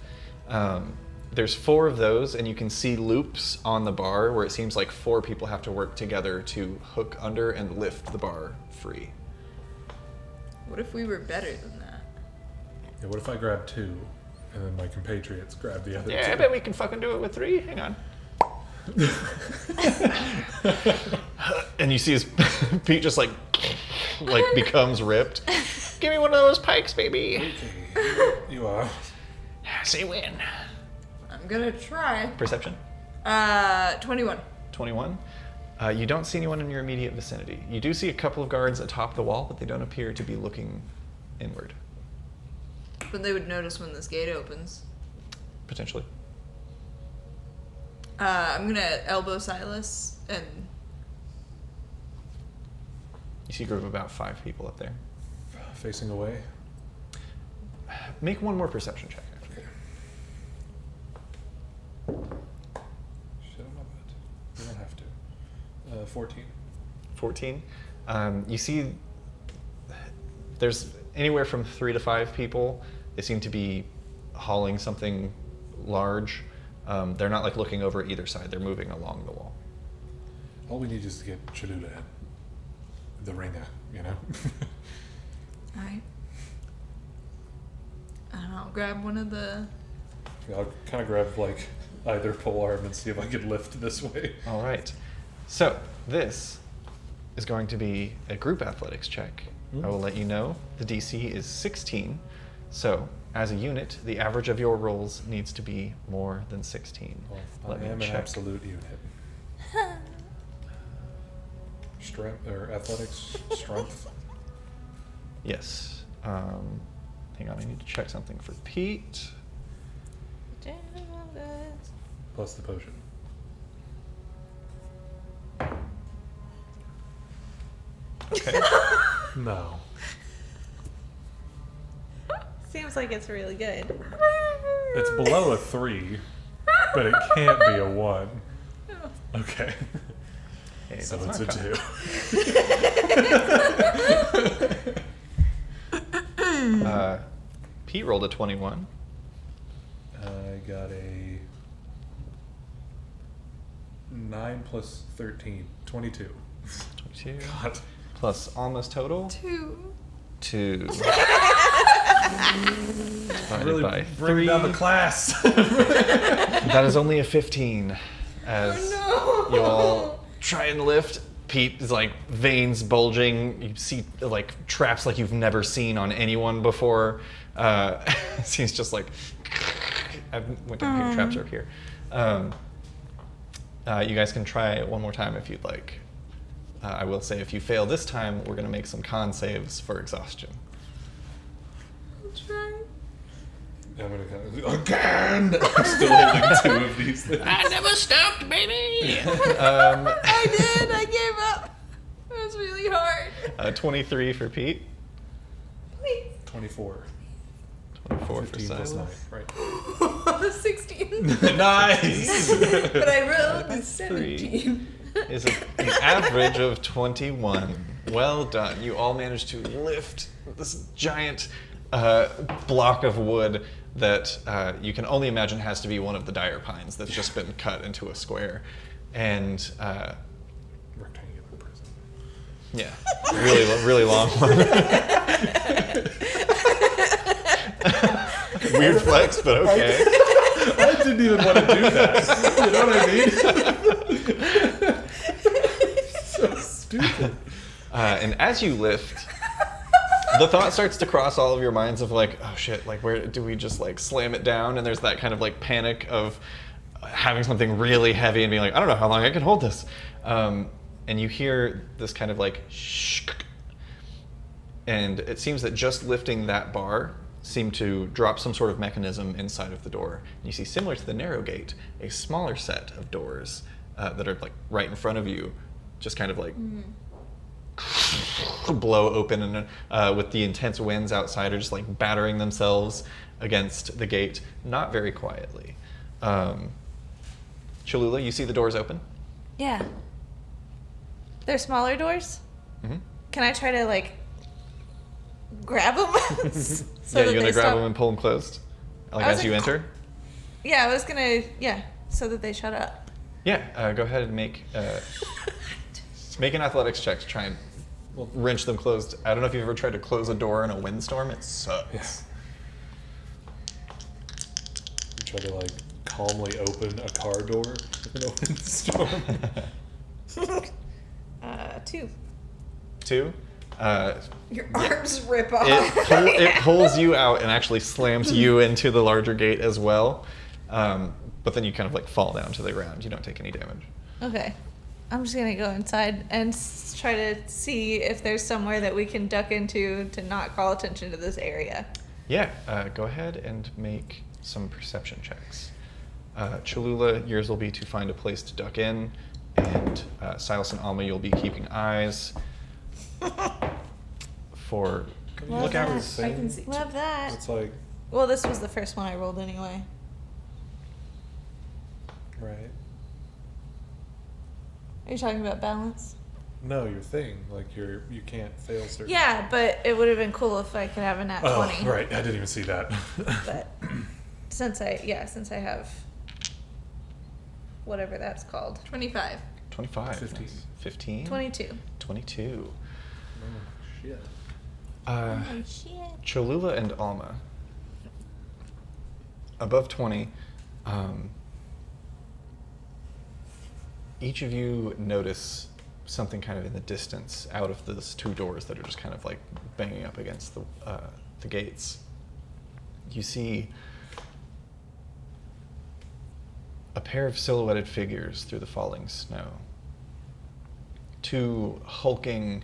there's 4 of those, and you can see loops on the bar where it seems like 4 people have to work together to hook under and lift the bar free. What if we were better than that? Yeah, what if I grab 2, and then my compatriots grab the other 2? Yeah, I bet we can fucking do it with 3. Hang on. And you see his Pete just like becomes ripped. Give me one of those pikes, baby. Okay, you are. Say when. I'm gonna try. Perception. 21. 21. You don't see anyone in your immediate vicinity. You do see a couple of guards atop the wall, but they don't appear to be looking inward. But they would notice when this gate opens. Potentially. I'm gonna elbow Silas and... You see a group of about 5 people up there. Facing away. Make one more perception check. Okay. Shit, I'm not bad. You don't have to. 14. 14. You see there's anywhere from 3 to 5 people. They seem to be hauling something large. They're not like looking over either side. They're moving along the wall. All we need is to get Cholula the ringer, you know? Alright. I don't know, grab one of the... Yeah, I'll kind of grab like either pole arm and see if I can lift this way. All right. So this is going to be a group athletics check. I will let you know the DC is 16. So as a unit, the average of your rolls needs to be more than 16. Well, I am an absolute unit. Strength or athletics strength. Yes. Hang on, I need to check something for Pete. Plus the potion. Okay. No. Seems like it's really good. It's below a 3, but it can't be a 1. Okay. Hey, So that's it's not a common. 2. Pete rolled a 21. I got a 9 plus 13. 22. 22. God. Plus almost total. 2. 2. Really by bringing 3. down the class. That is only a 15. As Oh, no. you all try and lift, Pete is like veins bulging. You see like traps like you've never seen on anyone before. He's just like, I went to pick traps up here. You guys can try it one more time if you'd like. I will say if you fail this time, we're going to make some con saves for exhaustion. I'll try. I'm gonna kind of again. I'm still holding 2 of these things. I never stopped, baby. I did. I gave up. It was really hard. 23 for Pete. Please. 24. 24 for 15 plus 9. Silas. Right. 16. Nice. But I rolled a 17. Is an average of 21. Well done. You all managed to lift this giant block of wood that you can only imagine has to be one of the dire pines that's just been cut into a square. And Rectangular prison. yeah, really long one. Weird flex, but okay. I didn't even want to do that. You know what I mean? So stupid. And as you lift, the thought starts to cross all of your minds of like, oh shit, like where do we just like slam it down? And there's that kind of like panic of having something really heavy and being like, I don't know how long I can hold this. And you hear this kind of like shh. And it seems that just lifting that bar seemed to drop some sort of mechanism inside of the door. And you see, similar to the narrow gate, a smaller set of doors that are like right in front of you, just kind of like blow open, and with the intense winds outside are just like battering themselves against the gate, not very quietly. Cholula, you see the doors open? Yeah. They're smaller doors? Mm-hmm. Can I try to, like, grab them? Yeah, you're gonna grab them and pull them closed? Like I was as you like, enter? Yeah, I was gonna. Yeah, so that they shut up. Yeah, go ahead and make an athletics check to try and wrench them closed. I don't know if you've ever tried to close a door in a windstorm. It sucks. You try to like calmly open a car door in a windstorm. 2. 2. Your arms rip off. It pulls you out and actually slams you into the larger gate as well. But then you kind of like fall down to the ground. You don't take any damage. Okay. I'm just gonna go inside and try to see if there's somewhere that we can duck into to not call attention to this area. Yeah, go ahead and make some perception checks. Cholula, yours will be to find a place to duck in, and Silas and Alma, you'll be keeping eyes for look out. I can see. Love that. It's like Well, this was the first one I rolled anyway. right. Are you talking about balance? No, your thing. Like you can't fail certain. Yeah, but it would have been cool if I could have a nat 20. Oh, right. I didn't even see that. But since I have whatever that's called. 25. 25. 15. 15? 22. 22. Oh, shit. Oh shit. Cholula and Alma. Above 20. Each of you notice something kind of in the distance out of those 2 doors that are just kind of like banging up against the gates. You see a pair of silhouetted figures through the falling snow. 2 hulking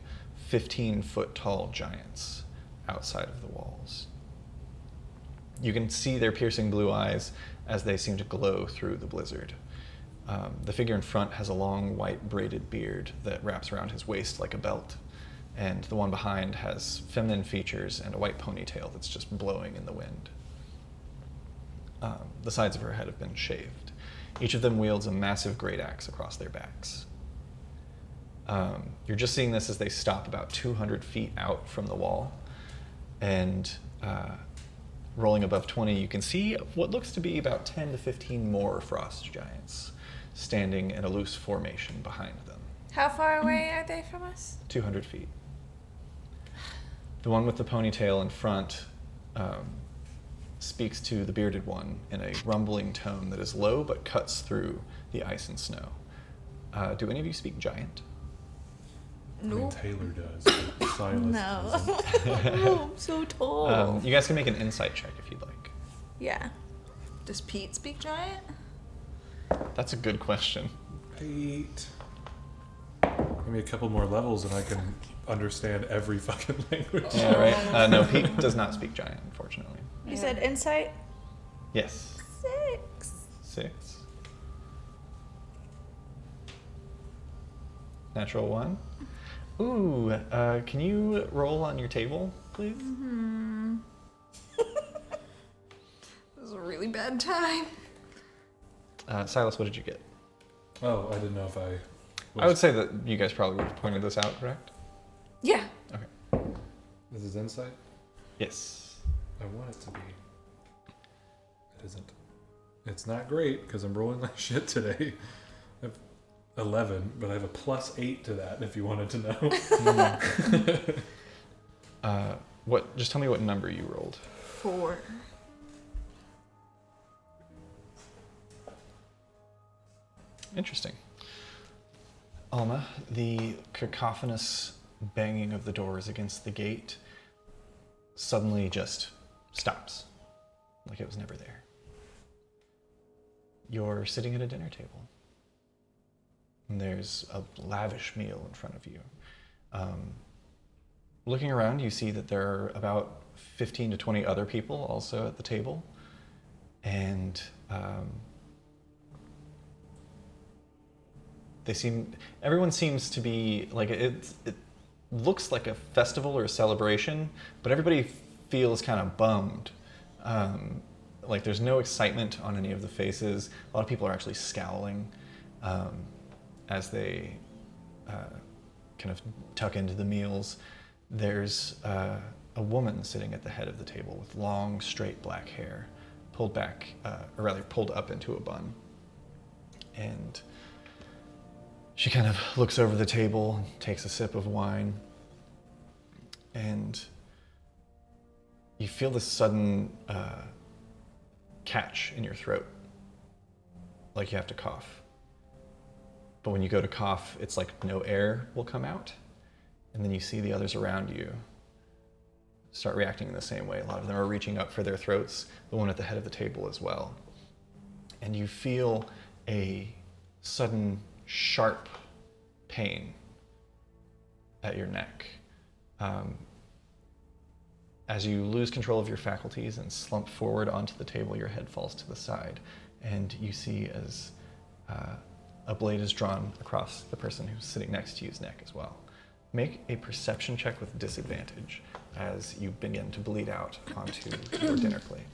15-foot tall giants outside of the walls. You can see their piercing blue eyes as they seem to glow through the blizzard. The figure in front has a long white braided beard that wraps around his waist like a belt, and the one behind has feminine features and a white ponytail that's just blowing in the wind. The sides of her head have been shaved. Each of them wields a massive great axe across their backs. You're just seeing this as they stop about 200 feet out from the wall, and rolling above 20, you can see what looks to be about 10 to 15 more frost giants standing in a loose formation behind them. How far away are they from us? 200 feet. The one with the ponytail in front speaks to the bearded one in a rumbling tone that is low but cuts through the ice and snow. Do any of you speak giant? I mean, Nope. Taylor does. But Silas No. doesn't. Oh, I'm so tall. You guys can make an insight check if you'd like. Yeah. Does Pete speak giant? That's a good question. Pete. Give me a couple more levels and I can understand every fucking language. Yeah, right? No, Pete does not speak giant, unfortunately. You said insight? Yes. 6. 6. Natural 1. Ooh, can you roll on your table, please? This is a really bad time. Silas, what did you get? Oh, I didn't know if I was... I would say that you guys probably would have pointed this out, correct? Yeah. Okay. This is insight? Yes. I want it to be. It isn't. It's not great because I'm rolling like shit today. I have 11, but I have a +8 to that if you wanted to know. Just tell me what number you rolled. 4. Interesting. Alma, the cacophonous banging of the doors against the gate suddenly just stops, like it was never there. You're sitting at a dinner table, and there's a lavish meal in front of you. Looking around, you see that there are about 15 to 20 other people also at the table, and everyone seems to be like it looks like a festival or a celebration, but everybody feels kind of bummed. Like there's no excitement on any of the faces. A lot of people are actually scowling as they kind of tuck into the meals. There's a woman sitting at the head of the table with long, straight black hair pulled back, or rather pulled up into a bun. And she kind of looks over the table, takes a sip of wine, and you feel this sudden catch in your throat, like you have to cough. But when you go to cough, it's like no air will come out, and then you see the others around you start reacting in the same way. A lot of them are reaching up for their throats, the one at the head of the table as well. And you feel a sudden sharp pain at your neck. As you lose control of your faculties and slump forward onto the table, your head falls to the side, and you see as a blade is drawn across the person who's sitting next to you's neck as well. Make a perception check with disadvantage as you begin to bleed out onto your dinner plate.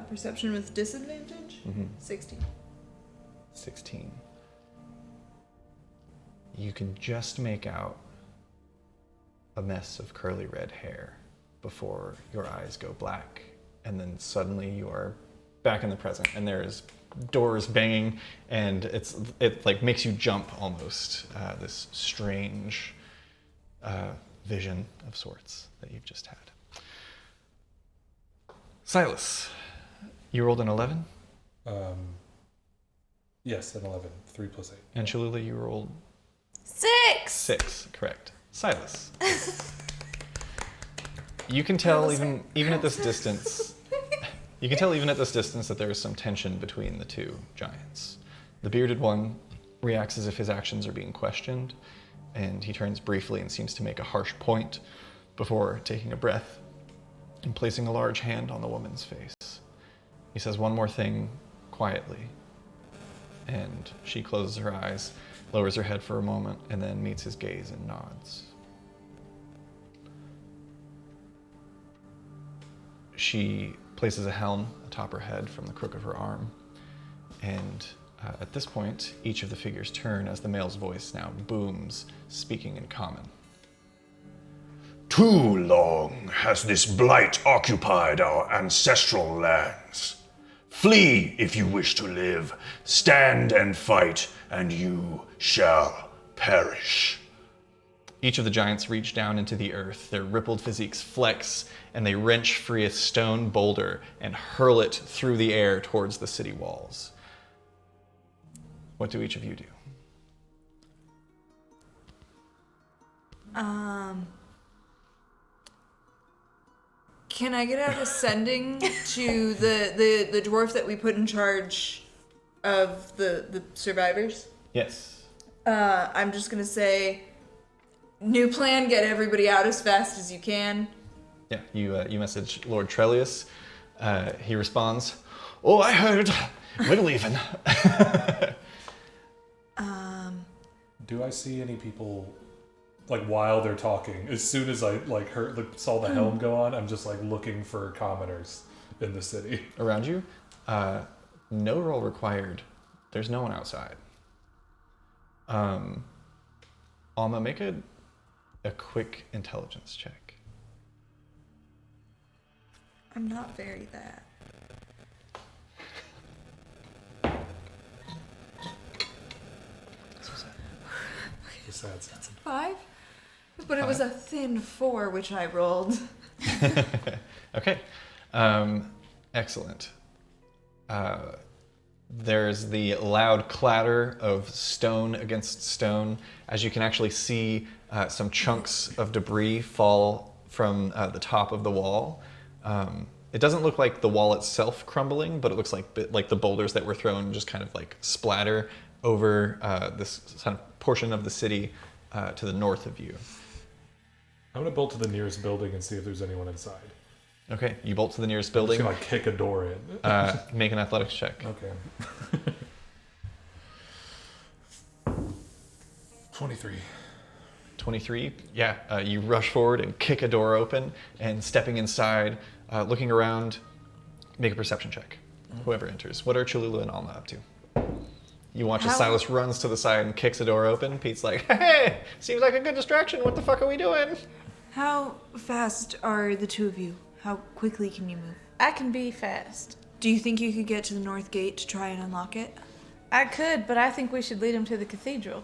Perception with disadvantage? 16. 16. You can just make out a mess of curly red hair before your eyes go black, and then suddenly you are back in the present, and there's doors banging, and it like makes you jump almost. This strange vision of sorts that you've just had. Silas, you rolled an 11? Yes, an 11. 3 plus 8. And Cholula, you rolled 6. 6, correct. Silas. You can tell even at this distance. You can tell even at this distance that there is some tension between the two giants. The bearded one reacts as if his actions are being questioned, and he turns briefly and seems to make a harsh point before taking a breath and placing a large hand on the woman's face. He says one more thing quietly, and she closes her eyes, lowers her head for a moment, and then meets his gaze and nods. She places a helm atop her head from the crook of her arm, and at this point, each of the figures turn as the male's voice now booms, speaking in common. Too long has this blight occupied our ancestral lands. Flee if you wish to live. Stand and fight, and you shall perish. Each of the giants reach down into the earth, their rippled physiques flex, and they wrench free a stone boulder and hurl it through the air towards the city walls. What do each of you do? Can I get out ascending to the dwarf that we put in charge of the survivors? Yes. I'm just gonna say, new plan, get everybody out as fast as you can. Yeah, you message Lord Trellius. He responds, "Oh, I heard. We're leaving." Do I see any people, like, while they're talking? As soon as I saw the helm go on, I'm just like looking for commoners in the city Around you? No roll required. There's no one outside. Alma, make a quick intelligence check. I'm not very that. besides. 5? But it was a thin 4, which I rolled. Okay. Excellent. There's the loud clatter of stone against stone, as you can actually see some chunks of debris fall from the top of the wall. It doesn't look like the wall itself crumbling, but it looks like the boulders that were thrown just kind of like splatter over this kind of portion of the city to the north of you. I'm gonna bolt to the nearest building and see if there's anyone inside. Okay, you bolt to the nearest I'm building. just gonna kick a door in. Make an athletics check. Okay. 23. 23. Yeah, you rush forward and kick a door open, and stepping inside, looking around, make a perception check. Whoever enters. What are Cholula and Alma up to? You watch as Silas runs to the side and kicks a door open. Pete's like, "Hey, seems like a good distraction. What the fuck are we doing?" How fast are the two of you? How quickly can you move? I can be fast. Do you think you could get to the north gate to try and unlock it? I could, but I think we should lead him to the cathedral.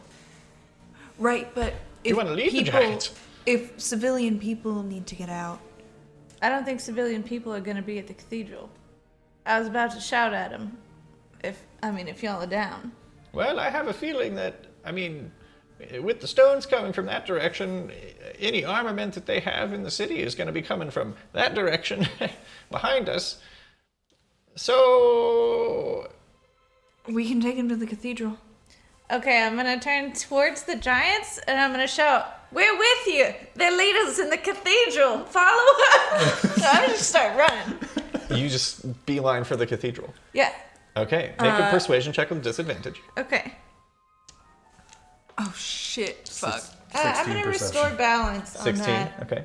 Right, but You want to leave the giants? if civilian people need to get out. I don't think civilian people are going to be at the cathedral. I was about to shout at him. If y'all are down. Well, I have a feeling that, with the stones coming from that direction, any armament that they have in the city is going to be coming from that direction behind us. So... We can take him to the cathedral. Okay, I'm going to turn towards the giants and I'm going to shout, "We're with you! They're leaders in the cathedral! Follow us!" So I just start running. You just beeline for the cathedral. Yeah. Okay, make a persuasion check with disadvantage. Okay. Oh shit, fuck. I'm going to restore balance on 16, that. okay.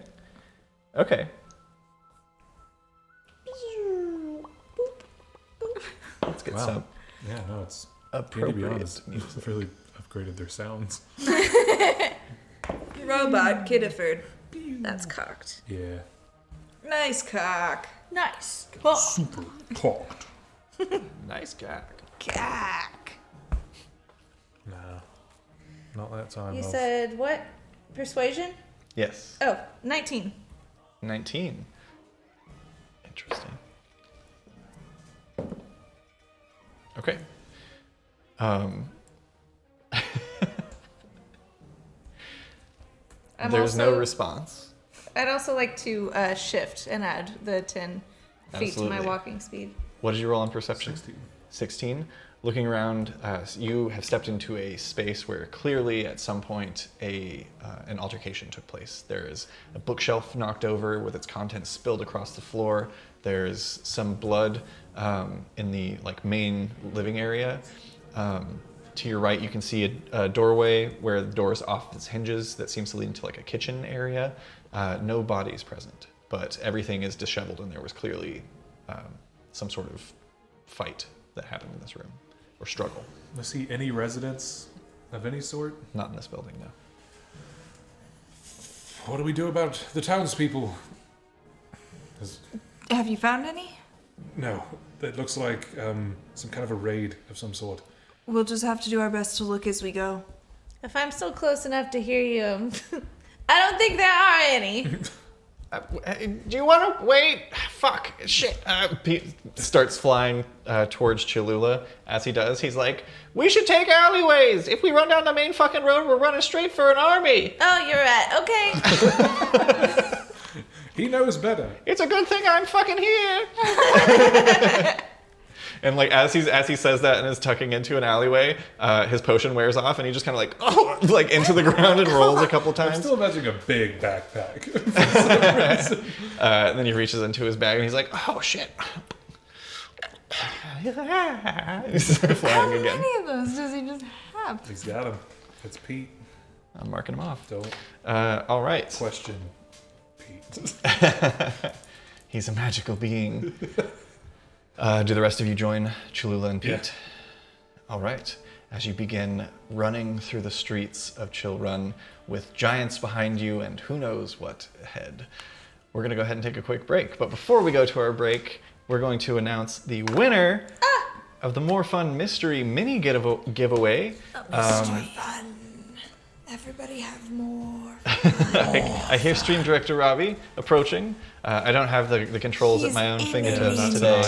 Okay. Let's get some. Yeah, no, it's appropriate to be honest, it's really upgraded their sounds. Robot Kiddiford. That's cocked. Yeah. Nice cock. Nice. Super cocked. Nice cock. Cock. Nah. Not that time. You Elf. said what? Persuasion? Yes. Oh, 19. 19. Interesting. Okay. There's no response. I'd also like to shift and add the 10 feet to my Absolutely. walking speed. What did you roll on perception? 16. 16. Looking around, you have stepped into a space where clearly at some point an altercation took place. There is a bookshelf knocked over with its contents spilled across the floor. There's some blood in the main living area. To your right, you can see a doorway where the door is off its hinges that seems to lead into a kitchen area. No bodies present, but everything is disheveled, and there was clearly some sort of fight that happened in this room, or struggle. I see any residents of any sort? Not in this building, no. What do we do about the townspeople? Have you found any? No, it looks like some kind of a raid of some sort. We'll just have to do our best to look as we go. If I'm still close enough to hear you, I don't think there are any. Do you want to wait? Fuck, shit. Pete starts flying towards Cholula. As he does, he's like, "We should take alleyways. If we run down the main fucking road, we're running straight for an army." Oh, you're right. Okay. He knows better. It's a good thing I'm fucking here. And as he says that and is tucking into an alleyway, his potion wears off and he just kind of into the ground and rolls a couple times. I'm still imagining a big backpack. And then he reaches into his bag and he's like, "Oh shit." He's flying again. How many of those does he just have? He's got him. It's Pete. I'm marking him off. Don't All right. question Pete. He's a magical being. Do the rest of you join Cholula and Pete? Yeah. All right. As you begin running through the streets of Chillrun with giants behind you and who knows what ahead, we're going to go ahead and take a quick break. But before we go to our break, we're going to announce the winner of the More Fun Mystery Mini giveaway. Mystery fun. Everybody have more. I hear Stream Director Robbie approaching. I don't have the controls at my own fingertips today.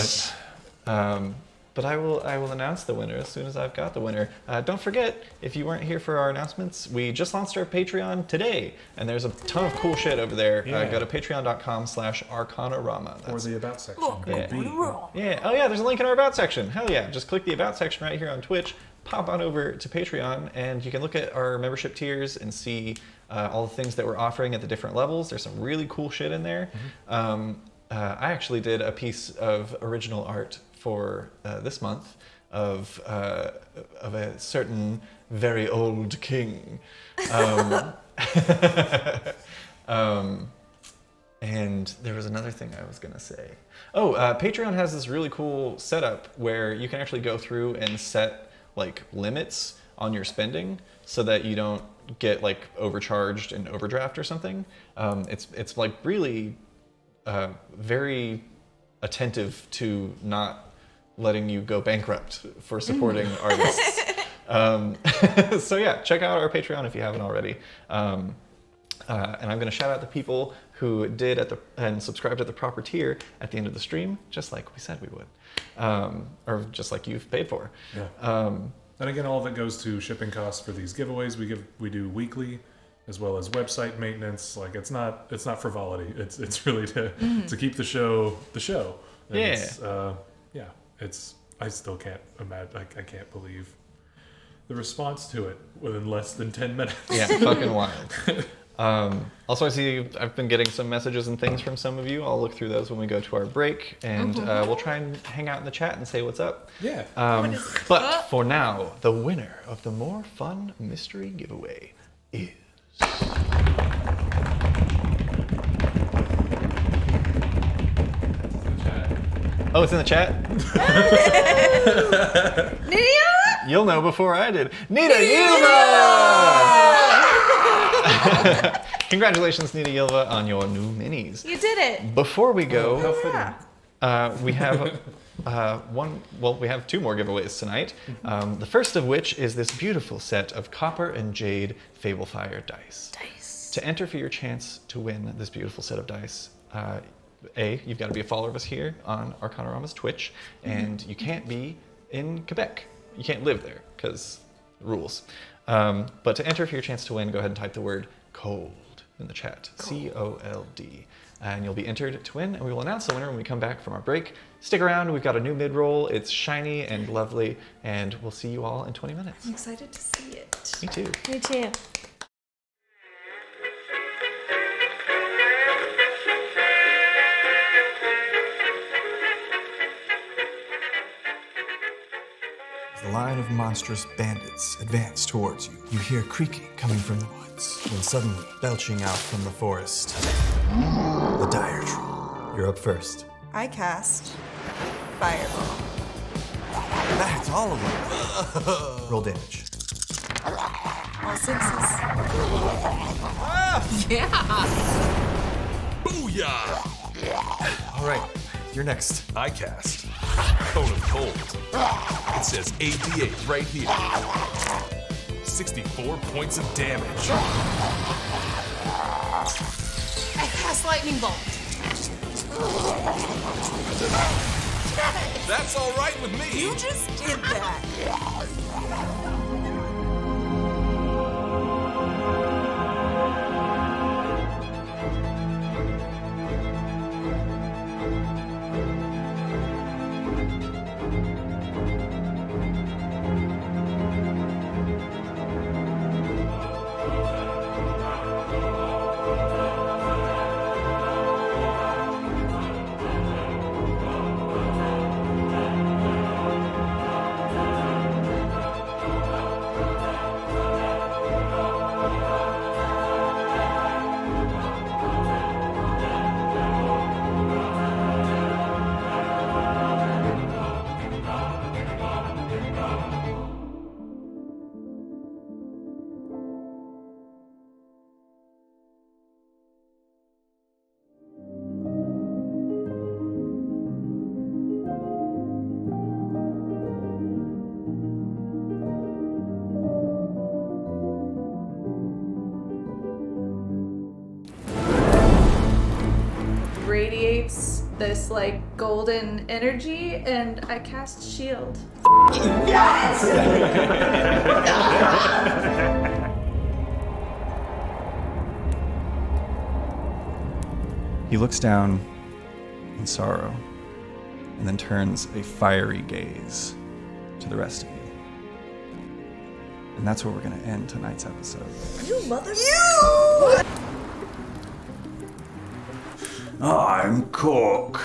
But I will announce the winner as soon as I've got the winner. Don't forget, if you weren't here for our announcements, we just launched our Patreon today, and there's a ton of cool shit over there. Go to patreon.com/Arcanarama. Or the About section. Yeah. Oh yeah, there's a link in our About section. Hell yeah. Just click the About section right here on Twitch, pop on over to Patreon, and you can look at our membership tiers and see all the things that we're offering at the different levels. There's some really cool shit in there. I actually did a piece of original art for this month of a certain very old king. And there was another thing I was going to say. Patreon has this really cool setup where you can actually go through and set limits on your spending so that you don't get like overcharged and overdraft or something. It's like really very attentive to not letting you go bankrupt for supporting artists. So yeah, check out our Patreon if you haven't already. And I'm going to shout out the people who did and subscribed at the proper tier at the end of the stream, just like we said we would, or just like you've paid for. Yeah. And again, all of it goes to shipping costs for these giveaways. We do weekly, as well as website maintenance. Like it's not frivolity. It's really to keep the show And I still can't imagine. I can't believe the response to it within less than 10 minutes. Yeah, fucking wild. Also, I see I've been getting some messages and things from some of you. I'll look through those when we go to our break, and we'll try and hang out in the chat and say what's up. Yeah. But for now, the winner of the more fun mystery giveaway is... Oh, it's in the chat? Nita? You'll know before I did. Nita Yilva! Congratulations, Nita Yilva, on your new minis. You did it. Before we go, we have we have 2 more giveaways tonight. The first of which is this beautiful set of copper and jade Fablefire dice. To enter for your chance to win this beautiful set of dice, you've got to be a follower of us here on Arcanarama's Twitch, and you can't be in Quebec. You can't live there, because rules. But to enter for your chance to win, go ahead and type the word cold in the chat. COLD. And you'll be entered to win, and we will announce the winner when we come back from our break. Stick around, we've got a new mid-roll. It's shiny and lovely, and we'll see you all in 20 minutes. I'm excited to see it. Me too. Me too. As the line of monstrous bandits advance towards you, you hear creaking coming from the woods, when suddenly, belching out from the forest, the dire troll. You're up first. I cast Fireball. That's all of them. Roll damage. All 6s. Booyah! All right, you're next. I cast Cone of Cold. It says AD8 right here. 64 points of damage. I cast Lightning Bolt. That's all right with me. You just did that. Radiates this like golden energy, and I cast shield. He looks down in sorrow and then turns a fiery gaze to the rest of you. And that's where we're going to end tonight's episode. You mother. I'm Cork.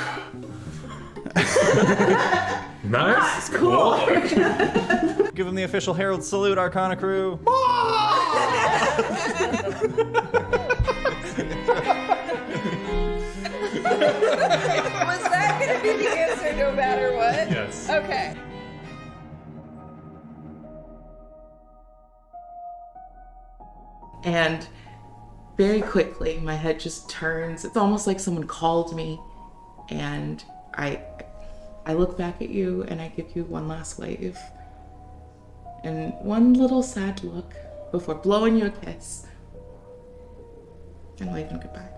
Nice. Cool. Give him the official herald salute, Arcana crew. Was that gonna be the answer no matter what? Yes. Okay. And very quickly, my head just turns. It's almost like someone called me, and I look back at you and I give you one last wave. And one little sad look before blowing you a kiss and waving goodbye.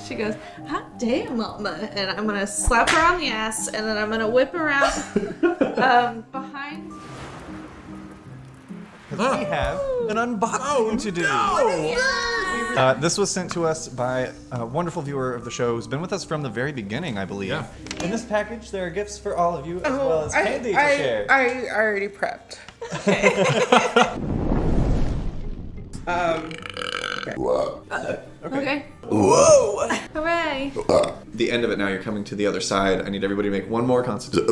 She goes, hot damn, Mama. And I'm going to slap her on the ass, and then I'm going to whip around behind. We have an unboxing to do. This was sent to us by a wonderful viewer of the show who's been with us from the very beginning, I believe. Yeah. In this package, there are gifts for all of you, as well as candy to share. I already prepped. Okay. Whoa! Hooray. The end of it now, you're coming to the other side. I need everybody to make one more constitution.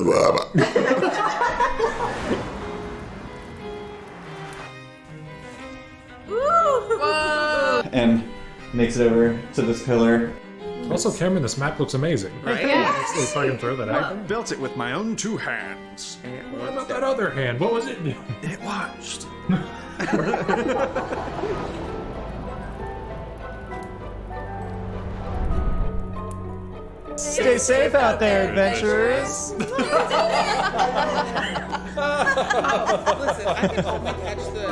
And makes it over to this pillar. Also, Cameron, this map looks amazing. Right? Yes. If I can throw that out. Built it with my own 2 hands. What about that other hand? What was it? It watched. Stay safe out there, adventurers! Listen, I can only catch the...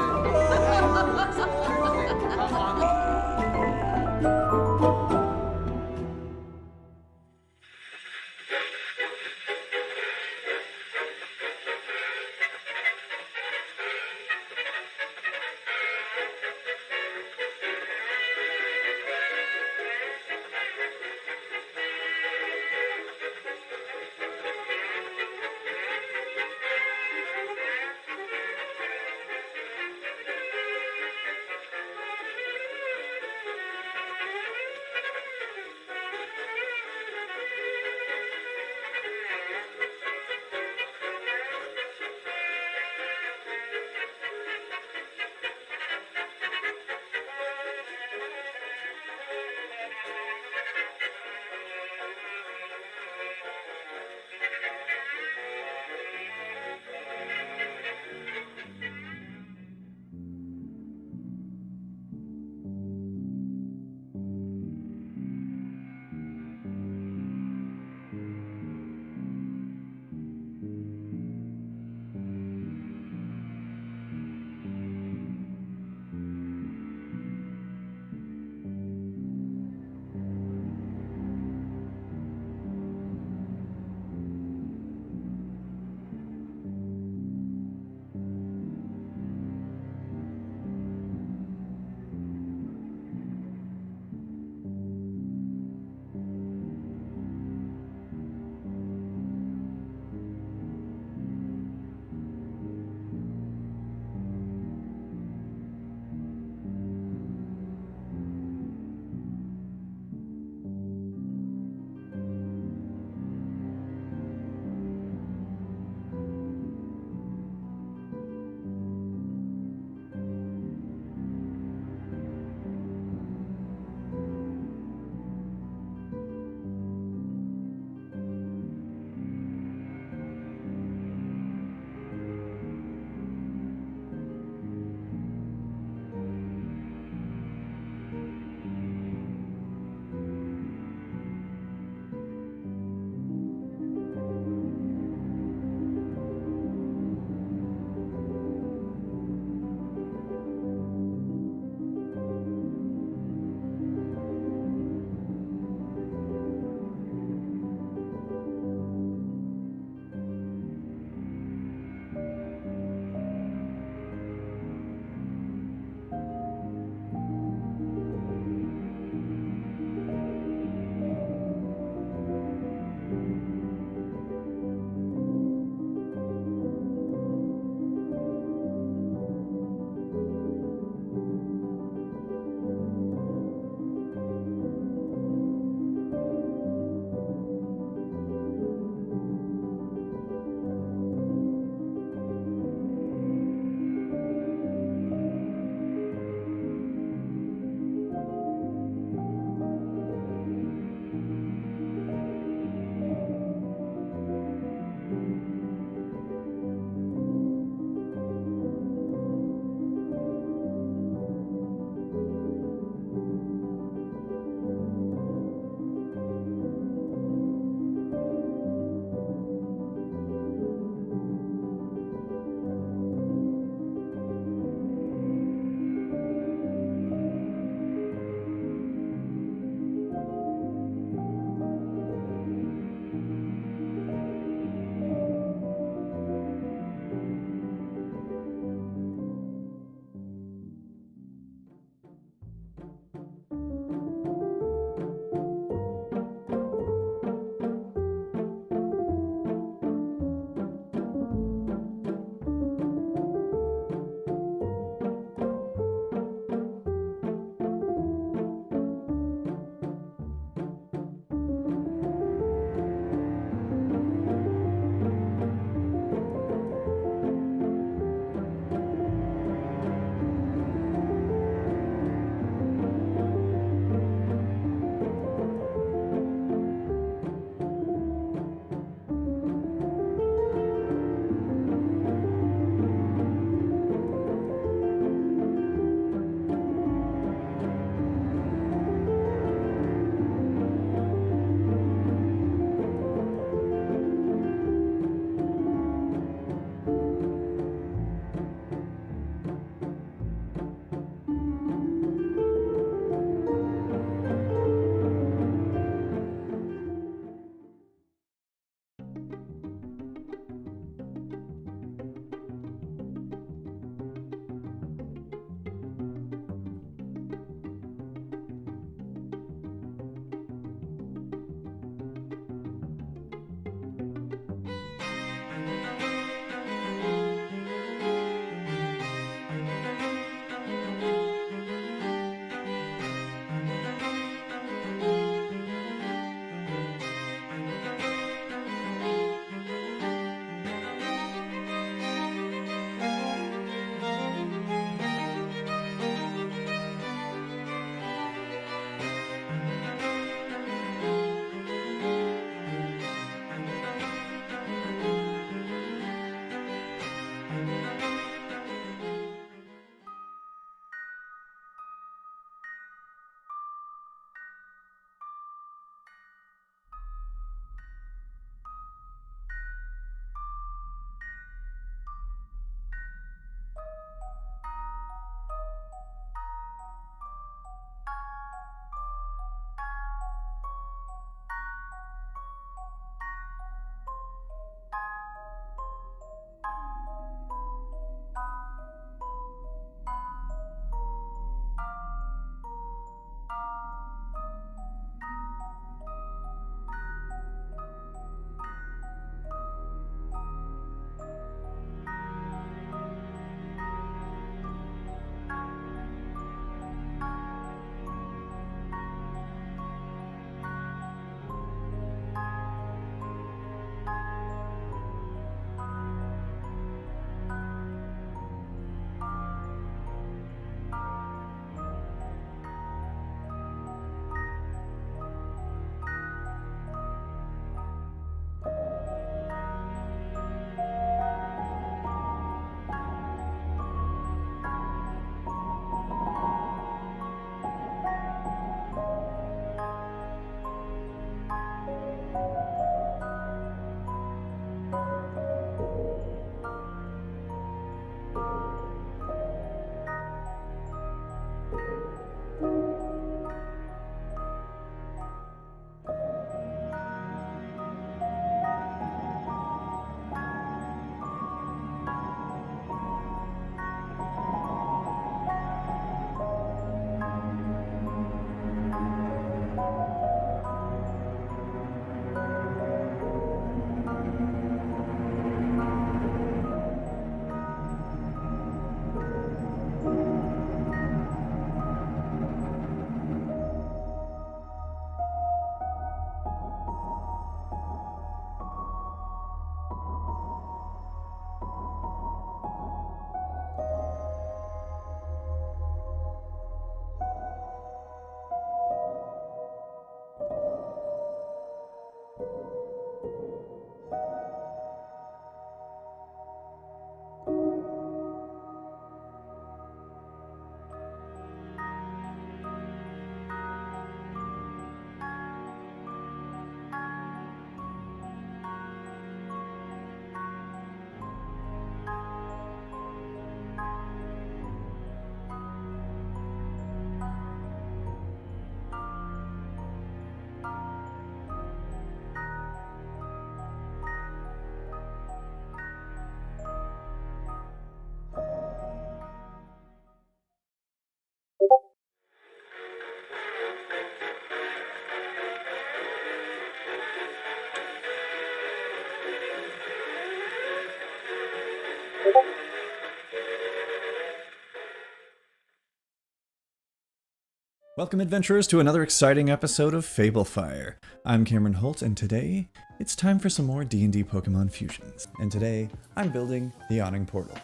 Welcome, adventurers, to another exciting episode of Fablefire. I'm Cameron Holt, and today it's time for some more D&D Pokemon fusions. And today I'm building the Yawning Portal,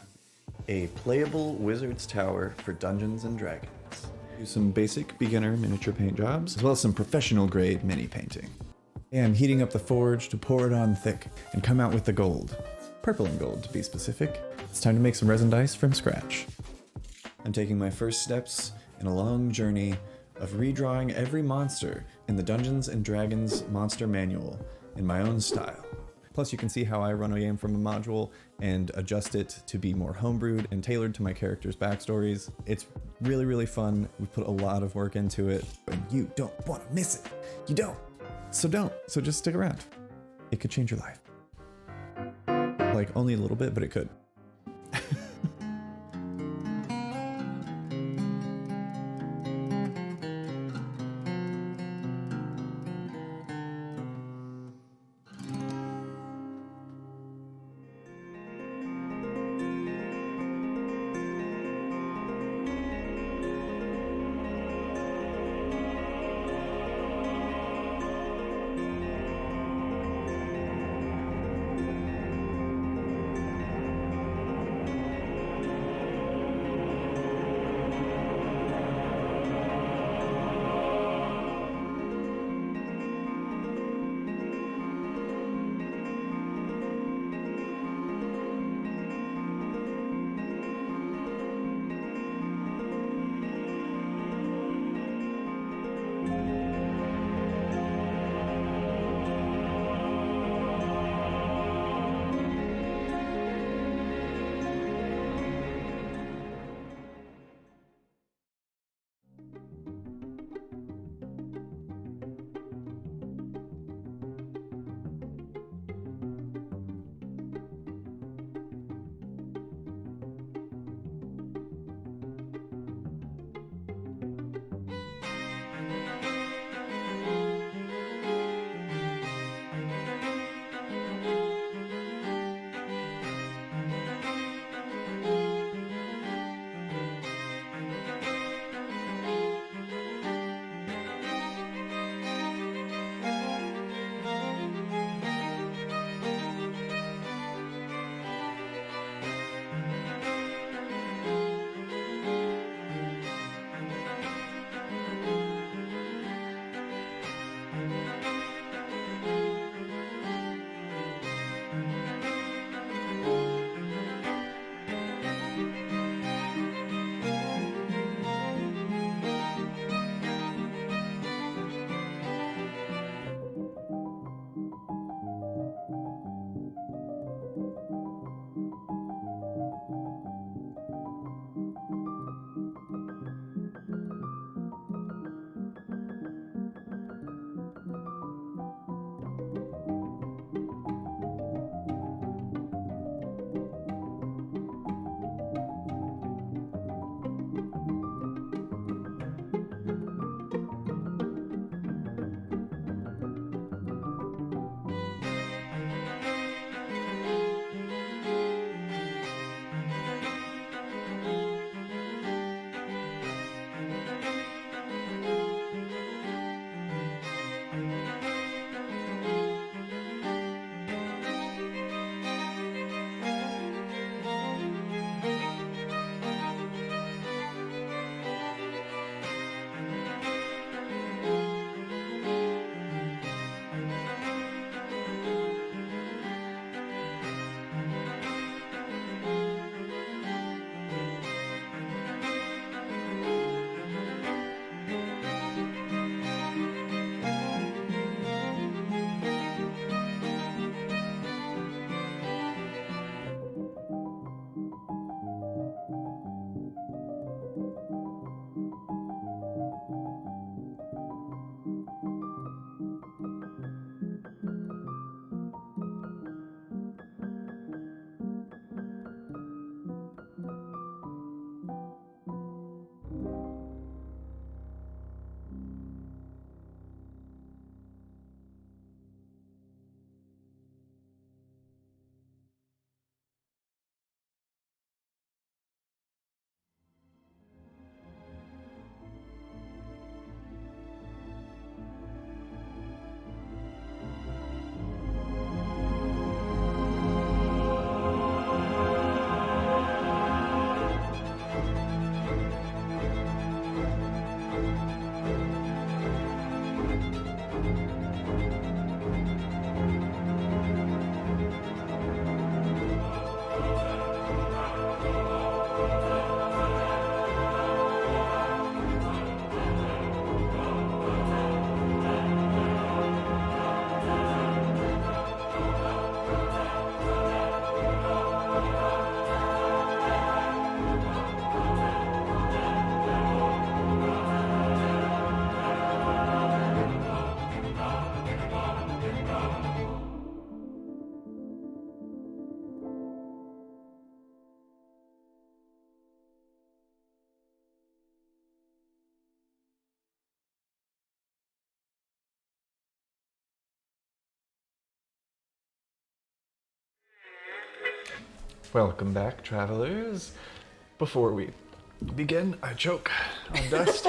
a playable wizard's tower for Dungeons and Dragons. Do some basic beginner miniature paint jobs, as well as some professional grade mini painting. And I'm heating up the forge to pour it on thick and come out with the gold. Purple and gold, to be specific. It's time to make some resin dice from scratch. I'm taking my first steps in a long journey of redrawing every monster in the Dungeons & Dragons Monster Manual in my own style. Plus you can see how I run a game from a module and adjust it to be more homebrewed and tailored to my characters' backstories. It's really, really fun. We put a lot of work into it, and you don't want to miss it. You don't. So don't. So just stick around. It could change your life. Like, only a little bit, but it could. Welcome back, travelers. Before we begin, I choke on dust.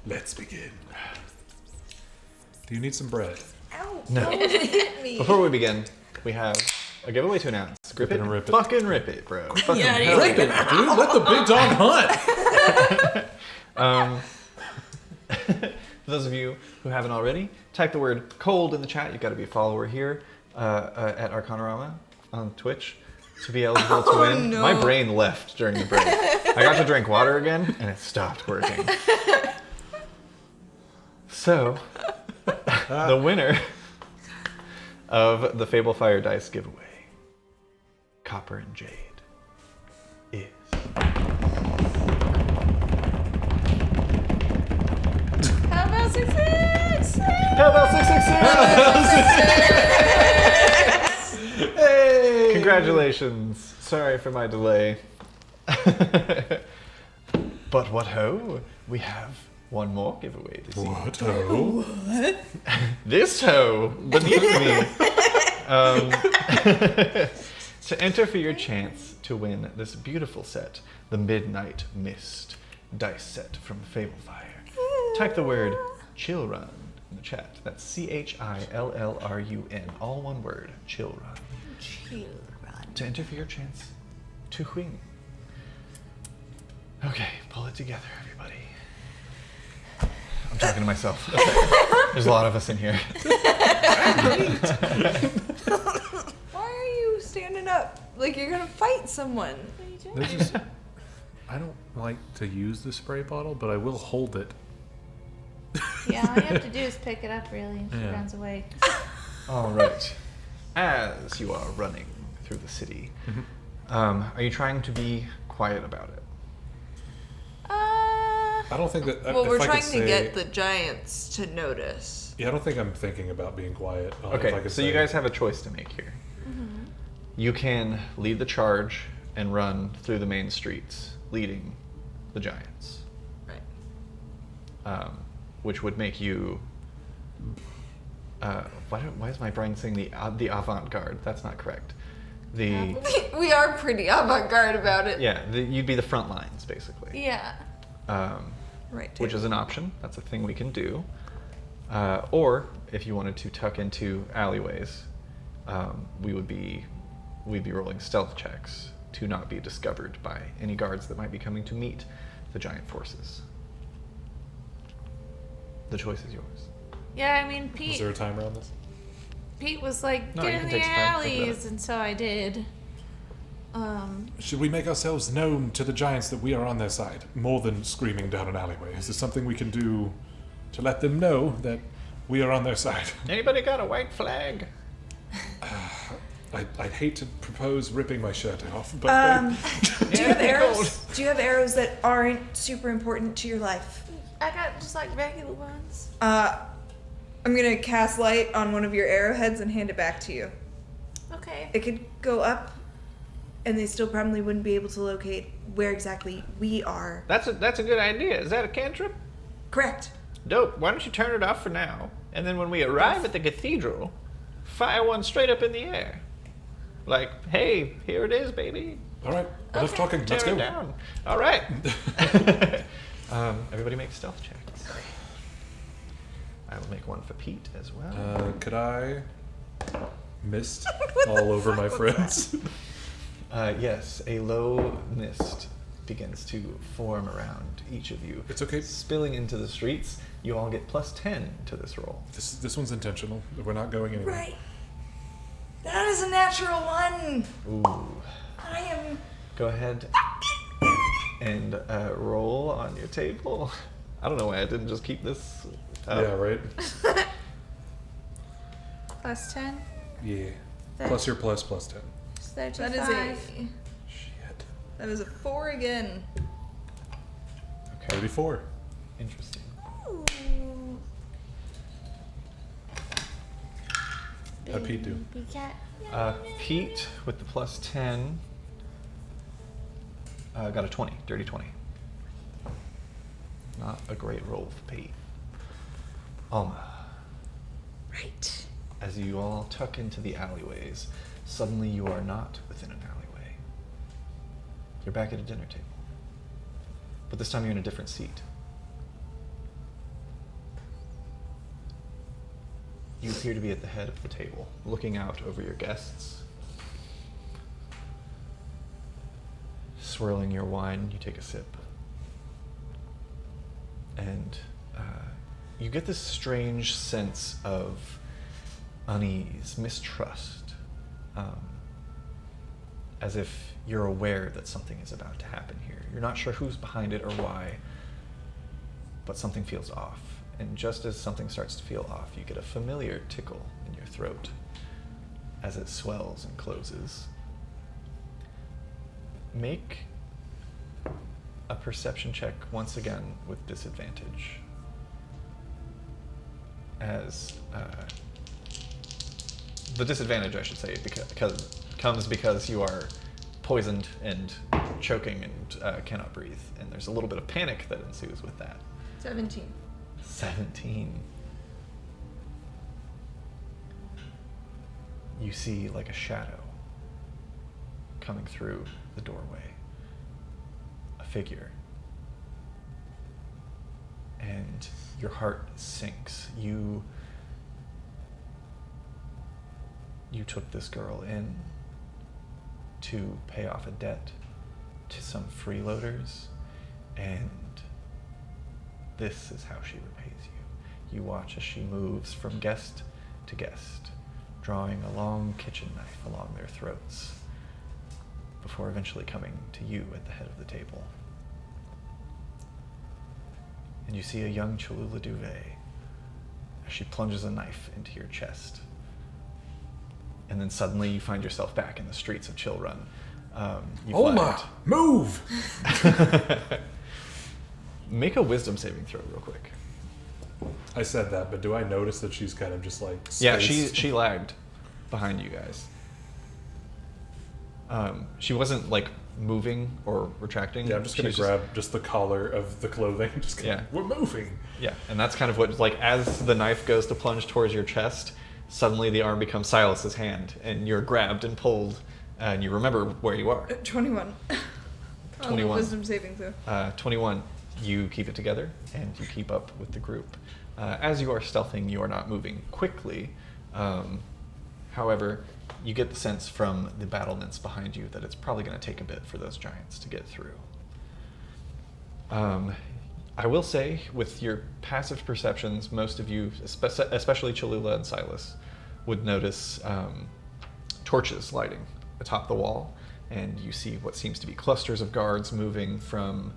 Let's begin. Do you need some bread? Ow! No. Don't hit me. Before we begin, we have a giveaway to announce. Grip it and rip it. Fucking rip it, bro. Fucking Rip it, dude. Let the big dog hunt. For those of you who haven't already, type the word cold in the chat. You've got to be a follower here at Arcanarama on Twitch to be eligible to win. No. My brain left during the break. I got to drink water again, and it stopped working. So, the winner of the Fable Fire Dice giveaway, Copper and Jade, is... How about 666? How about 666? Hey! Congratulations. Sorry for my delay. But what ho? We have one more giveaway this evening. What ho? What? This ho beneath me. To enter for your chance to win this beautiful set, the Midnight Mist dice set from Fable Fire. Type the word Chillrun in the chat. That's Chillrun. All one word. Chillrun. Chillrun. To enter for your chance to win. Okay, pull it together, everybody. I'm talking to myself. There's a lot of us in here. Why are you standing up like you're gonna fight someone? What are you doing? This is, I don't like to use the spray bottle, but I will hold it. Yeah, all you have to do is pick it up, really, and she Yeah. runs away. All right. As you are running through the city, are you trying to be quiet about it? I don't think that. Well, if we're I could trying say, to get the giants to notice. Yeah, I don't think I'm thinking about being quiet. If I Okay, could so say, you guys have a choice to make here. You can lead the charge and run through the main streets, leading the giants. Right. Which would make you. Why is my brain saying the avant-garde? That's not correct. The We are pretty avant-garde about it. yeah, you'd be the front lines basically. Yeah. Right. Which is an option. That's a thing we can do. Or if you wanted to tuck into alleyways, we'd be rolling stealth checks to not be discovered by any guards that might be coming to meet the giant forces. The choice is yours. Yeah, I mean, Is Pete there a timer on this? Pete was like, No, get you in can the take some time to think about alleys, and so I did. Should we make ourselves known to the giants that we are on their side, more than screaming down an alleyway? Is there something we can do to let them know that we are on their side? Anybody got a white flag? I'd hate to propose ripping my shirt off, but Do you have arrows? Do you have arrows that aren't super important to your life? I got just like regular ones. I'm gonna cast light on one of your arrowheads and hand it back to you. Okay. It could go up, and they still probably wouldn't be able to locate where exactly we are. That's a good idea. Is that a cantrip? Correct. Dope. Why don't you turn it off for now? And then when we arrive at the cathedral, fire one straight up in the air. Like, hey, here it is, baby. all right, enough talking. Let's Tear go. it down. All right. Everybody make stealth checks. I will make one for Pete as well. Could I mist all over my friends? Yes, a low mist begins to form around each of you. It's okay. Spilling into the streets. You all get +10 to this roll. This one's intentional. We're not going anywhere. Right. That is a natural one. Ooh. I am. Go ahead and roll on your table. I don't know why I didn't just keep this. Yeah, right? Plus 10. Yeah. Plus your plus 10. It's 35. That is a. Shit. That is a 4 again. Okay. 34. Interesting. Ooh. How'd Pete do? Baby cat. Pete with the +10 got a 20, dirty 20. Not a great roll for Pete. Alma, Right. as you all tuck into the alleyways, Suddenly you are not within an alleyway. You're back at a dinner table. But this time you're in a different seat. You appear to be at the head of the table, looking out over your guests. Swirling your wine, you take a sip. And you get this strange sense of unease, mistrust, as if you're aware that something is about to happen here. You're not sure who's behind it or why, but something feels off. And just as something starts to feel off, you get a familiar tickle in your throat as it swells and closes. Make a perception check once again with disadvantage. As the disadvantage, I should say, because you are poisoned and choking and cannot breathe, and there's a little bit of panic that ensues with that. 17. 17. You see like a shadow coming through the doorway, a figure, and your heart sinks. You took this girl in to pay off a debt to some freeloaders, and this is how she repays you. You watch as she moves from guest to guest, drawing a long kitchen knife along their throats, before eventually coming to you at the head of the table. And you see a young Cholula Duvet as she plunges a knife into your chest. And then suddenly you find yourself back in the streets of Chillrun. Oma, move! Make a wisdom saving throw real quick. I said that, but do I notice that she's kind of just like spaced? Yeah, she lagged behind you guys. She wasn't like moving or retracting. Yeah, I'm just gonna grab just the collar of the clothing. Just yeah, we're moving. Yeah, and that's kind of what, like, as the knife goes to plunge towards your chest, suddenly the arm becomes Silas's hand, and you're grabbed and pulled, and you remember where you are. 21. 21. Wisdom saving throw. 21. You keep it together, and you keep up with the group. As you are stealthing, you are not moving quickly. However, you get the sense from the battlements behind you that it's probably going to take a bit for those giants to get through. I will say, with your passive perceptions, most of you, especially Cholula and Silas, would notice torches lighting atop the wall, and you see what seems to be clusters of guards moving from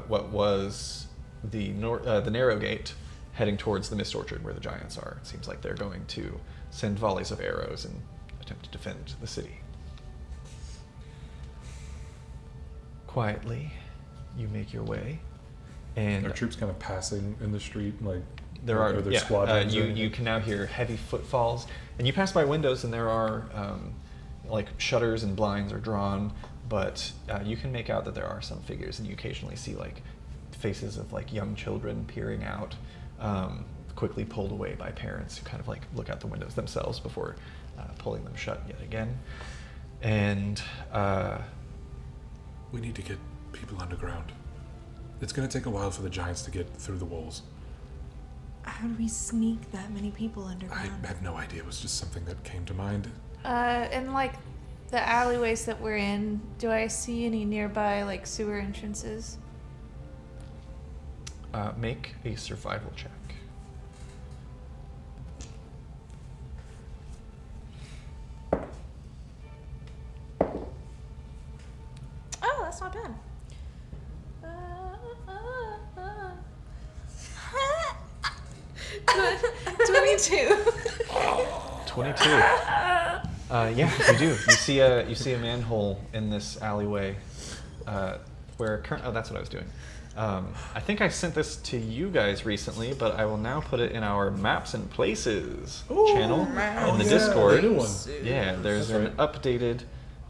what was the narrow gate, heading towards the Mist Orchard where the giants are. It seems like they're going to send volleys of arrows and attempt to defend the city. Quietly, you make your way, and are troops kind of passing in the street, like there are squadrons? You can now hear heavy footfalls, and you pass by windows, and there are like shutters and blinds are drawn, but you can make out that there are some figures, and you occasionally see like faces of like young children peering out, quickly pulled away by parents who kind of like look out the windows themselves before pulling them shut yet again. And we need to get people underground. It's going to take a while for the giants to get through the walls. How do we sneak that many people underground? I have no idea. It was just something that came to mind. And like the alleyways that we're in, do I see any nearby like sewer entrances? Make a survival check. Oh, that's not bad. 22. 22. Yeah, you do. You see a manhole in this alleyway, where oh, that's what I was doing. I think I sent this to you guys recently, but I will now put it in our Maps and Places channel in the Discord. The new one. Yeah, there's an updated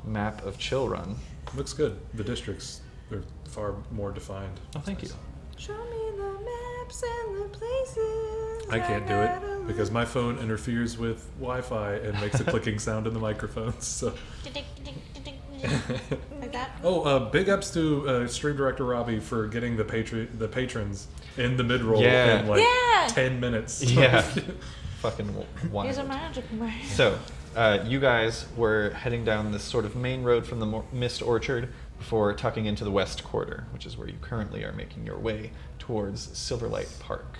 map of Chillrun. Looks good. The districts are far more defined. Oh, thank you. Show me the maps and the places. I can't do it. because my phone interferes with Wi-Fi and makes a clicking sound in the microphones. So. Like that? Big ups to stream director Robbie for getting the patrons in the mid-roll Yeah. in like Yeah. 10 minutes. Yeah. Fucking wild. He's a magic man. So, you guys were heading down this sort of main road from the Mist Orchard before tucking into the West Quarter, which is where you currently are making your way towards Silverlight Park.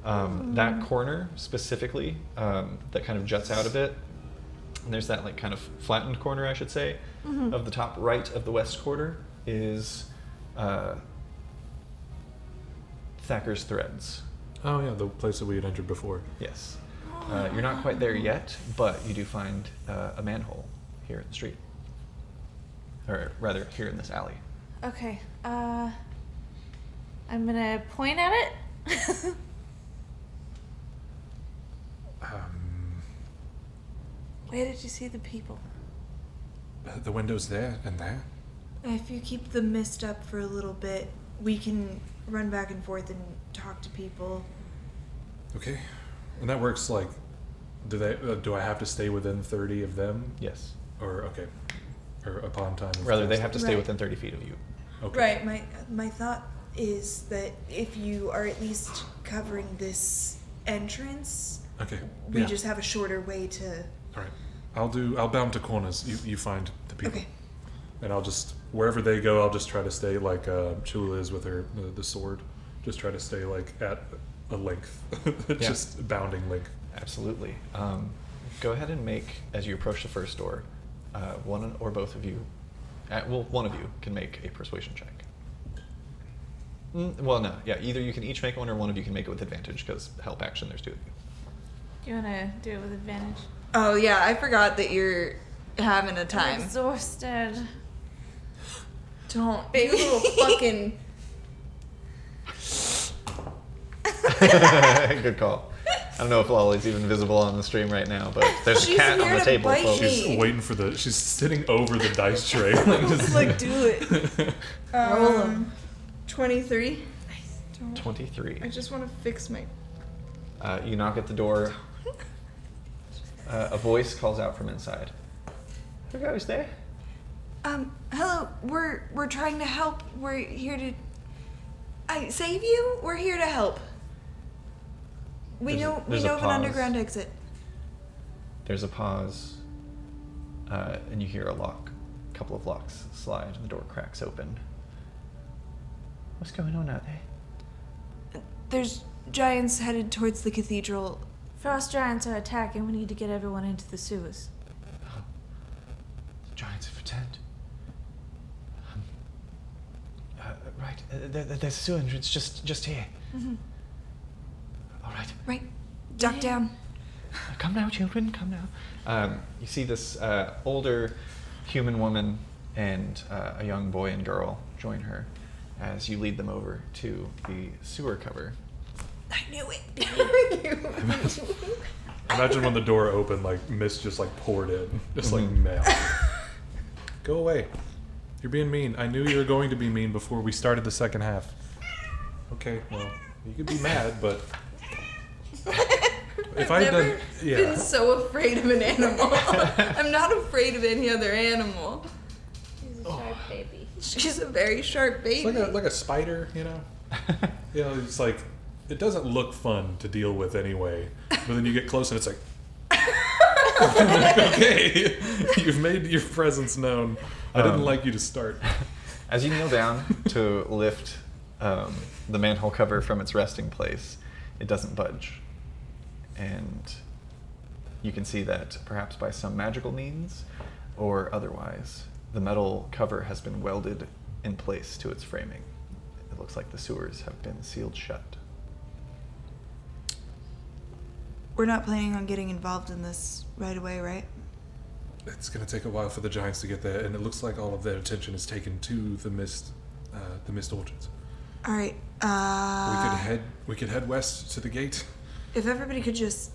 That corner specifically, that kind of juts out a bit, and there's that like kind of flattened corner, I should say, of the top right of the West Quarter is Thacker's Threads. Oh yeah, the place that we had entered before. Yes. You're not quite there yet, but you do find a manhole here in the street. Or rather, here in this alley. Okay, I'm gonna point at it. Where did you see the people? The window's there and there. If you keep the mist up for a little bit, we can run back and forth and talk to people. Okay. And that works like, do I have to stay within 30 of them? Yes. Or, okay. Or upon time of Rather, they cast. have to stay Right. within 30 feet of you. Okay. Right, my thought is that if you are at least covering this entrance, Okay. we Yeah. just have a shorter way to... Alright. I'll bound to corners. You find the people. Okay. And I'll just, wherever they go, I'll just try to stay like Chula is with her, the sword. Just try to stay like at a length. Just bounding length. Absolutely. Go ahead and make, as you approach the first door, one or both of you, one of you can make a persuasion check. Well, no. Yeah, either you can each make one or one of you can make it with advantage because help action, there's two of you. You wanna do it with advantage? Oh yeah, I forgot that you're having a I'm time. exhausted. Don't. You little fucking... Good call. I don't know if Lolly's even visible on the stream right now, but there's a She's cat on here the to table, bite folks. me. She's waiting for she's sitting over the dice tray. Just like, do it. Roll 'em. 23. 23. I just want to fix my... You knock at the door. A voice calls out from inside. Who goes there? Hello, we're trying to help. We're here to... save you? We're here to help. We know there's a of an pause. underground exit. There's a pause, and you hear a couple of locks slide, and the door cracks open. What's going on out there? There's giants headed towards the cathedral. Frost giants are attacking. We need to get everyone into the sewers. The giants have returned. Right, there's a sewer entrance just here. Mm-hmm. All right. Right. Duck down. Come now, children, come now. You see this older human woman and a young boy and girl join her as you lead them over to the sewer cover. I knew it. Imagine when the door opened, like mist just like poured in, just like melt. Go away. You're being mean. I knew you were going to be mean before we started the second half. Okay, well, you could be mad, but if I've I'd never done, yeah. been so afraid of an animal. I'm not afraid of any other animal. She's a sharp baby. She's a very sharp baby. It's like a spider, you know? You know, it's like, it doesn't look fun to deal with anyway, but then you get close and it's like, like, okay, you've made your presence known. I didn't like you to start. As you kneel down to lift the manhole cover from its resting place, it doesn't budge. And you can see that perhaps by some magical means or otherwise, the metal cover has been welded in place to its framing. It looks like the sewers have been sealed shut. We're not planning on getting involved in this right away, right? It's gonna take a while for the giants to get there, and it looks like all of their attention is taken to the mist orchards. All right. We could head west to the gate, If everybody could just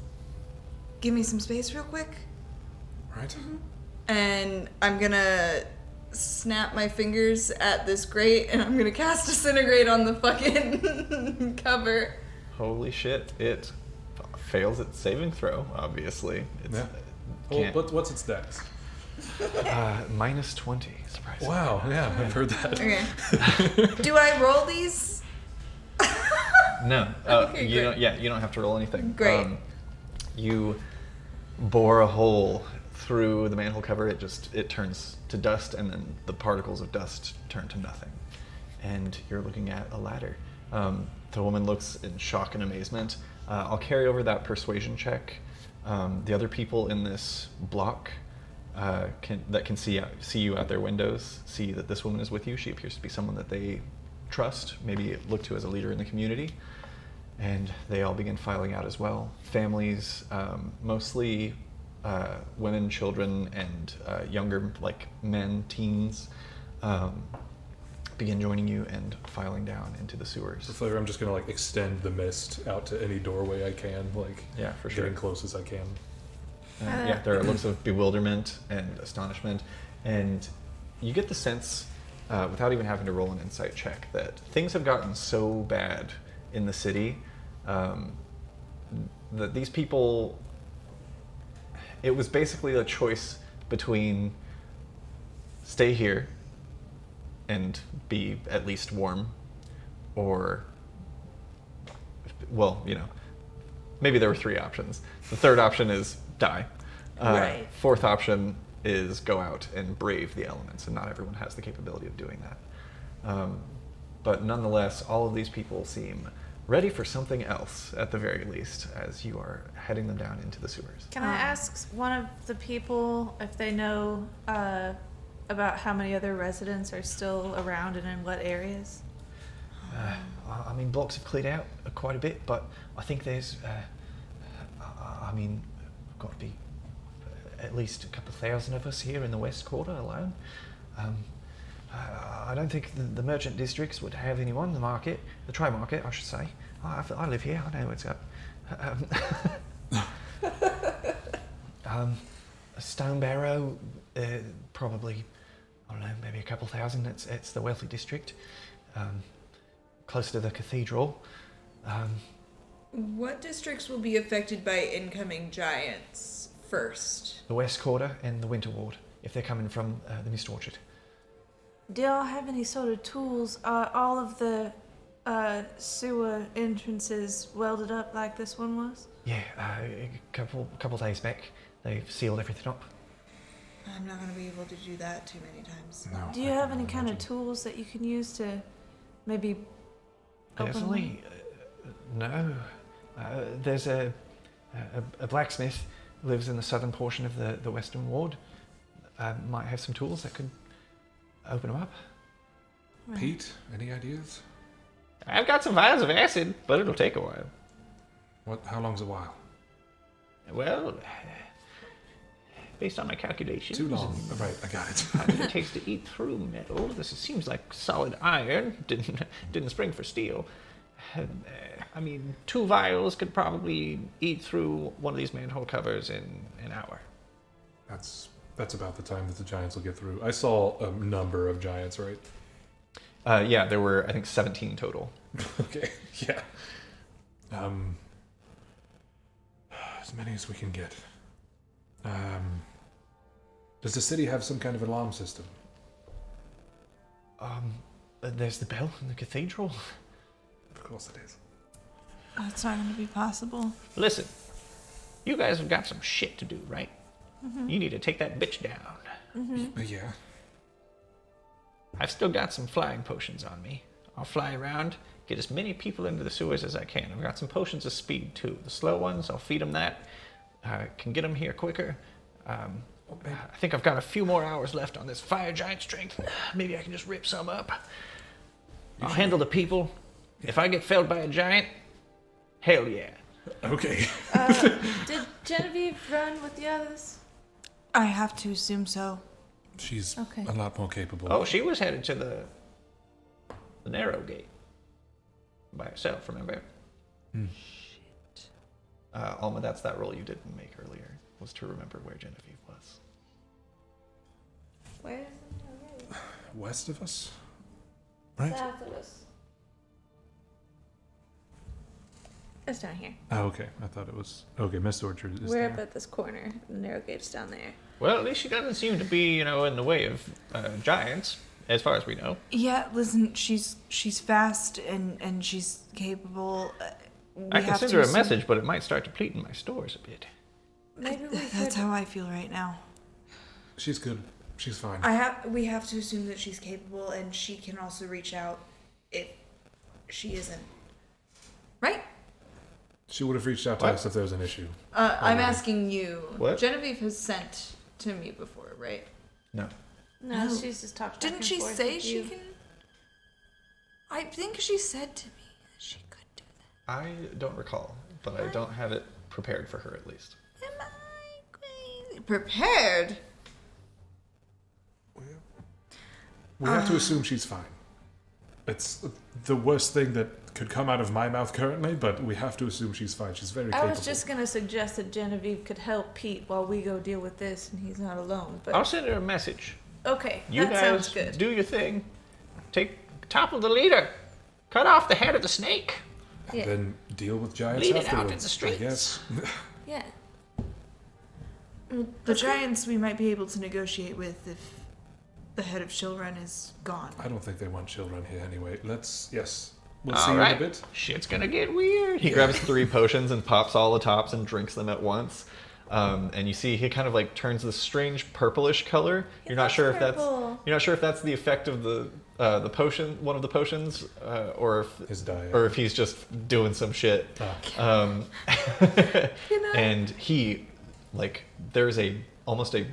give me some space real quick. right? And I'm gonna snap my fingers at this grate and I'm gonna cast Disintegrate on the fucking cover. Holy shit, it fails its saving throw, obviously. It's, Yeah. can't- Well, what's its dex? minus 20, surprisingly. Wow, yeah, I've heard that. Okay. Do I roll these? No. Okay, you great. don't. Yeah, you don't have to roll anything. Great. You bore a hole through the manhole cover. It turns to dust, and then the particles of dust turn to nothing. And you're looking at a ladder. The woman looks in shock and amazement. I'll carry over that persuasion check. The other people in this block can see you out their windows, see that this woman is with you. She appears to be someone that they trust, maybe look to as a leader in the community. And they all begin filing out as well. Families, mostly women, children, and younger, like men, teens, begin joining you and filing down into the sewers. For flavor, I'm just gonna like extend the mist out to any doorway I can, like Yeah, for sure. getting close as I can. Yeah, there are looks of bewilderment and astonishment, and you get the sense, without even having to roll an insight check, that things have gotten so bad in the city that these people, it was basically a choice between stay here and be at least warm, or, well, maybe there were 3 options. The third option is die. Right. Fourth option is go out and brave the elements, and not everyone has the capability of doing that. But nonetheless, all of these people seem ready for something else, at the very least, as you are heading them down into the sewers. Can I ask one of the people if they know about how many other residents are still around and in what areas? I mean, blocks have cleared out quite a bit, but I think there's, got to be at least a couple of thousand of us here in the West Quarter alone. I don't think the merchant districts would have anyone. The trade market, I should say. I live here. I know what's up. A stone barrow, probably, I don't know, maybe a couple thousand. It's the wealthy district, close to the cathedral. What districts will be affected by incoming giants first? The West Quarter and the Winter Ward, if they're coming from the Mist Orchard. Do y'all have any sort of tools? Are all of the sewer entrances welded up like this one was? Yeah, a couple days back, they've sealed everything up. I'm not going to be able to do that too many times. No. Do you have any kind of tools that you can use to maybe open Personally, no. There's a blacksmith who lives in the southern portion of the Western Ward. Might have some tools that could open them up. Pete, any ideas? I've got some vials of acid, but it'll take a while. How long's a while? Well, based on my calculations. Too long. Right, I got it. How long it takes to eat through metal. This seems like solid iron. Didn't spring for steel. 2 vials could probably eat through one of these manhole covers in an hour. That's about the time that the giants will get through. I saw a number of giants, right? Yeah, there were, I think, 17 total. Okay, yeah. As many as we can get. Does the city have some kind of alarm system? There's the bell in the cathedral. Of course it is. That's not going to be possible. Listen, you guys have got some shit to do, right? Mm-hmm. You need to take that bitch down. Yeah. I've still got some flying potions on me. I'll fly around, get as many people into the sewers as I can. I've got some potions of speed, too. The slow ones, I'll feed them that. Can get them here quicker. I think I've got a few more hours left on this fire giant strength. Maybe I can just rip some up. I'll handle the people. If I get felled by a giant, hell yeah. Okay. Did Genevieve run with the others? I have to assume so. She's Okay. a lot more capable. Oh, she was headed to the narrow gate by herself, remember? Alma, that's that roll you didn't make earlier, was to remember where Genevieve was. Where? West of us? Right? South of us. It's down here. Oh, okay. I thought it was... Okay, Mist Orchard is We're there. up at this corner. The narrow gate's down there. Well, at least she doesn't seem to be, in the way of giants, as far as we know. Yeah, listen, she's fast and she's capable. I can send her a message, but it might start depleting my stores a bit. Maybe That's how I feel right now. She's good. She's fine. We have to assume that she's capable, and she can also reach out if she isn't. Right? She would have reached out to us if there was an issue. I'm asking you. What? Genevieve has sent to me before, right? No. No, No. she's just talked. Didn't she say she can? I think she said to me that she could do that. I don't recall, but I don't have it prepared for her at least. Am I crazy? Prepared? We have to assume she's fine. It's the worst thing that could come out of my mouth currently, but we have to assume she's fine. She's very I capable. was just gonna suggest that Genevieve could help Pete while we go deal with this, and he's not alone. But I'll send her a message. okay, You that guys sounds good. do your thing. Take top the leader. Cut off the head of the snake. Yeah. Then deal with giants Lead it out afterwards, in the streets. I guess. Yeah. The giants we might be able to negotiate with if the head of Chillrun is gone. I don't think they want children here anyway. We'll see All you right. in a bit. Shit's gonna get weird. He grabs 3 potions and pops all the tops and drinks them at once. And you see he kind of like turns this strange purplish color. You're not sure if that's the effect of the potion, one of the potions, or if His diet. or if he's just doing some shit. And he, like, there's almost a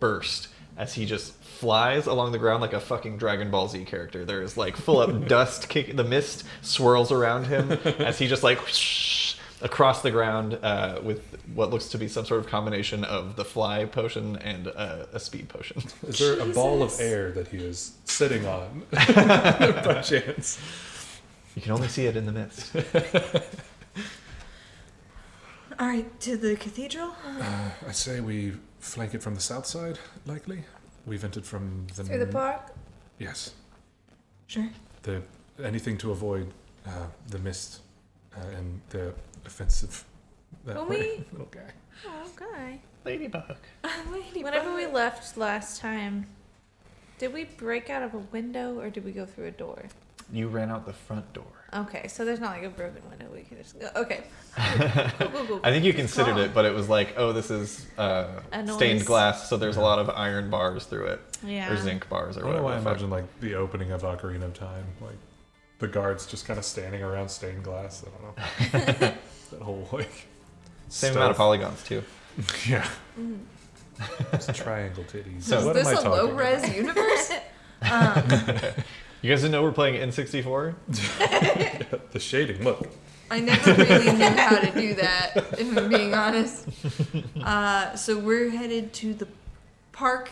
burst as he just flies along the ground like a fucking Dragon Ball Z character. There is like full up dust kick. The mist swirls around him as he just like across the ground with what looks to be some sort of combination of the fly potion and a speed potion. Is there a ball of air that he is sitting on by chance? You can only see it in the mist. All right, to the cathedral? I say we flank it from the south side, likely. We've entered from the... Through the park? Yes. Sure. Anything to avoid the mist and the offensive that Well, way. Little guy. Oh, okay. Ladybug. Whenever we left last time, did we break out of a window or did we go through a door? You ran out the front door. Okay, so there's not like a broken window. We can just go. Okay. Cool. I think you considered it, but it was like, oh, this is stained noise. glass, so there's a lot of iron bars through it. Yeah. Or zinc bars or I don't know whatever. why I the fuck. imagine like the opening of Ocarina of Time, like the guards just kind of standing around stained glass. I don't know. That whole like Same amount of polygons too. Yeah. It's triangle titties. So- what Is am I this a talking low-res about? universe? You guys didn't know we're playing N64? The shading. Look. I never really knew how to do that, if I'm being honest. So we're headed to the park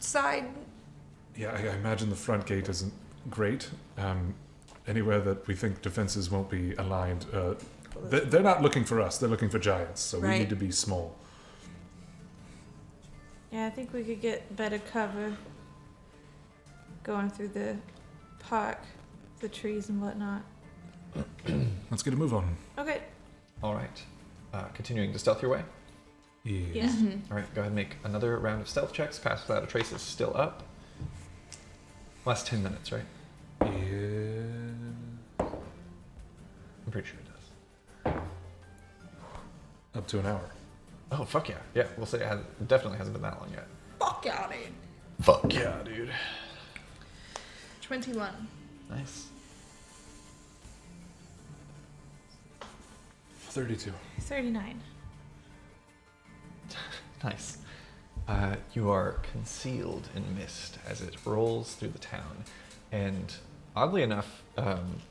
side. Yeah, I imagine the front gate isn't great. Anywhere that we think defenses won't be aligned, they're not looking for us. They're looking for giants. So we Right. need to be small. Yeah, I think we could get better cover going through the park, the trees and whatnot. Let's get a move on. Okay. All right. Continuing to stealth your way. Yeah. All right, go ahead and make another round of stealth checks. Pass without a trace is still up. Last 10 minutes, right? Yeah. I'm pretty sure it does. Up to an hour. Oh, fuck yeah. Yeah, we'll say it definitely hasn't been that long yet. Fuck yeah, dude. Fuck yeah, dude. 21. Nice. 32. 39. Nice. You are concealed in mist as it rolls through the town, and oddly enough,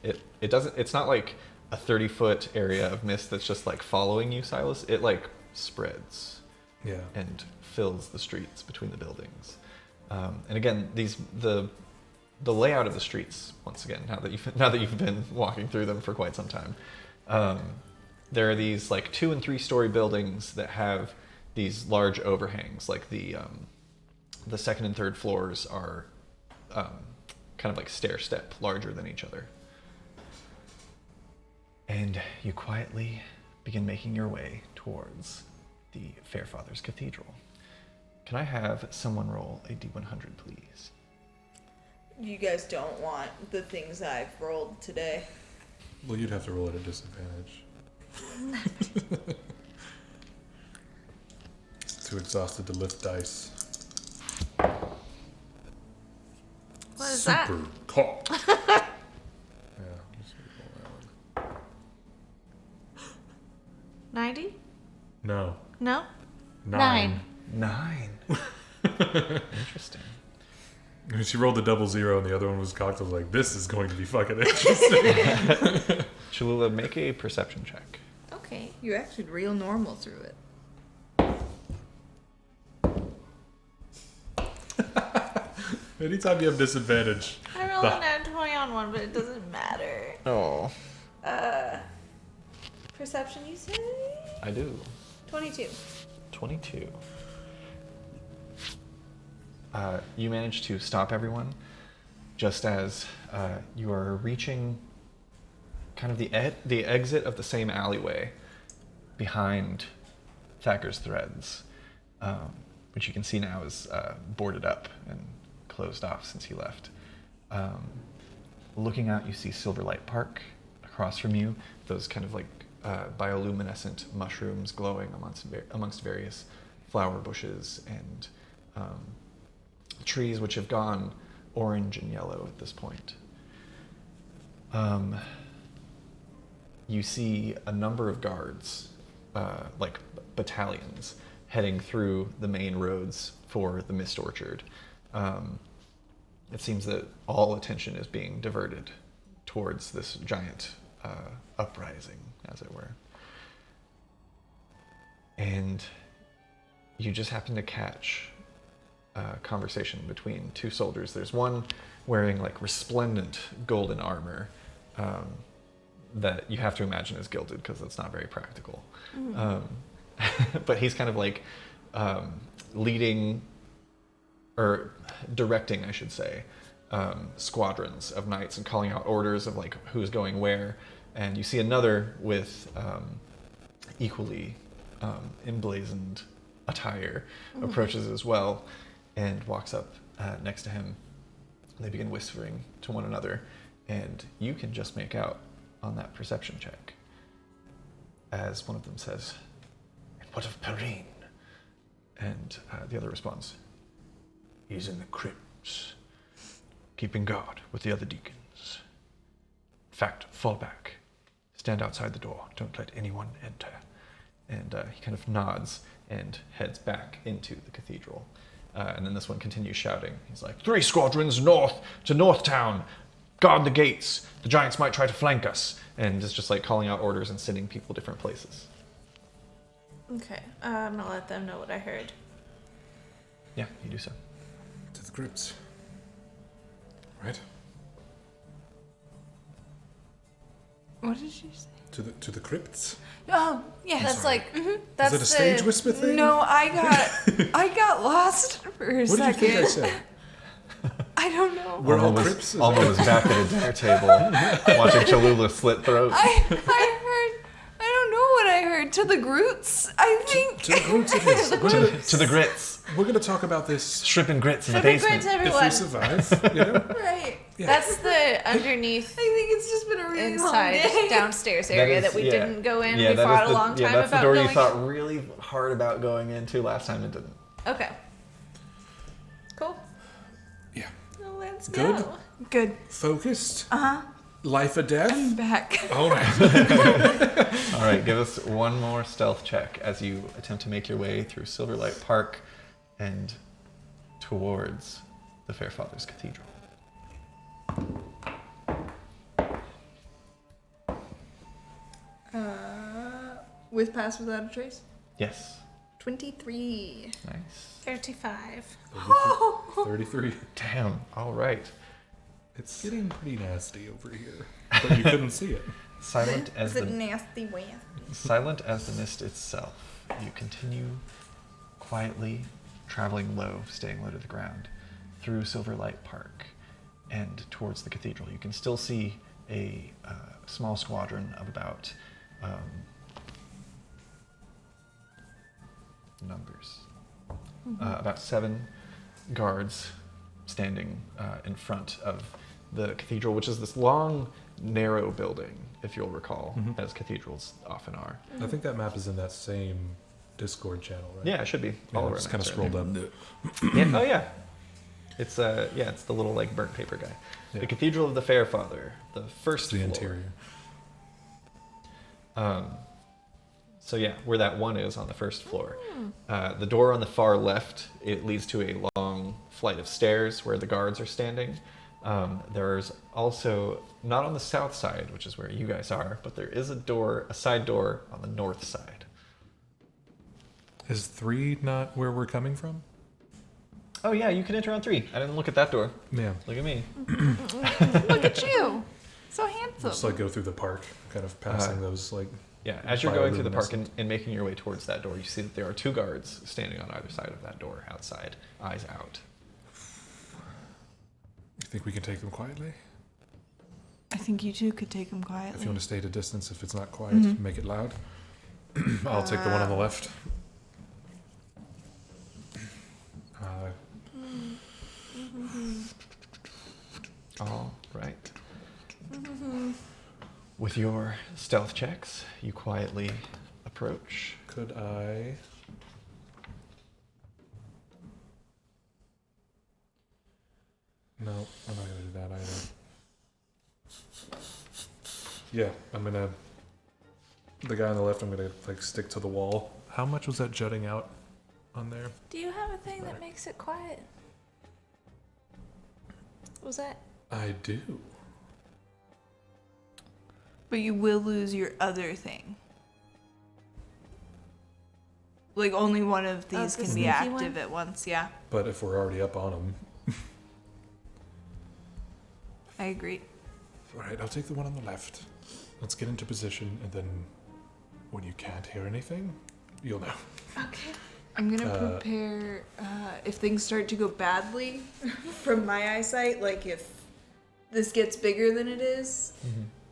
it doesn't. It's not like a 30-foot area of mist that's just like following you, Silas. It like spreads, Yeah. and fills the streets between the buildings. And again, the layout of the streets. Once again, now that you've been walking through them for quite some time, there are these like 2- and 3-story buildings that have these large overhangs. Like the second and third floors are kind of like stair step, larger than each other. And you quietly begin making your way towards the Fairfathers Cathedral. Can I have someone roll a D100, please? You guys don't want the things I've rolled today. Well, you'd have to roll at a disadvantage. Too exhausted to lift dice. What is Super that? caught. Yeah, just roll that one. 90? No. No? 9. 9. Interesting. When she rolled the 00 and the other one was cocked, I was like, this is going to be fucking interesting. Cholula, make a perception check. Okay. You acted real normal through it. Anytime you have disadvantage. I rolled a nat 20 on one, but it doesn't matter. Oh. Perception, you say? I do. 22. 22. You manage to stop everyone just as you are reaching kind of the exit of the same alleyway behind Thacker's Threads, which you can see now is boarded up and closed off since he left. Looking out, you see Silverlight Park across from you, those kind of like bioluminescent mushrooms glowing amongst various flower bushes and trees which have gone orange and yellow at this point. You see a number of guards, like battalions, heading through the main roads for the Mist Orchard. It seems that all attention is being diverted towards this giant uprising, as it were. And you just happen to catch a conversation between two soldiers. There's one wearing like resplendent golden armor that you have to imagine is gilded because it's not very practical. But he's kind of like leading, or directing, I should say, squadrons of knights and calling out orders of like who's going where. And you see another with equally emblazoned attire approaches as well and walks up next to him. They begin whispering to one another, and you can just make out on that perception check as one of them says, "And what of Perrine?" And the other responds, "He's in the crypts, keeping guard with the other deacons. In fact, fall back. Stand outside the door. Don't let anyone enter." And he kind of nods and heads back into the cathedral. And then this one continues shouting. He's like, 3 squadrons north to Northtown. Guard the gates. The giants might try to flank us. And is just like calling out orders and sending people different places. Okay. I'm gonna let them know what I heard. Yeah, you do so. To the crypts. Right? What did she say? To the crypts? Oh, yeah. That's sorry. like, that's Is it a stage the, whisper thing? No, I got lost for a What did you second. think I said? I don't know. We're all Alma crypts? was back at a dinner table watching Cholula slit throats. I don't know what I heard. To the Groots, I think. To the Groots it is. To the grits. We're going to talk about this Shrimp and grits in the Shrimp and basement. grits, if everyone. we survive. You know? Right. Yeah. That's the underneath I think it's just been a really long inside day. downstairs area that we yeah. didn't go in. Yeah, We that fought is a long time yeah, that's about the door going you thought really hard about going into. Last time it didn't. Okay. Cool. Yeah. Well, let's Good. go. Good. Focused. Uh-huh. Life or death. I'm back. All right. All right, give us one more stealth check as you attempt to make your way through Silverlight Park and towards the Fairfathers Cathedral. With Pass Without a Trace? Yes. 23. Nice. 35. 33. Damn. All right. It's getting pretty nasty over here. But you couldn't see it. Silent as It's a the nasty way. silent as the mist itself, you continue quietly traveling low, staying low to the ground, through Silverlight Park and towards the cathedral. You can still see a small squadron of about about 7 guards standing in front of the cathedral, which is this long, narrow building, if you'll recall, as cathedrals often are. I think that map is in that same Discord channel, right? Yeah, it should be. Yeah, All of our just kind of maps are scrolled in up. there. Yeah. Oh yeah. It's it's the little like burnt paper guy. Yeah. The Cathedral of the Fairfather, the first The floor. interior. So yeah, where that one is on the first floor. The door on the far left, it leads to a long flight of stairs where the guards are standing. There's also, not on the south side, which is where you guys are, but there is a side door on the north side. Is 3 not where we're coming from? Oh yeah, you can enter on 3. I didn't look at that door. Yeah. Look at me. Look at you. So handsome. Just like go through the park, kind of passing those like. Yeah, as you're going through the park bioluminescent- and making your way towards that door, you see that there are 2 guards standing on either side of that door, outside, eyes out. You think we can take them quietly? I think you two could take them If quietly. you want to stay at a distance, if it's not quiet, make it loud. I'll take the one on the left. All right. With your stealth checks, you quietly approach. Could I? No, I'm not gonna do that either. Yeah, I'm gonna. The guy on the left, I'm gonna like stick to the wall. How much was that jutting out on there? Do you have a thing that makes it quiet? Was that? I do. But you will lose your other thing. Like only one of these the can be sneaky active one? at once, yeah. But if we're already up on him, I agree. all right, I'll take the one on the left. Let's get into position, and then when you can't hear anything, you'll know. Okay. I'm gonna prepare if things start to go badly from my eyesight, like if this gets bigger than it is,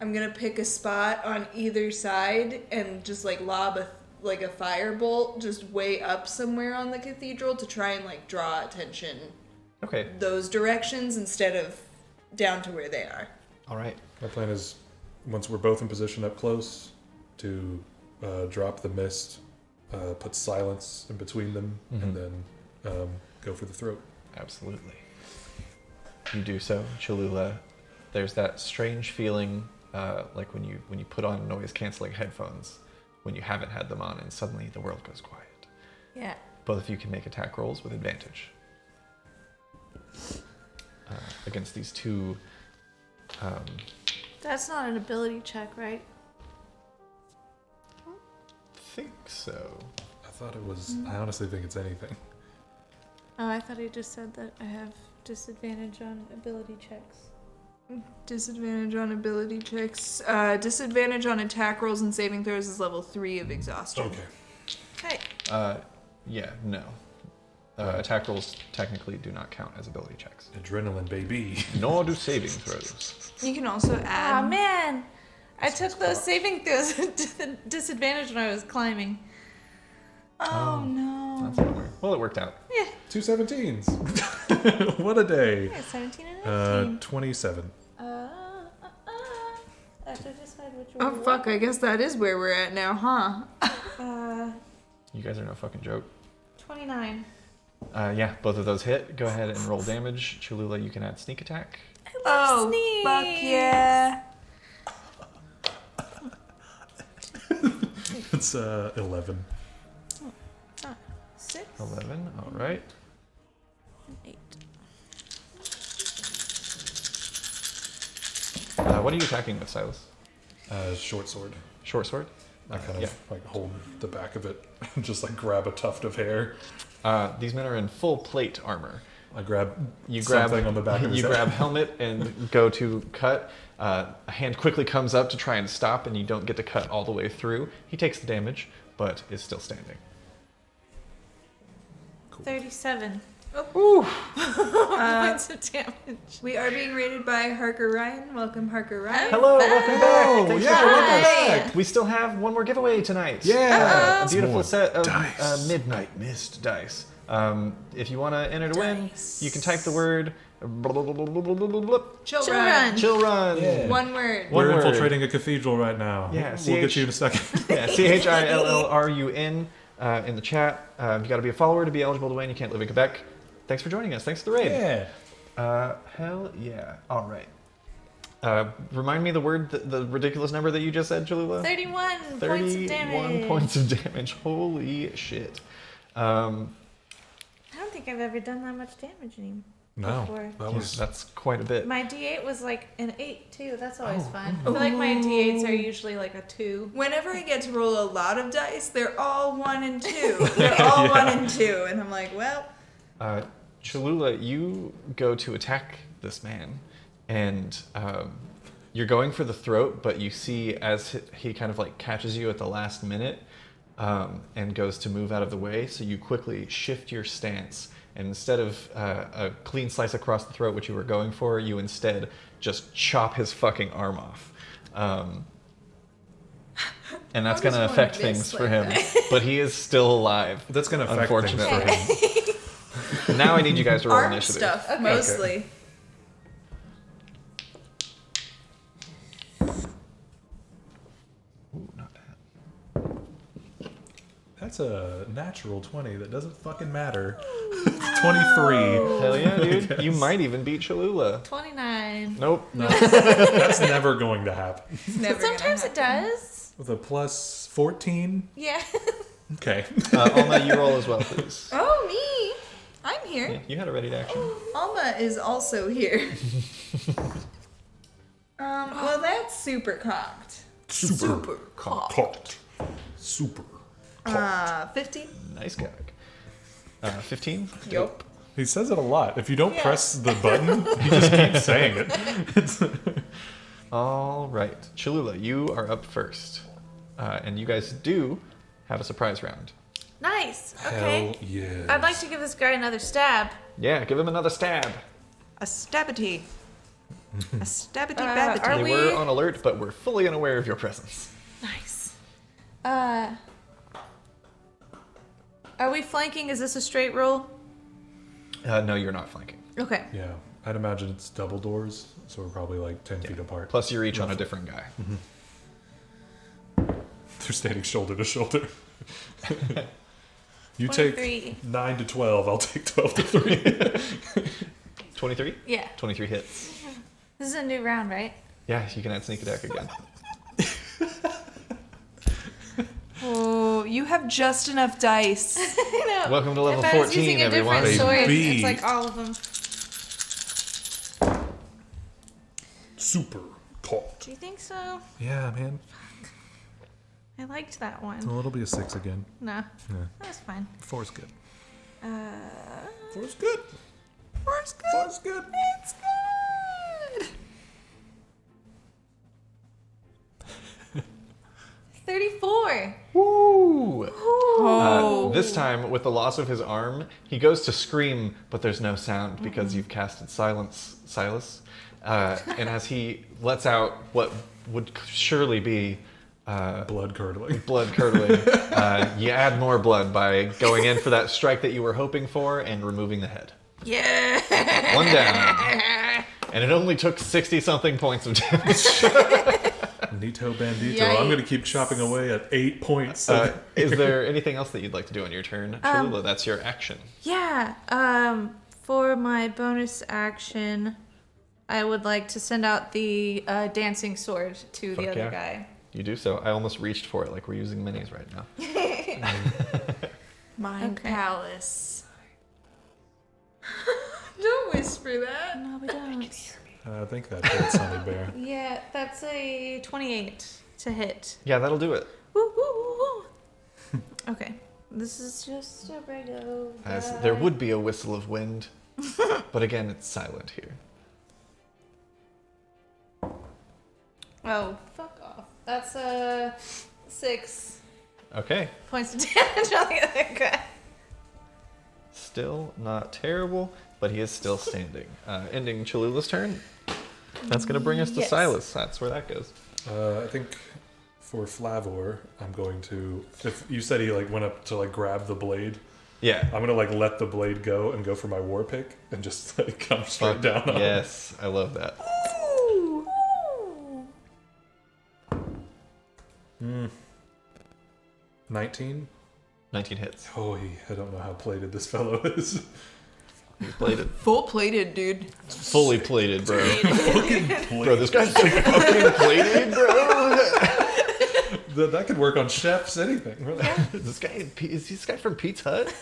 I'm gonna pick a spot on either side and just like lob a firebolt just way up somewhere on the cathedral to try and like draw attention Okay. those directions instead of down to where they are. All right. My plan is, once we're both in position up close, to drop the mist, put silence in between them, and then go for the throat. Absolutely. You do so, Cholula. There's that strange feeling, like when you put on noise-canceling headphones, when you haven't had them on, and suddenly the world goes quiet. Yeah. Both of you can make attack rolls with advantage against these 2. That's not an ability check, right? Think so. I thought it was. I honestly think it's anything. Oh, I thought he just said that I have disadvantage on ability checks. Disadvantage on ability checks. Disadvantage on attack rolls and saving throws is level 3 of exhaustion. Okay. Okay. Yeah, no. Attack rolls technically do not count as ability checks. Adrenaline, baby. Nor do saving throws. You can also add. Oh man, I took those saving throws to the disadvantage when I was climbing. Oh no. That's a bummer. Well, it worked out. Yeah. 2 17s. What a day. Yeah, 17 and 19. 27. I have to decide which Oh one. fuck! I guess that is where we're at now, huh? You guys are no fucking joke. 29. Yeah, both of those hit. Go ahead and roll damage. Cholula, you can add sneak attack. Oh fuck yeah! It's 11. 6. 11, all right. 8. What are you attacking with, Silas? Short sword. Short sword? I kind of yeah. like hold the back of it and just like grab a tuft of hair. These men are in full plate armor. I grab something on the back of his You head. grab helmet and go to cut. A hand quickly comes up to try and stop, and you don't get to cut all the way through. He takes the damage, but is still standing. Cool. 37. Points of damage. We are being rated by Harker Ryan. Welcome, Harker Ryan. Hello, welcome back. Thanks for joining back. us. We still have one more giveaway tonight. Yeah. A beautiful set of dice. Midnight Mist dice. If you want to enter to win, you can type the word Chillrun. Chillrun. Yeah. One word. We're One word. infiltrating a cathedral right now. Yeah, we'll get you in a second. Yeah, Chillrun in the chat. You got to be a follower to be eligible to win. You can't live in Quebec. Thanks for joining us. Thanks for the raid. Yeah. Hell yeah. All right. Remind me the ridiculous number that you just said, Cholula? 31 points of 31 damage. points of damage. Holy shit. I don't think I've ever done that much damage anymore. No, Before. That's quite a bit. My D8 was like an 8 too. That's always fun. I feel like my D8s are usually like a 2. Whenever I get to roll a lot of dice, they're all 1 and 2. They're all 1 and 2. And I'm like, well. Cholula, you go to attack this man, and you're going for the throat, but you see as he kind of like catches you at the last minute and goes to move out of the way, so you quickly shift your stance. And instead of a clean slice across the throat, which you were going for, you instead just chop his fucking arm off. And that's going to affect things for him. But he is still alive. That's going to affect things for him. Now I need you guys to roll Arm initiative. stuff, mostly. Ooh, not bad. That's a natural 20. That doesn't fucking matter. 23. Hell yeah, dude. You might even beat Cholula. 29. Nope. No, that's never going to happen. Never Sometimes it does. With a plus 14? Yeah. Okay. Alma, you roll as well, please. Oh, me. I'm here. Yeah, you had a ready to action. Alma is also here. Well, that's super cocked. Super cocked. Super cocked. 15. Nice cock. 15? Yup. He says it a lot. If you don't press the button, he just keeps saying it. All right. Cholula, you are up first. And you guys do have a surprise round. Nice. Okay. Hell yeah. I'd like to give this guy another stab. Yeah, give him another stab. A stabbity. A stabbity Are babbity. They we- were on alert, but we're fully unaware of your presence. Nice. Are we flanking? Is this a straight roll? No, you're not flanking. Okay. Yeah, I'd imagine it's double doors, so we're probably like 10 feet apart. Plus, you're each on a different guy. They're standing shoulder to shoulder. You 23. take 9 to 12, I'll take 12 to 3. 23? Yeah. 23 hits. This is a new round, right? Yeah, you can add sneak attack again. Oh, you have just enough dice. I know. Welcome to level if I was 14, using a everyone. different sword, Baby. it's like all of them. Super cocked. Do you think so? Yeah, man. I liked that one. Well, it'll be a 6 again. Nah, Yeah. that's fine. 4's good. 4's good. 4's good. 4's good. It's good. 34. Woo! Oh. This time, with the loss of his arm, he goes to scream, but there's no sound because you've casted Silas. And as he lets out what would surely be blood curdling, you add more blood by going in for that strike that you were hoping for and removing the head. Yeah. One down. And it only took 60-something points of damage. Nito Bandito. I'm going to keep chopping away at 8 points. Is there anything else that you'd like to do on your turn? Cholula, that's your action. Yeah. For my bonus action, I would like to send out the dancing sword to the other guy. You do so. I almost reached for it like we're using minis right now. Mind Palace. Don't whisper that. No, we don't. I think that hits Honey Bear. Yeah, that's a 28 to hit. Yeah, that'll do it. Woo, woo, woo. Okay. This is just a regular As guy. there would be a whistle of wind, but again, it's silent here. Oh, fuck off. That's a 6 Okay. points of damage on the other guy. Still not terrible, but he is still standing. Ending Cholula's turn. That's going to bring us to Silas. That's where that goes. I think for Flavor, I'm going to... If you said he like went up to like grab the blade... Yeah. I'm going to like let the blade go and go for my war pick and just like come straight down on him. Yes, I love that. Ooh. 19? 19 hits. Oh, I don't know how plated this fellow is. He's plated. Full plated, dude. Fully plated, bro. Bro, this guy's so fucking plated, bro. That could work on chefs, anything. Really. Is this guy from Pete's Hut?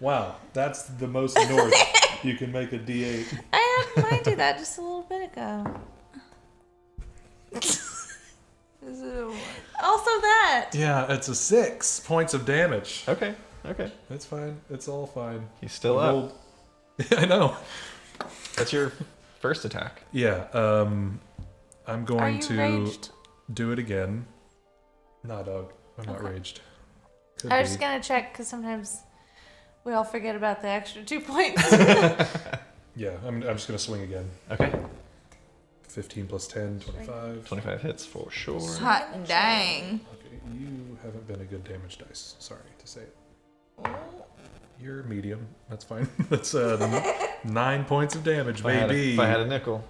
Wow, that's the most north you can make a D8. I had mine do that just a little bit ago. Is it a what? Also that. Yeah, it's a 6 points of damage. Okay. It's fine. It's all fine. He's still up. I know. That's your first attack. Yeah, I'm going to raged? do it again. Nah, dog. I'm not raged. Could I was be. just gonna check because sometimes we all forget about the extra 2 points. Yeah, I'm just going to swing again. Okay. 15 plus 10, 25. 25 hits for sure. Hot dang. Okay, you haven't been a good damage dice. Sorry to say it. You're medium. That's fine. That's 9 points of damage, baby. If I had a nickel.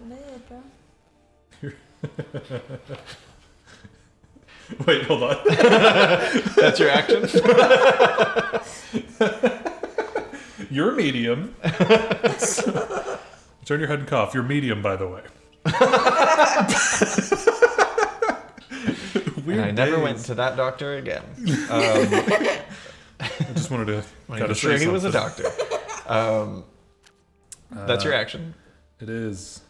Wait, hold on. That's your action? You're medium. Turn your head and cough. You're medium, by the way. Weird I never days. went to that doctor again. I just wanted to I'm sure he was a doctor. That's your action. It is.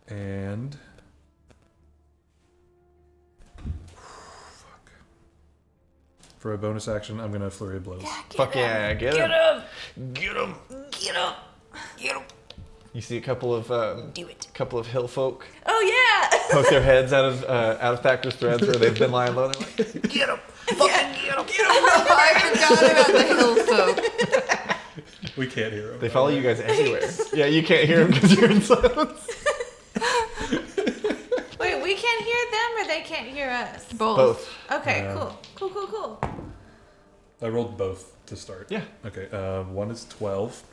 And... Fuck. For a bonus action, I'm going to Flurry of Blows. Fuck yeah, get him. Get him. Get up. Get up. You see a couple of couple of hill folk Oh yeah. poke their heads out of Thacker's threads where they've been lying low. They're like, Get up. Fucking get up. I forgot about the hill folk. We can't hear him. they follow you guys everywhere. Yeah, you can't hear them because you're in silence. Wait, we can't hear them or they can't hear us? Both. Okay, cool. I rolled both to start. Yeah. Okay, one is 12.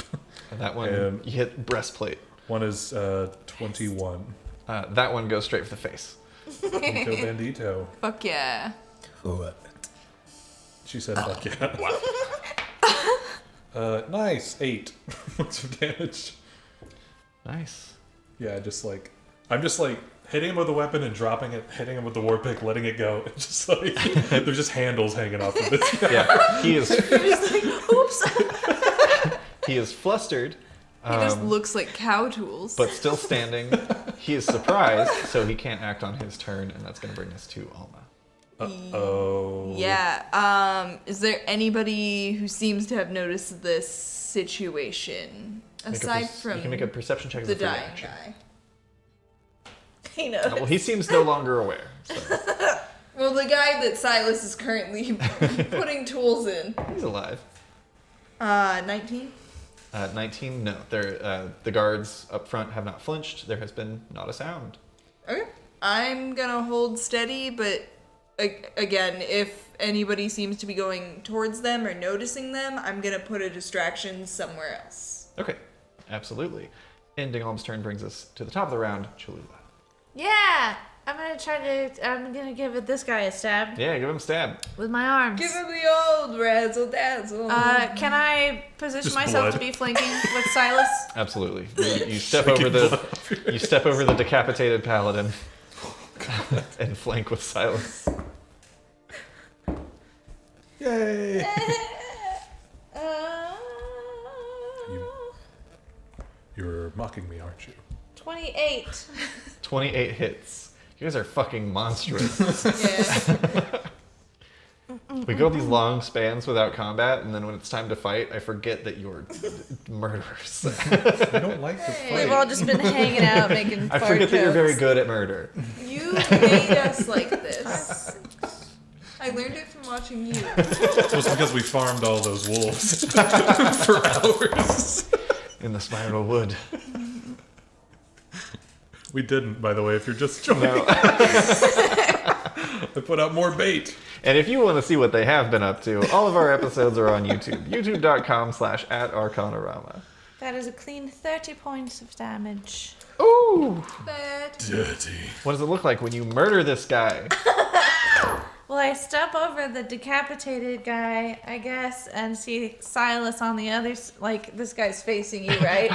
And that one, And- you hit breastplate. One is 21. That one goes straight for the face. Nico Bandito. Fuck yeah. She said fuck yeah. Nice. 8 points of damage. Nice. Yeah, I'm just like hitting him with the weapon and dropping it, hitting him with the war pick, letting it go. It's just like there's just handles hanging off of this guy. Yeah, he is. Oops. He is flustered. He just looks like cow tools. But still standing. He is surprised, so he can't act on his turn, and that's going to bring us to Alma. Uh-oh. Yeah. Is there anybody who seems to have noticed this situation aside from you can make a perception check as the a free dying action. guy? He knows. Well, he seems no longer aware. So. Well, the guy that Silas is currently putting tools in. He's alive. 19. 19, no. The guards up front have not flinched. There has been not a sound. Okay. I'm gonna hold steady, but again, if anybody seems to be going towards them or noticing them, I'm gonna put a distraction somewhere else. Okay, absolutely. Ending Alm's turn brings us to the top of the round, Cholula. Yeah. I'm gonna give this guy a stab Yeah, give him a stab. with my arms. Give him the old razzle dazzle. Can I position Just myself blood. to be flanking with Silas? Absolutely. You step over the decapitated paladin and flank with Silas. Yay! You're mocking me, aren't you? 28. 28 hits. You guys are fucking monstrous. Yeah. We go these long spans without combat, and then when it's time to fight, I forget that you're murderers. I don't like to We've fight. all just been hanging out making I fart forget that you're very jokes. good at murder. You made us like this. I learned it from watching you. It was because we farmed all those wolves for hours. In the spiral wood. We didn't, by the way, if you're just joining. No. I put out more bait. And if you want to see what they have been up to, all of our episodes are on YouTube. youtube.com/@Arcanarama. That is a clean 30 points of damage. Ooh! Dirty. What does it look like when you murder this guy? Well, I step over the decapitated guy, I guess, and see Silas on the other like, this guy's facing you, right?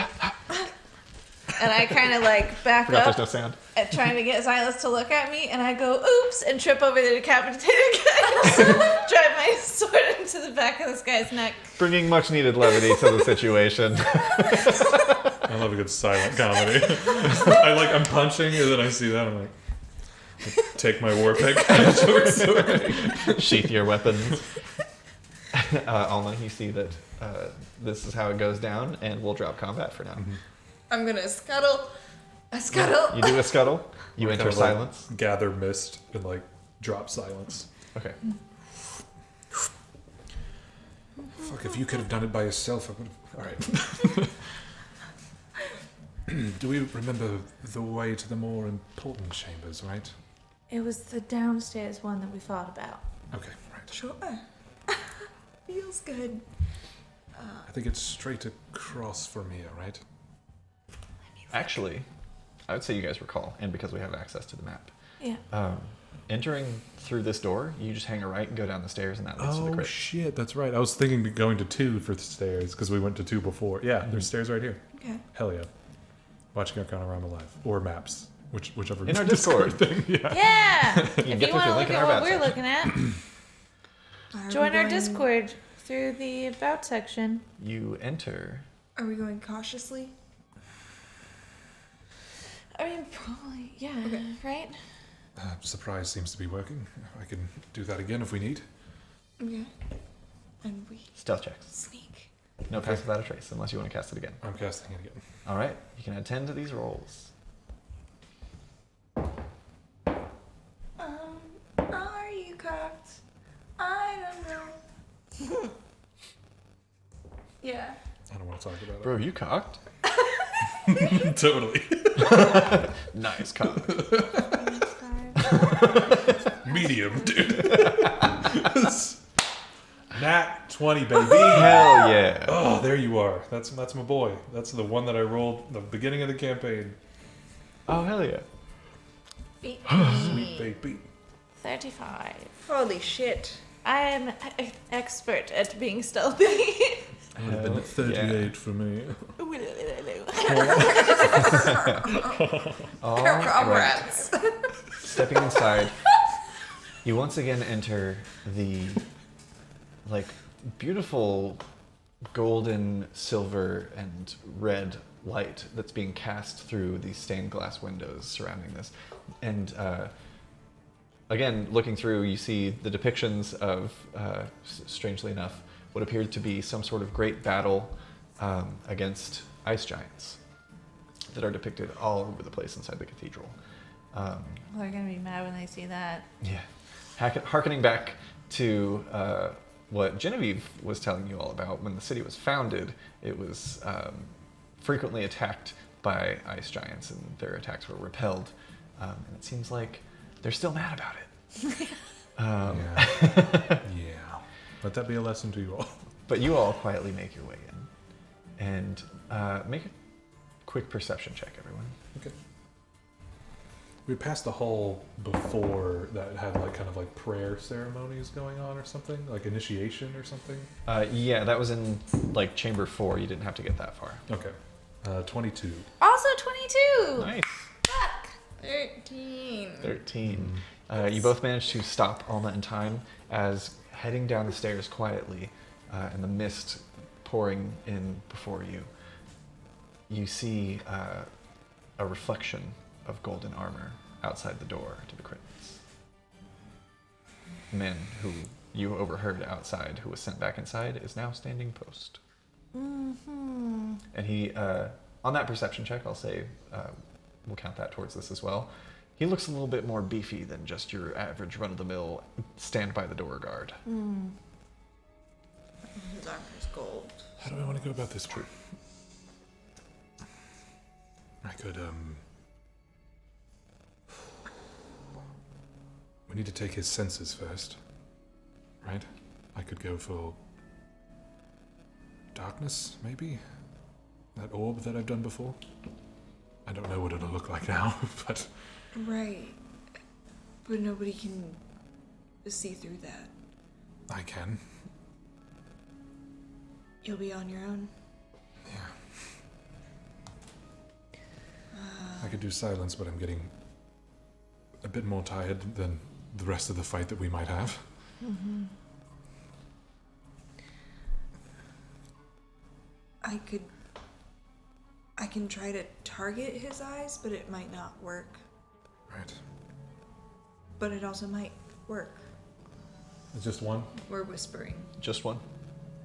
And I kind of, like, back up. There's no sound. At trying to get Silas to look at me, and I go, oops, and trip over the decapitated guy. Drive my sword into the back of this guy's neck. Bringing much needed levity to the situation. I love a good silent comedy. I'm punching, and then I see that, I'm like, take my war pick. Sheath your weapons. Alma, you see that this is how it goes down, and we'll drop combat for now. Mm-hmm. I'm gonna scuttle. I scuttle. You do a scuttle. You enter silence. Gather mist and drop silence. Okay. Fuck, if you could have done it by yourself, I would have. Alright. Do we remember the way to the more important chambers, right? It was the downstairs one that we thought about. Okay, right. Sure. Feels good. I think it's straight across from here, right? Actually, I would say you guys recall, and because we have access to the map. Yeah. Entering through this door, you just hang a right and go down the stairs, and that leads to the Oh crypt. shit, that's right. I was thinking going to 2 for the stairs because we went to 2 before. Yeah, there's stairs right here. Okay. Hell yeah. Watching Arcanarama live or maps, whichever. In our Discord thing. Yeah. Yeah! You can If get you there want through to link look in at our what about we're section. looking at, join our Discord through the About section. You enter. Are we going cautiously? I mean, probably, yeah, Okay. right? Surprise seems to be working. I can do that again if we need. Okay. And we Stealth checks. sneak. No pass without a trace, unless you want to cast it again. I'm casting it again. All right. You can add 10 to these rolls. Are you cocked? I don't know. Yeah. I don't want to talk about Bro, you cocked? it. Totally. Nice cock. Medium, dude. Nat 20, baby. Hell yeah. Oh, there you are. That's my boy. That's the one that I rolled the beginning of the campaign. Oh, hell yeah. Sweet baby. 35. Holy shit. I am an expert at being stealthy. It would have been 38 for me. All right. Comrades. Stepping inside, you once again enter the beautiful golden, silver, and red light that's being cast through these stained glass windows surrounding this. And again, looking through, you see the depictions of, strangely enough, what appeared to be some sort of great battle against ice giants that are depicted all over the place inside the cathedral. They're gonna be mad when they see that. Yeah. Harkening back to what Genevieve was telling you all about, when the city was founded, it was frequently attacked by ice giants, and their attacks were repelled. And it seems like they're still mad about it. Yeah. Let that be a lesson to you all. But you all quietly make your way in. And make a quick perception check, everyone. Okay. We passed the hall before that had prayer ceremonies going on or something, like initiation or something. Yeah, that was in chamber 4. You didn't have to get that far. Okay. 22. Also 22! Nice. Fuck! 13. 13. You both managed to stop Alma in time as heading down the stairs quietly, and the mist pouring in before you. You see a reflection of golden armor outside the door to the crypts. The man who you overheard outside, who was sent back inside, is now standing post. Mm-hmm. And he, on that perception check, I'll say, we'll count that towards this as well. He looks a little bit more beefy than just your average run-of-the-mill stand-by-the-door guard. His armor is gold. How do I want to go about this trip? I could, we need to take his senses first, right? I could go for darkness, maybe? That orb that I've done before? I don't know what it'll look like now, but... Right. But nobody can see through that. I can. You'll be on your own. Yeah. I could do silence, but I'm getting a bit more tired than the rest of the fight that we might have. Mm-hmm. I can try to target his eyes, but it might not work. Right. But it also might work. It's just one? We're whispering. Just one?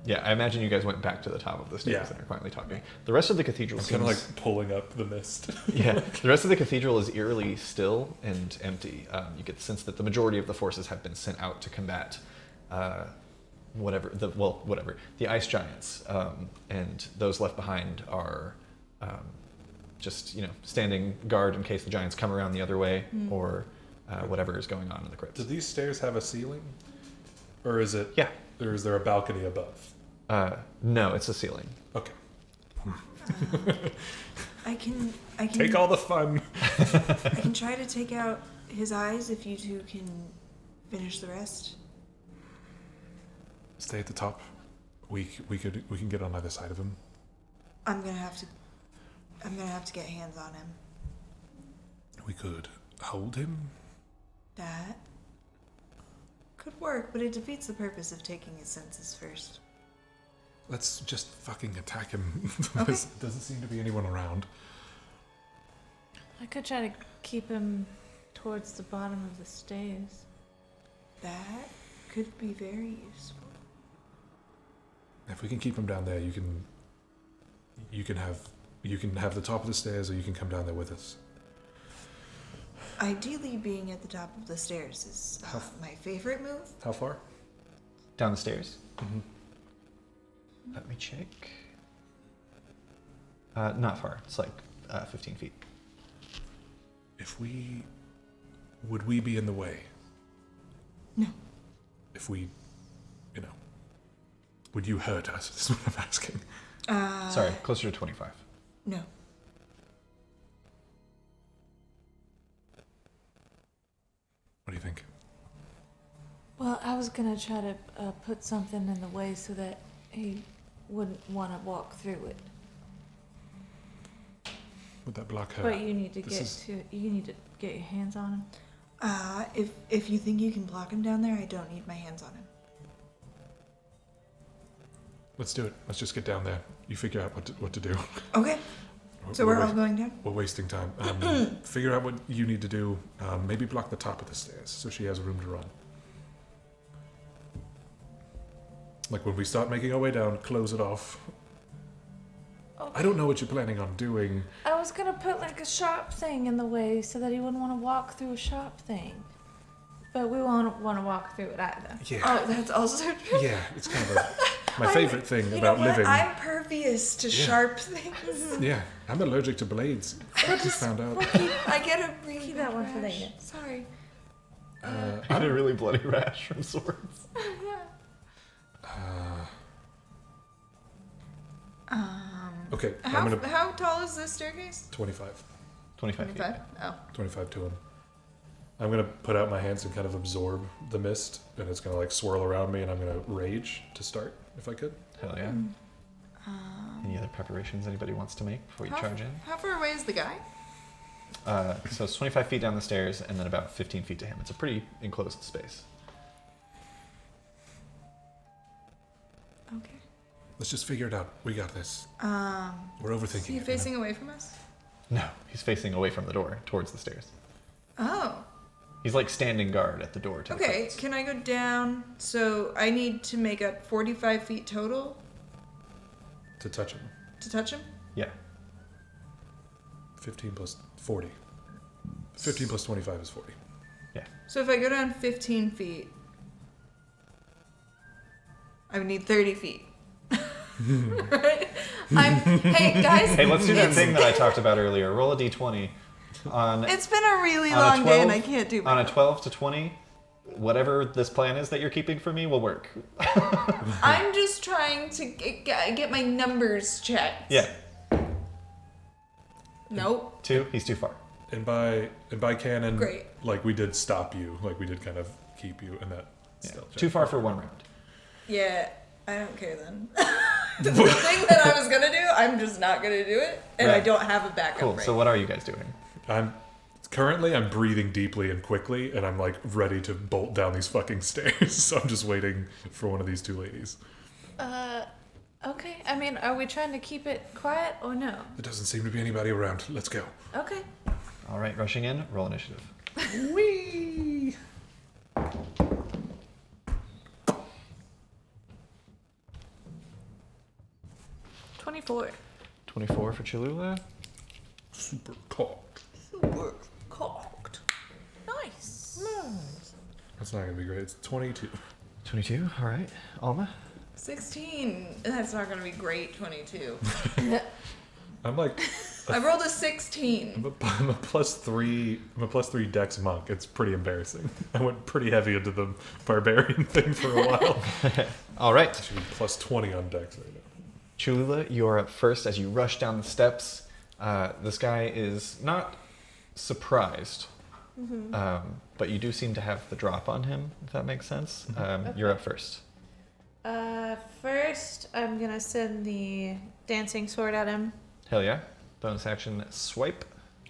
Yeah, I imagine you guys went back to the top of the stairs Yeah. and are quietly talking. The rest of the cathedral I'm seems... kind of like pulling up the mist. Yeah, the rest of the cathedral is eerily still and empty. You get the sense that the majority of the forces have been sent out to combat the ice giants, and those left behind are just standing guard in case the giants come around the other way or whatever is going on in the crypts. Do these stairs have a ceiling, or is it? Yeah. Or is there a balcony above? No, it's a ceiling. Okay. I can Take all the fun. I can try to take out his eyes if you two can finish the rest. Stay at the top. We can get on either side of him. I'm gonna have to get hands on him. We could hold him. That could work, but it defeats the purpose of taking his senses first. Let's just fucking attack him. Okay. There doesn't seem to be anyone around. I could try to keep him towards the bottom of the stairs. That could be very useful. If we can keep him down there, you can have the top of the stairs, or you can come down there with us. Ideally, being at the top of the stairs is my favorite move. How far? Down the stairs? Mm-hmm. Let me check. Not far. It's like 15 feet. Would we be in the way? No. If we, would you hurt us? Is what I'm asking. Sorry, closer to 25. No. What do you think? Well, I was gonna try to put something in the way so that he wouldn't want to walk through it. Would that block her? But you need to You need to get your hands on him. If you think you can block him down there, I don't need my hands on him. Let's do it. Let's just get down there. You figure out what to do. Okay. So we're all going down? We're wasting time. Figure out what you need to do. Maybe block the top of the stairs so she has room to run. Like when we start making our way down, close it off. Okay. I don't know what you're planning on doing. I was gonna put like a sharp thing in the way so that he wouldn't want to walk through a sharp thing. But we won't want to walk through it either. Yeah. Oh, that's also true. Yeah, it's kind of my favorite thing about living. I'm pervious to sharp things. Yeah, I'm allergic to blades. I just found out. I get a really Keep that bad one for rash. later. Sorry. I had a really bloody rash from swords. Okay, How tall is this staircase? 25. 25 feet. 25? Oh. 25 to him. I'm gonna put out my hands and kind of absorb the mist, and it's gonna like swirl around me, and I'm gonna rage to start, if I could. Hell yeah. Any other preparations anybody wants to make before you charge in? How far away is the guy? So it's 25 feet down the stairs and then about 15 feet to him. It's a pretty enclosed space. Okay. Let's just figure it out. We got this. We're overthinking Is he it. facing away from us? No, he's facing away from the door, towards the stairs. Oh. He's like standing guard at the door to the Okay, crypts. can I go down? So I need to make up 45 feet total To touch him. to touch him? Yeah. 15 plus 40. 15 plus 25 is 40. Yeah. So if I go down 15 feet, I would need 30 feet. Right? Hey, guys. Hey, let's do that thing that I talked about earlier. Roll a d20. It's been a really long day and I can't do On a math. 12 to 20, whatever this plan is that you're keeping for me will work. I'm just trying to get my numbers checked. Yeah. Nope. 2, he's too far. And by canon, Great. like we did stop you, like we did kind of keep you in that stealth check. Too far for 1 round. Yeah, I don't care then. The thing that I was gonna do, I'm just not gonna do it, and I Right. don't have a backup. Cool. Right. So what are you guys doing? I'm breathing deeply and quickly, and I'm like ready to bolt down these fucking stairs. So I'm just waiting for one of these two ladies. Okay. I mean, are we trying to keep it quiet or no? There doesn't seem to be anybody around. Let's go. Okay. All right, rushing in. Roll initiative. Whee! 24. 24 for Cholula. Super cocked. Super cocked. Nice. That's not gonna be great. It's 22. 22. All right. Alma. 16. That's not gonna be great. 22. I'm like, I rolled a 16. I'm a plus 3 dex monk. It's pretty embarrassing. I went pretty heavy into the barbarian thing for a while. All right. I should be plus 20 on dex right now. Cholula, you are up first as you rush down the steps. This guy is not surprised, but you do seem to have the drop on him, if that makes sense. You're up first. First, I'm gonna send the dancing sword at him. Hell yeah. Bonus action, swipe.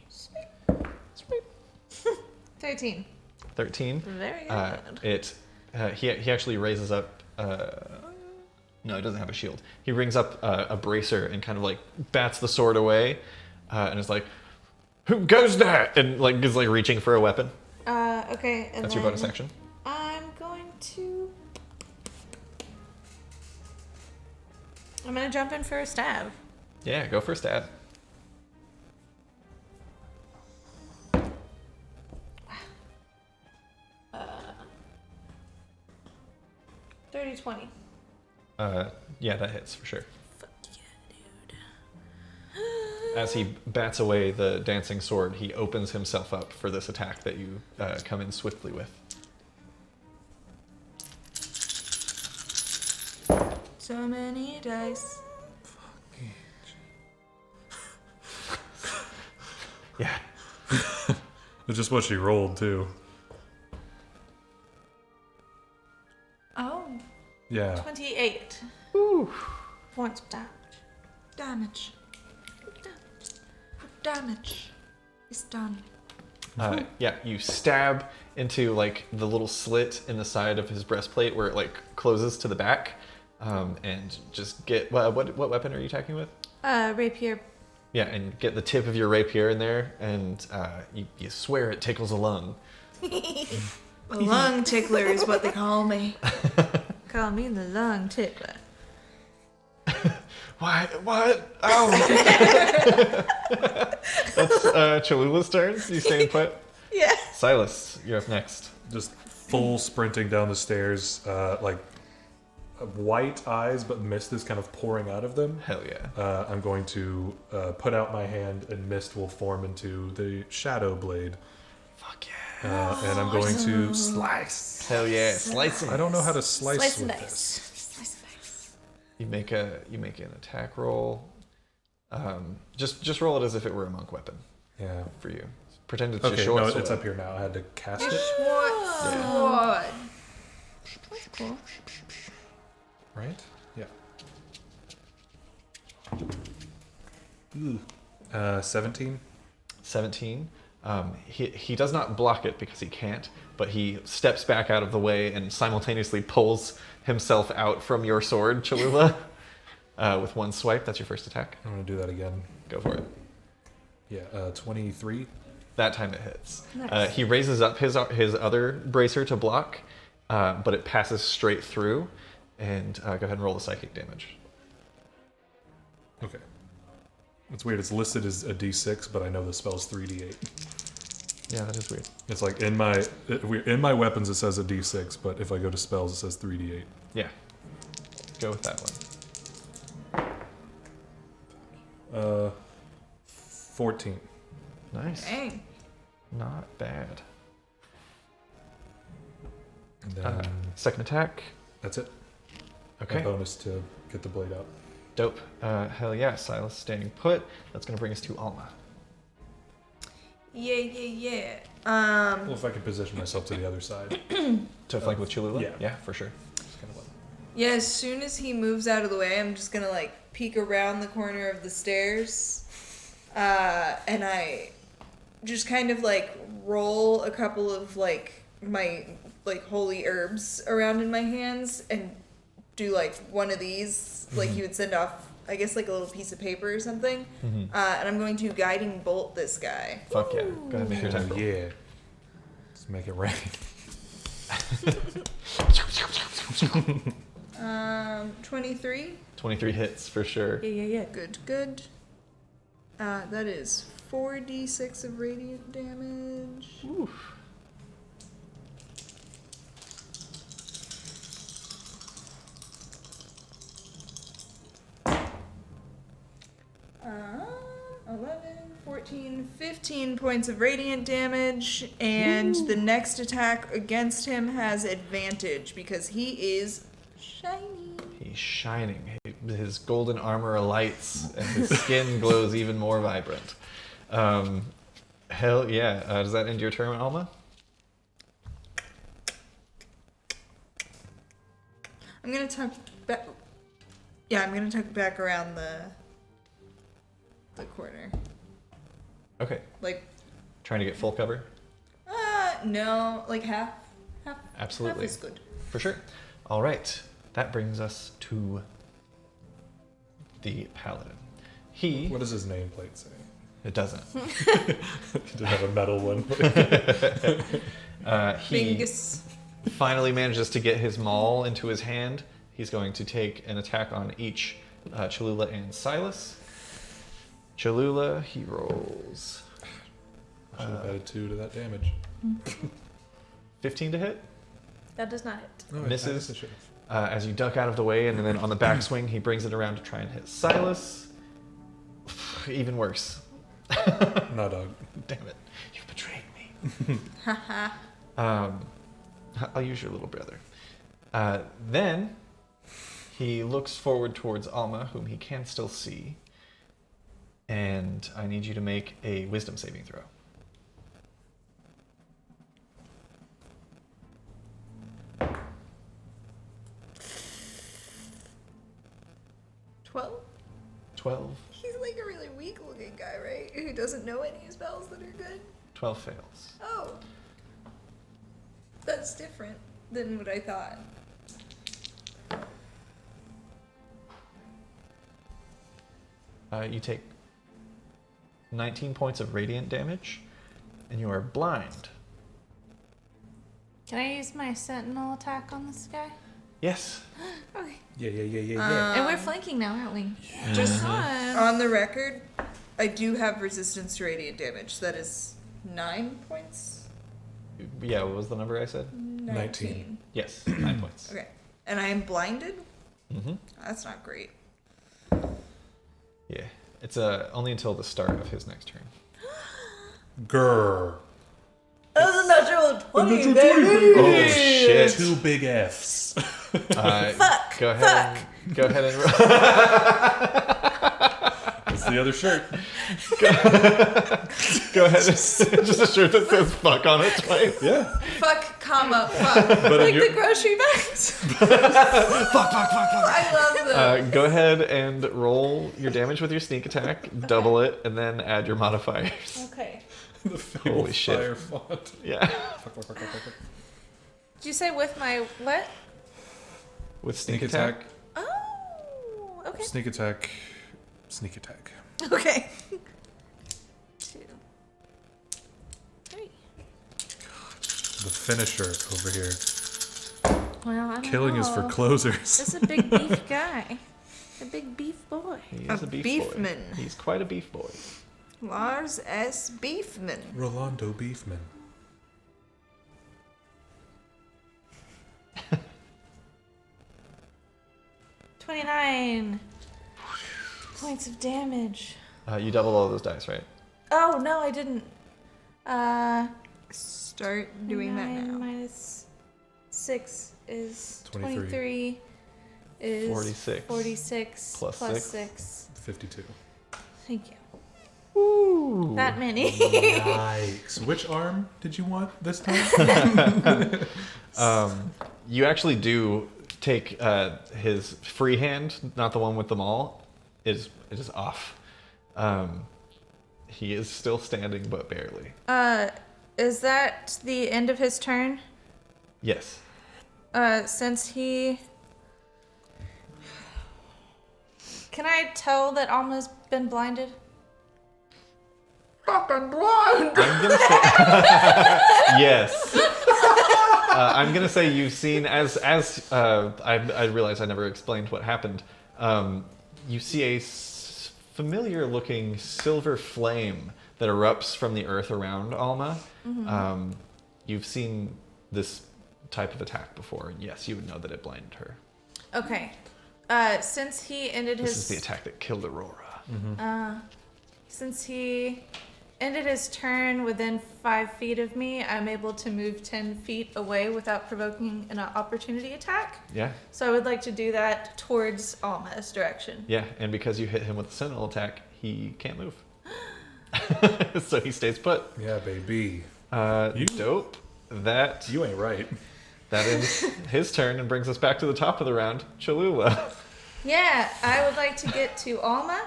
Sweep. 13. 13. Very good. He actually raises up. No, he doesn't have a shield. He brings up a bracer and kind of like bats the sword away, and is like, "Who goes there?" And like is like reaching for a weapon. Okay. And That's your bonus action. I'm going to. I'm gonna jump in for a stab. Yeah, go for a stab. 30-20. Yeah, that hits for sure. Fuck yeah, dude. As he bats away the dancing sword, he opens himself up for this attack that you come in swiftly with. So many dice. Yeah. It's just what she rolled too. Oh. Yeah. 28. Ooh. Points of damage. Damage. Damage. It's done. Yeah, you stab into like the little slit in the side of his breastplate where it like closes to the back, and just get what weapon are you attacking with? Rapier. Yeah, and get the tip of your rapier in there, and you swear it tickles a lung. A lung tickler is what they call me. Call me the lung tickler. What? Oh! That's Cholula's turn. You staying put? Yeah. Silas, you're up next. Just full sprinting down the stairs, like white eyes, but mist is kind of pouring out of them. Hell yeah. I'm going to put out my hand, and mist will form into the shadow blade. Fuck yeah. And I'm going to slice. Hell yeah. Slice him. I don't know how to slice Slice with and this. dice. Slice and dice. You make an attack roll. Just roll it as if it were a monk weapon Yeah. for you. Pretend it's Okay, a short no, sword. it's up here now. I had to cast it, What? Cool. right? Yeah. Ooh. 17. 17. He does not block it because he can't, but he steps back out of the way and simultaneously pulls himself out from your sword, Cholula, with one swipe. That's your first attack. I'm going to do that again. Go for it. Yeah, 23. That time it hits. Nice. He raises up his other bracer to block, but it passes straight through. And go ahead and roll the psychic damage. Okay. It's weird. It's listed as a d6, but I know the spell's 3d8. Yeah, that is weird. It's like in my weapons it says a D6, but if I go to spells it says 3D8. Yeah. Go with that one. 14. Nice. Dang. Not bad. And then Second attack. that's it. Okay. A bonus to get the blade out. Dope. Hell yeah, Silas staying put. That's going to bring us to Alma. Yeah. Well, if I could position myself to the other side. To flank with Cholula? Yeah. Yeah, for sure. Just kind of like, Yeah, as soon as he moves out of the way, I'm just gonna like peek around the corner of the stairs, and I just kind of like roll a couple of like my like holy herbs around in my hands and do like one of these, like you would send off, I guess, like a little piece of paper or something, and I'm going to guiding bolt this guy. Fuck yeah. Go ahead and make your attack roll. yeah. Let's make it rain. 23. 23 hits for sure. Yeah. Good. That is 4d6 of radiant damage. Oof. Uh, 11, 14, 15 points of radiant damage, and the next attack against him has advantage because he is shiny. He's shining. His golden armor alights, and his skin glows even more vibrant. Hell yeah. Does that end your turn, Alma? I'm gonna tuck back. Yeah, I'm gonna tuck back around the corner. Okay. Like, Trying to get full cover? no, like half. Absolutely. Half is good. For sure. All right. That brings us to the paladin. What does his nameplate say? It doesn't. He did have a metal one. He Bingus. finally manages to get his maul into his hand. He's going to take an attack on each Cholula and Silas. Cholula, he rolls. I should have added 2 to that damage. 15 to hit. That does not hit. Oh, Misses. I should have. As you duck out of the way, and then on the backswing, he brings it around to try and hit Silas. Even worse. No, dog. Damn it. You betrayed me. I'll use your little brother. Then he looks forward towards Alma, whom he can still see. And I need you to make a wisdom saving throw. Twelve. 12. He's like a really weak-looking guy, right? Who doesn't know any spells that are good. 12 fails. Oh, that's different than what I thought. You take 19 points of radiant damage, and you are blind. Can I use my sentinel attack on this guy? Yes. Okay. Yeah. And we're flanking now, aren't we? Just on the record, I do have resistance to radiant damage. That is 9 points. Yeah, what was the number I said? 19. Yes, 9 points. Okay, and I am blinded. Mm-hmm. That's not great. Yeah. It's only until the start of his next turn. Grr. That was a natural 20, Oh, shit. 2 big Fs. Fuck. Go ahead and roll. That's the other shirt. Go ahead. Just a shirt that says fuck on it twice. Yeah. Fuck, comma, fuck. But Like the grocery bags. Fuck. I love them. Go ahead and roll your damage with your sneak attack, double it, and then add your modifiers. Okay. The Fable Holy shit. Fire font. Yeah. Fuck. Did you say with my what? With Sneak attack. Oh, okay. Sneak attack. Sneak attack. Okay. 2, 3. The finisher over here. Well, I don't Killing is for know. closers. This is a big beef guy. A big beef boy. He is A a beef beefman. boy. He's quite a beef boy. Lars S. Beefman. Rolando Beefman. $29 points of damage. You double all those dice, right? Oh, no, I didn't. Start doing that 9 now. minus 6 is 23. 23 is 46. 46 Plus plus 6. 6. 52. Thank you. Ooh. That many. Yikes. Which arm did you want this time? You actually do take his free hand, not the one with them all. It is off. He is still standing, but barely. Is that the end of his turn? Yes. Since he... Can I tell that Alma's been blinded? Fucking blind! I'm gonna say yes. I'm gonna say you've seen as I realize I never explained what happened. You see a familiar-looking silver flame that erupts from the earth around Alma. Mm-hmm. You've seen this type of attack before, and yes, you would know that it blinded her. Okay. Since he ended This his... is the attack that killed Aurora. Since he ended his turn within 5 feet of me, I'm able to move 10 feet away without provoking an opportunity attack. Yeah. So I would like to do that towards Alma's direction. Yeah, and because you hit him with a sentinel attack, he can't move. So he stays put. Yeah, baby. Dope. That You ain't right. That ends his turn and brings us back to the top of the round. Cholula. Yeah, I would like to get to Alma,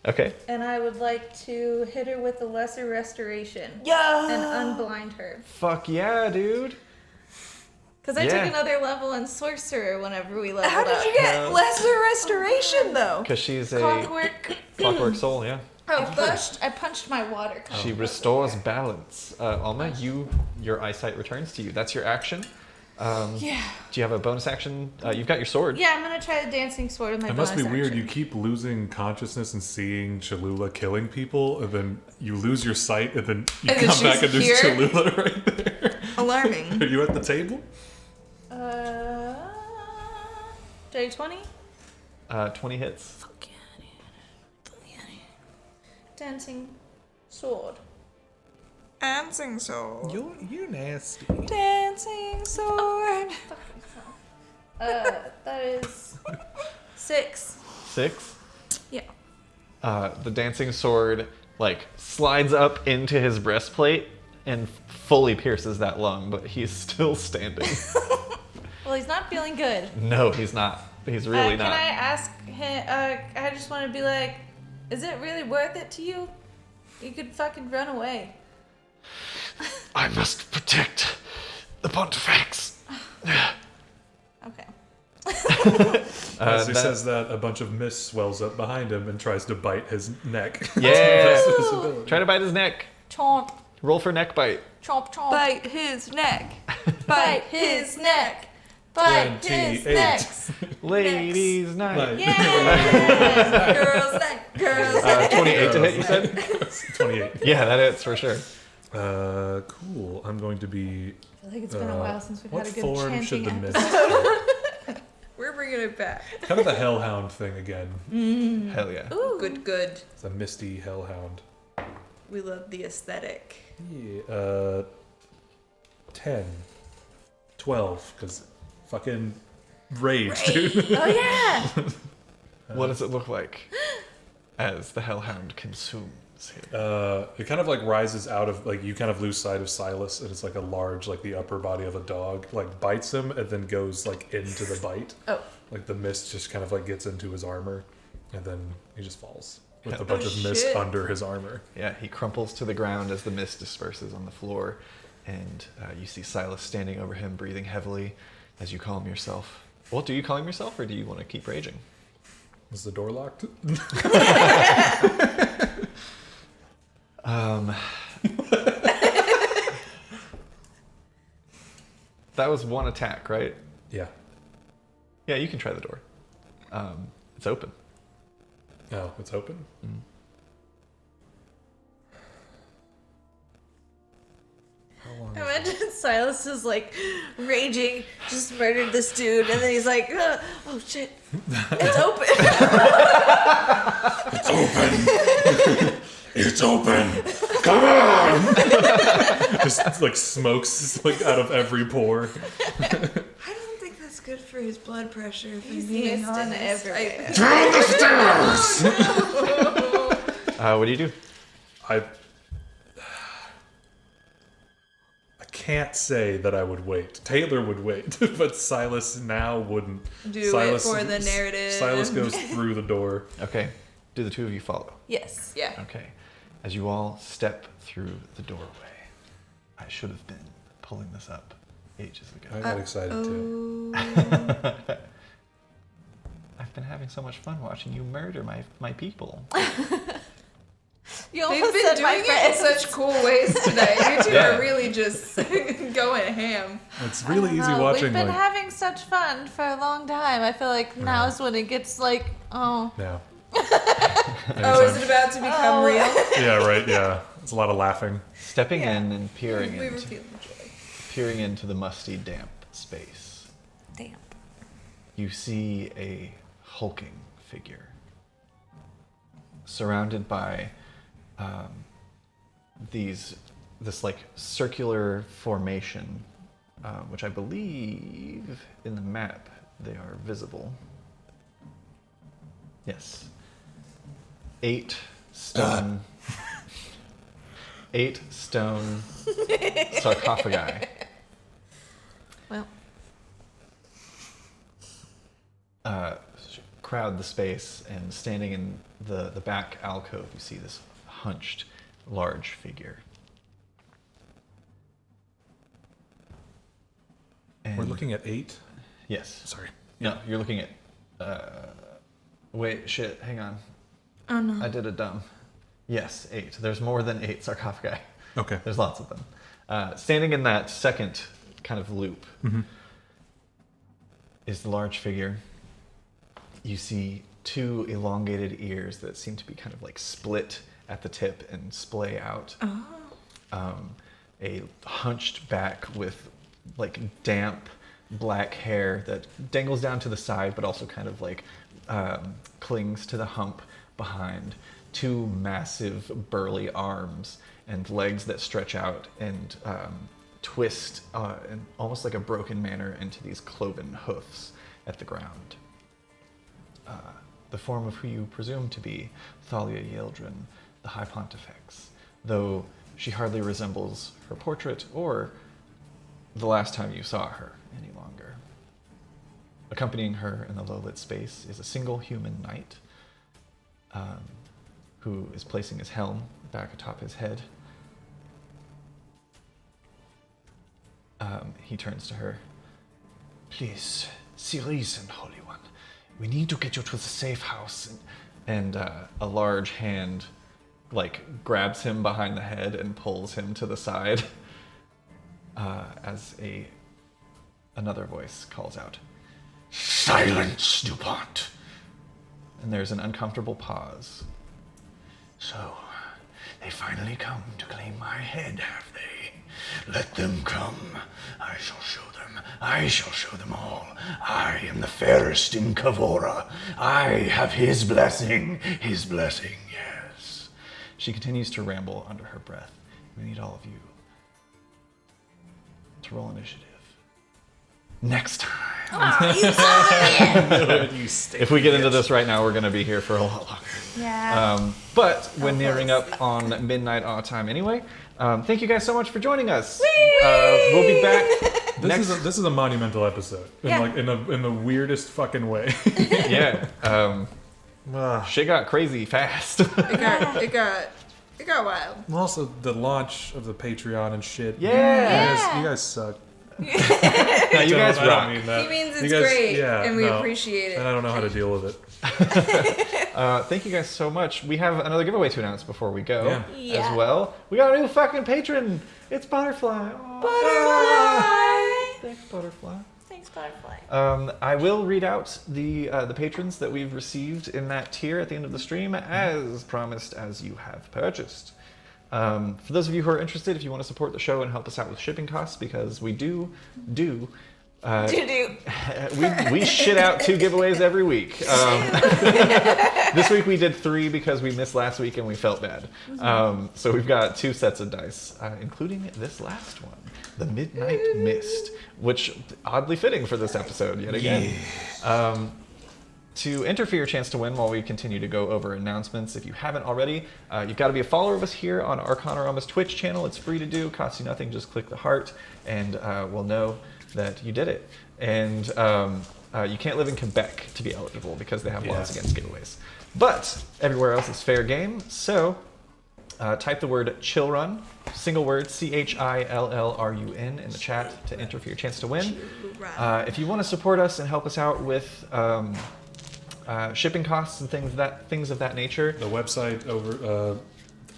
Okay. and I would like to hit her with the Lesser Restoration. Yeah! And unblind her. Fuck yeah, dude. Because I Yeah. took another level in Sorcerer whenever we leveled How did up. you get lesser restoration, though? Because she's a Clockwork. soul, yeah. I punched my water. She restores balance. Alma, your eyesight returns to you. That's your action. Yeah. Do you have a bonus action? You've got your sword. Yeah, I'm going to try the Dancing Sword with my It must be bonus weird. action. You keep losing consciousness and seeing Cholula killing people, and then you lose your sight, and then you And then come back she's and there's here? Cholula right there. Alarming. Are you at the table? Day 20? 20 hits. Fuck yeah, dude. Fuck yeah, dude. Dancing Sword. Dancing sword. You nasty. Dancing sword. That is 6. 6. Yeah. The dancing sword slides up into his breastplate and fully pierces that lung, but he's still standing. Well, he's not feeling good. No, he's not. He's really Can not. I ask him, I just want to be like, is it really worth it to you? You could fucking run away. I must protect the Pontifex. Okay. As he says that, a bunch of mist swells up behind him and tries to bite his neck. Yeah. His ability. Try to bite his neck. Chomp, Roll for neck bite. chomp, chomp. Bite his neck. Bite his neck. Bite his 28. neck. Ladies' night. Yeah. Girls neck. Girls neck. 28 to hit, you said? 28. Yeah, that hits for sure. Cool. I'm going to be. I think it's been a while since we've What had a good form should chanting the episode. mist? We're bringing it back. Kind of the hellhound thing again. Hell yeah. Ooh. Good, good. It's a misty hellhound. We love the aesthetic. Yeah, 10, 12, because fucking rage, dude. Oh yeah. What does it look like as the hellhound consumes him? It kind of rises out of you kind of lose sight of Silas, and it's a large the upper body of a dog bites him and then goes into the bite. Oh. The mist just kind of gets into his armor, and then he just falls with a Oh, bunch of mist shit. under his armor. Yeah, he crumples to the ground as the mist disperses on the floor, and you see Silas standing over him, breathing heavily as you calm yourself. Well, do you calm yourself, or do you want to keep raging? Is the door locked? That was one attack, right? Yeah. Yeah, you can try the door. It's open. Oh, it's open? Imagine Silas is like raging, just murdered this dude, and then he's like, oh shit, it's open. It's open. It's open. Come on. Just like smokes like out of every pore. I don't think that's good for his blood pressure. If I'm being honest. Down the stairs. What do you do? I can't say that I would wait. Taylor would wait, but Silas now wouldn't. Silas, it for the narrative. Silas goes through the door. Okay. Do the two of you follow? Yes. Yeah. Okay. As you all step through the doorway, I should have been pulling this up ages ago. I got excited too. I've been having so much fun watching you murder my people. You They've almost been said doing my it in friends. such cool ways today. You two Yeah. are really just going ham. It's really easy No, watching. We've been like having such fun for a long time. I feel like now's when it gets like, oh. now. Oh, is it about to become real? Yeah, right. Yeah, it's a lot of laughing. Stepping in and We were feeling joy. peering into the musty, damp space. Damp. You see a hulking figure surrounded by this like circular formation, which I believe in the map they are visible. Yes. 8 stone sarcophagi. Well. Crowd the space, and standing in the back alcove, you see this hunched, large figure. And We're looking at 8. Yes. Sorry. No, you're looking at. Wait, shit, hang on. Oh no. I did a dumb. Yes, 8. There's more than 8 sarcophagi. Okay. There's lots of them. Standing in that second kind of loop is the large figure. You see 2 elongated ears that seem to be kind of like split at the tip and splay out. A hunched back with like damp black hair that dangles down to the side, but also kind of like clings to the hump behind. 2 massive burly arms and legs that stretch out and twist in almost like a broken manner into these cloven hoofs at the ground. The form of who you presume to be Thalia Yeldrin, the High Pontifex, though she hardly resembles her portrait or the last time you saw her any longer. Accompanying her in the low-lit space is a single human knight who is placing his helm back atop his head. He turns to her. Please, see reason, Holy One. We need to get you to the safe house. And a large hand like grabs him behind the head and pulls him to the side as another voice calls out, "Silence, DuPont!" And there's an uncomfortable pause. So, they finally come to claim my head, have they? Let them come. I shall show them. I shall show them all. I am the fairest in Kavora. I have his blessing, yes. She continues to ramble under her breath. We need all of you to roll initiative. Next time. If we get into this right now, we're going to be here for a lot longer. Yeah. But we're nearing up on midnight our time anyway. Thank you guys so much for joining us. We'll be back. This is a monumental episode in the weirdest fucking way. Yeah. Shit got crazy fast. It got wild. And also the launch of the Patreon and shit. Yeah. You guys suck. No, you guys I rock. don't mean that. He means it's You guys- great, yeah, and we no. appreciate it. And I don't know how to deal with it. Thank you guys so much. We have another giveaway to announce before we go Yeah. as well. We got a new fucking patron. It's Butterfly. Oh, Butterfly! thanks, Butterfly. Thanks, Butterfly. I will read out the patrons that we've received in that tier at the end of the stream, as promised, as you have purchased. For those of you who are interested, if you want to support the show and help us out with shipping costs, because we do. We shit out 2 giveaways every week. This week we did 3 because we missed last week and we felt bad. So we've got 2 sets of dice, including this last one, the Midnight Mist, which oddly fitting for this episode yet again. To enter for your chance to win while we continue to go over announcements, if you haven't already, you've got to be a follower of us here on Arcanarama's Twitch channel. It's free to do, costs you nothing, just click the heart, and we'll know that you did it. And you can't live in Quebec to be eligible because they have laws against giveaways. But everywhere else is fair game, so type the word Chillrun, single word, CHILLRUN, in the chat to enter for your chance to win. If you want to support us and help us out with shipping costs and things of that nature. The website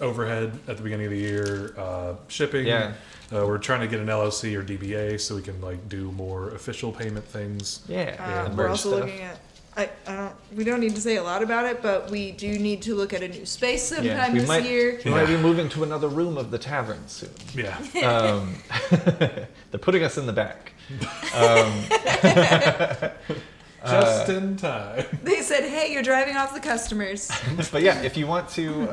overhead at the beginning of the year, shipping. Yeah. We're trying to get an LLC or DBA so we can like do more official payment things. Yeah. We're also looking at. We don't need to say a lot about it, but we do need to look at a new space sometime this year. We might be moving to another room of the tavern soon. Yeah. They're putting us in the back. Just in time. They said, "Hey, you're driving off the customers." But yeah, if you want to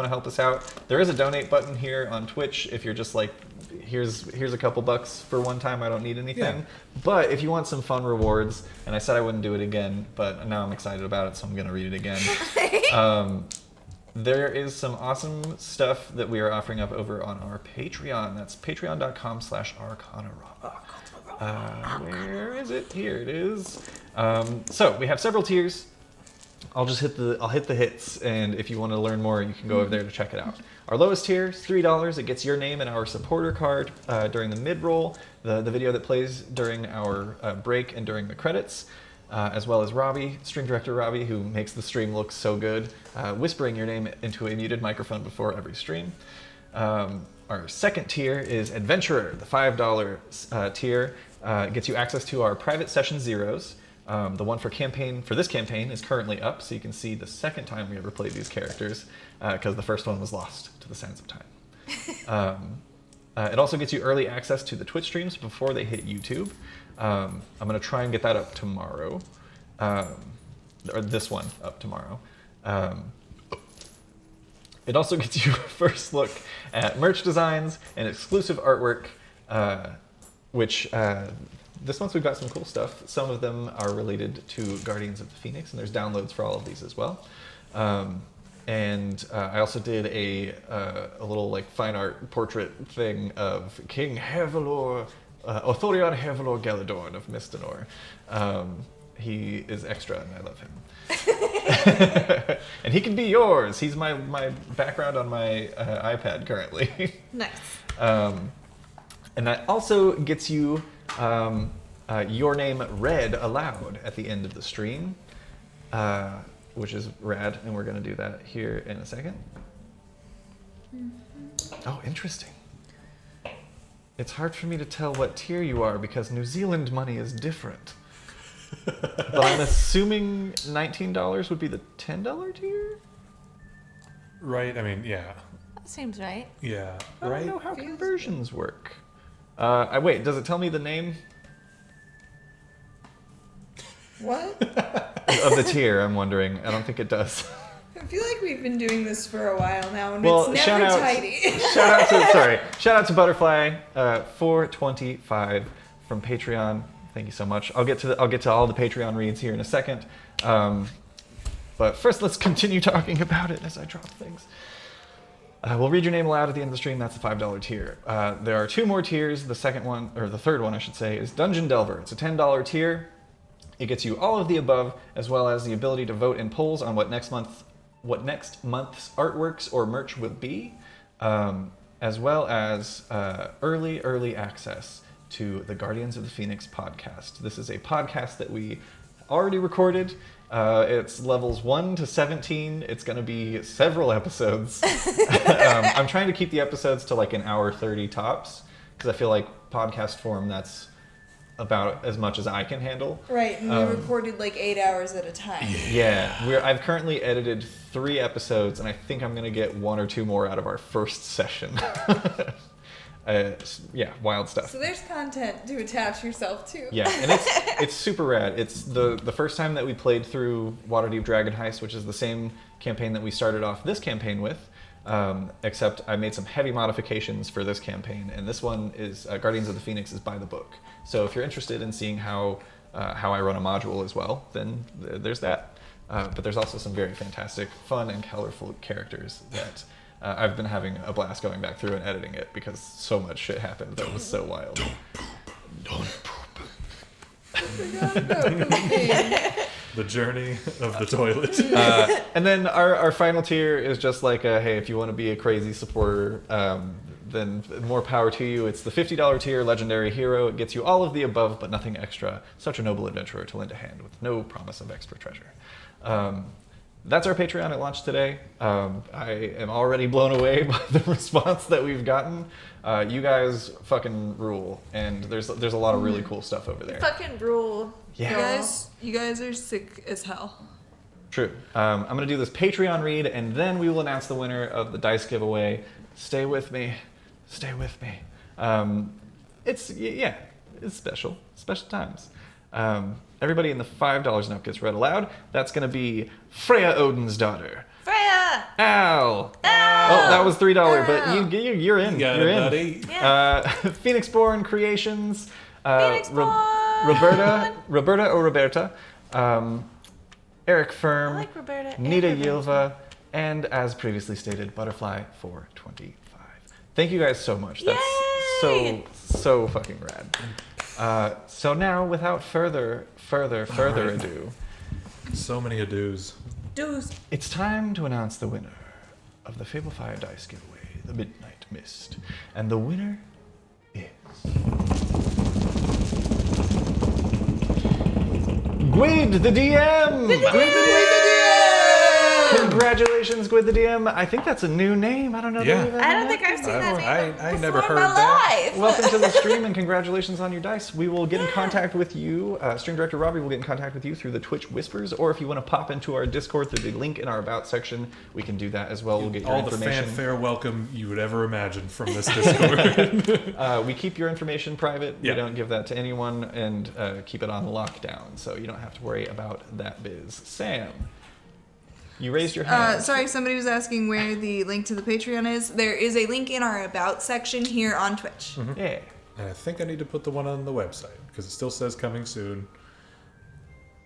help us out, there is a donate button here on Twitch. If you're just like, here's a couple bucks for one time, I don't need anything. Yeah. But if you want some fun rewards, and I said I wouldn't do it again, but now I'm excited about it, so I'm gonna read it again. There is some awesome stuff that we are offering up over on our Patreon. That's patreon.com/Arcanarama. Where is it? Here it is. So we have several tiers. I'll hit the hits, and if you want to learn more, you can go over there to check it out. Our lowest tier is $3. It gets your name and our supporter card during the mid-roll, the video that plays during our break and during the credits, as well as Robbie, stream director Robbie, who makes the stream look so good, whispering your name into a muted microphone before every stream. Our second tier is Adventurer, the $5 tier. Gets you access to our private session zeros. The one for this campaign is currently up, so you can see the second time we ever played these characters, because the first one was lost to the sands of time. It also gets you early access to the Twitch streams before they hit YouTube. I'm going to try and get that up tomorrow, or this one up tomorrow. It also gets you a first look at merch designs and exclusive artwork, which this month we've got some cool stuff. Some of them are related to Guardians of the Phoenix, and there's downloads for all of these as well. And I also did a little like fine art portrait thing of King Hevalor, Othorion Hevalor Galadorn of Misthanor. He is extra, and I love him. And he can be yours. He's my background on my iPad currently. Nice. And that also gets you your name read aloud at the end of the stream, which is rad, and we're going to do that here in a second. Oh, interesting. It's hard for me to tell what tier you are because New Zealand money is different. But I'm assuming $19 would be the $10 tier? Right, I mean, yeah. That seems right. Yeah, I don't know how conversions work. Wait, does it tell me the name? What? Of the tier, I'm wondering. I don't think it does. I feel like we've been doing this for a while now, and it's never tidy. Shout out to Butterfly, $4.25 from Patreon. Thank you so much. I'll get to all the Patreon reads here in a second. But first, let's continue talking about it as I drop things. We'll read your name aloud at the end of the stream. That's the $5 tier. There are 2 more tiers. The third one, I should say, is Dungeon Delver. It's a $10 tier. It gets you all of the above, as well as the ability to vote in polls on what next month's artworks or merch will be, as well as early access to the Guardians of the Phoenix podcast. This is a podcast that we already recorded. It's levels 1 to 17. It's going to be several episodes. I'm trying to keep the episodes to like an hour 30 tops, because I feel like podcast form, that's about as much as I can handle. Right, and we recorded like 8 hours at a time. Yeah, I've currently edited 3 episodes, and I think I'm gonna get 1 or 2 more out of our first session. Wild stuff. So there's content to attach yourself to. Yeah, and it's super rad. It's the first time that we played through Waterdeep Dragon Heist, which is the same campaign that we started off this campaign with, except I made some heavy modifications for this campaign, and this one is Guardians of the Phoenix is by the book. So if you're interested in seeing how I run a module as well, then there's that. But there's also some very fantastic, fun, and colorful characters that I've been having a blast going back through and editing it because so much shit happened that was so wild. Don't poop. The journey of the toilet. And then our final tier is just like, hey, if you want to be a crazy supporter, then more power to you. It's the $50 tier, Legendary Hero. It gets you all of the above, but nothing extra. Such a noble adventurer to lend a hand with no promise of extra treasure. That's our Patreon at launch today. I am already blown away by the response that we've gotten. You guys fucking rule, and there's a lot of really cool stuff over there. Fucking rule. Yeah. You guys are sick as hell. True. I'm going to do this Patreon read, and then we will announce the winner of the dice giveaway. Stay with me. Stay with me. It's special. Special times. Everybody in the $5 and up gets read aloud. That's going to be Freya Odin's daughter. Freya! Al! Oh, that was $3, but you're in. You got you're it, in. buddy. Yeah. Phoenixborn Creations. Phoenixborn! Roberta. Eric Firm. I like Roberta. Nita and Roberta. Yilva. And as previously stated, Butterfly 425. Thank you guys so much. That's Yay! so fucking rad. So now, without further ado, So many ados. Dudes. it's time to announce the winner of the Fable Fire Dice giveaway, the Midnight Mist. And the winner is Gwyd the DM! Gwyd the DM! Congratulations, Gwyd the DM. I think that's a new name. I don't know. Yeah. I don't think I've seen that name I before never in heard my that. life. Welcome to the stream and congratulations on your dice. We will get in contact with you. Stream Director Robbie will get in contact with you through the Twitch Whispers, or if you want to pop into our Discord through the link in our About section, we can do that as well. We'll get your All the information. fanfare welcome you would ever imagine from this Discord. We keep your information private. Yeah. We don't give that to anyone, and keep it on lockdown, so you don't have to worry about that biz. Sam, you raised your hand. Sorry, somebody was asking where the link to the Patreon is. There is a link in our About section here on Twitch. Yeah. And I think I need to put the one on the website because it still says coming soon.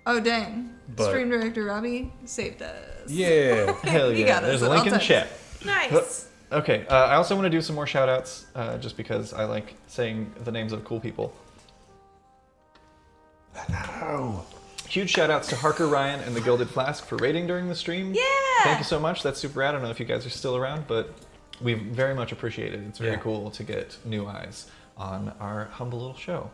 Oh, dang. But- Stream Director Robbie saved us. Yeah. Hell You yeah. got us There's a at link all in the times. chat. Nice. Okay, I also want to do some more shout outs, just because I like saying the names of cool people. Hello. Huge shout outs to Harker Ryan and the Gilded Flask for raiding during the stream. Yeah. Thank you so much. That's super rad. I don't know if you guys are still around, but we very much appreciate it. It's very Yeah. cool to get new eyes on our humble little show.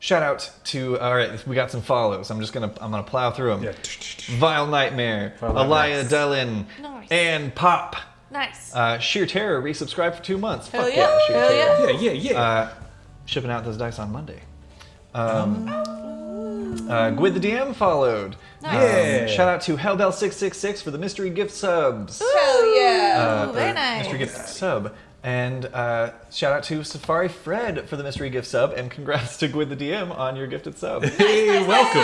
Shout out to, all right, we got some follows. I'm gonna plow through them. Yeah. Vile Nightmare, Vile Nightmare. Alaya Dellin, Nice. and Pop. Nice. Sheer Terror resubscribed for 2 months. Hell Fuck yeah. Sheer Hell Terror. yeah. Yeah. Shipping out those dice on Monday. Gwyd the DM followed. Yeah. Shout out to Hellbell666 for the mystery gift subs. Hell yeah. Ooh, very or nice. Mystery gift sub. And shout out to Safari Fred for the mystery gift sub, and congrats to Gwyd the DM on your gifted sub. Hey, welcome.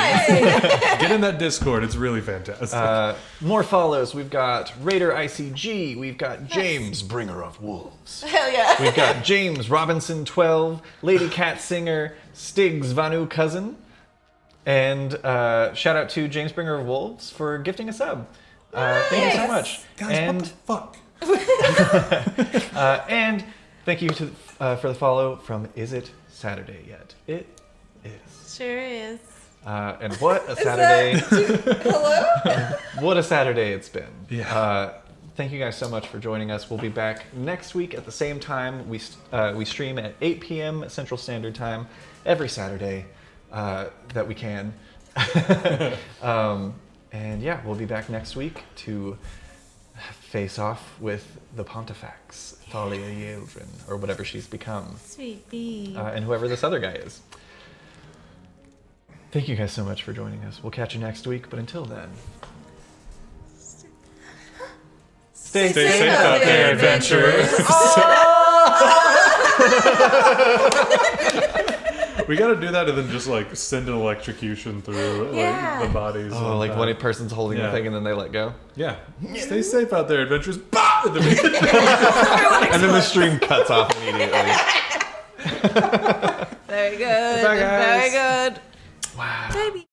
Get in that Discord. It's really fantastic. More follows. We've got Raider ICG. We've got James. Bringer of wolves. Hell yeah. We've got James Robinson 12, Lady Cat Singer, Stiggs Vanu Cousin, and shout out to James Bringer of Wolves for gifting a sub. Thank you so much. Guys, and what the fuck? and thank you to for the follow from Is It Saturday Yet? It is. Sure is. And what a Saturday! Hello? What a Saturday it's been. Yeah. Thank you guys so much for joining us. We'll be back next week at the same time. We stream at 8 p.m. Central Standard Time every Saturday that we can. And yeah, we'll be back next week to face off with the Pontifex, Thalia Chillrun, or whatever she's become. Sweet bee. And whoever this other guy is. Thank you guys so much for joining us. We'll catch you next week, but until then... Stay safe out there, adventurers. We gotta do that and then just like send an electrocution through like the bodies. Oh, like one person's holding the thing and then they let go? Yeah. Stay safe out there, adventurers. Bah! And then the stream cuts off immediately. Very good. Bye, guys. Very good. Wow. Baby.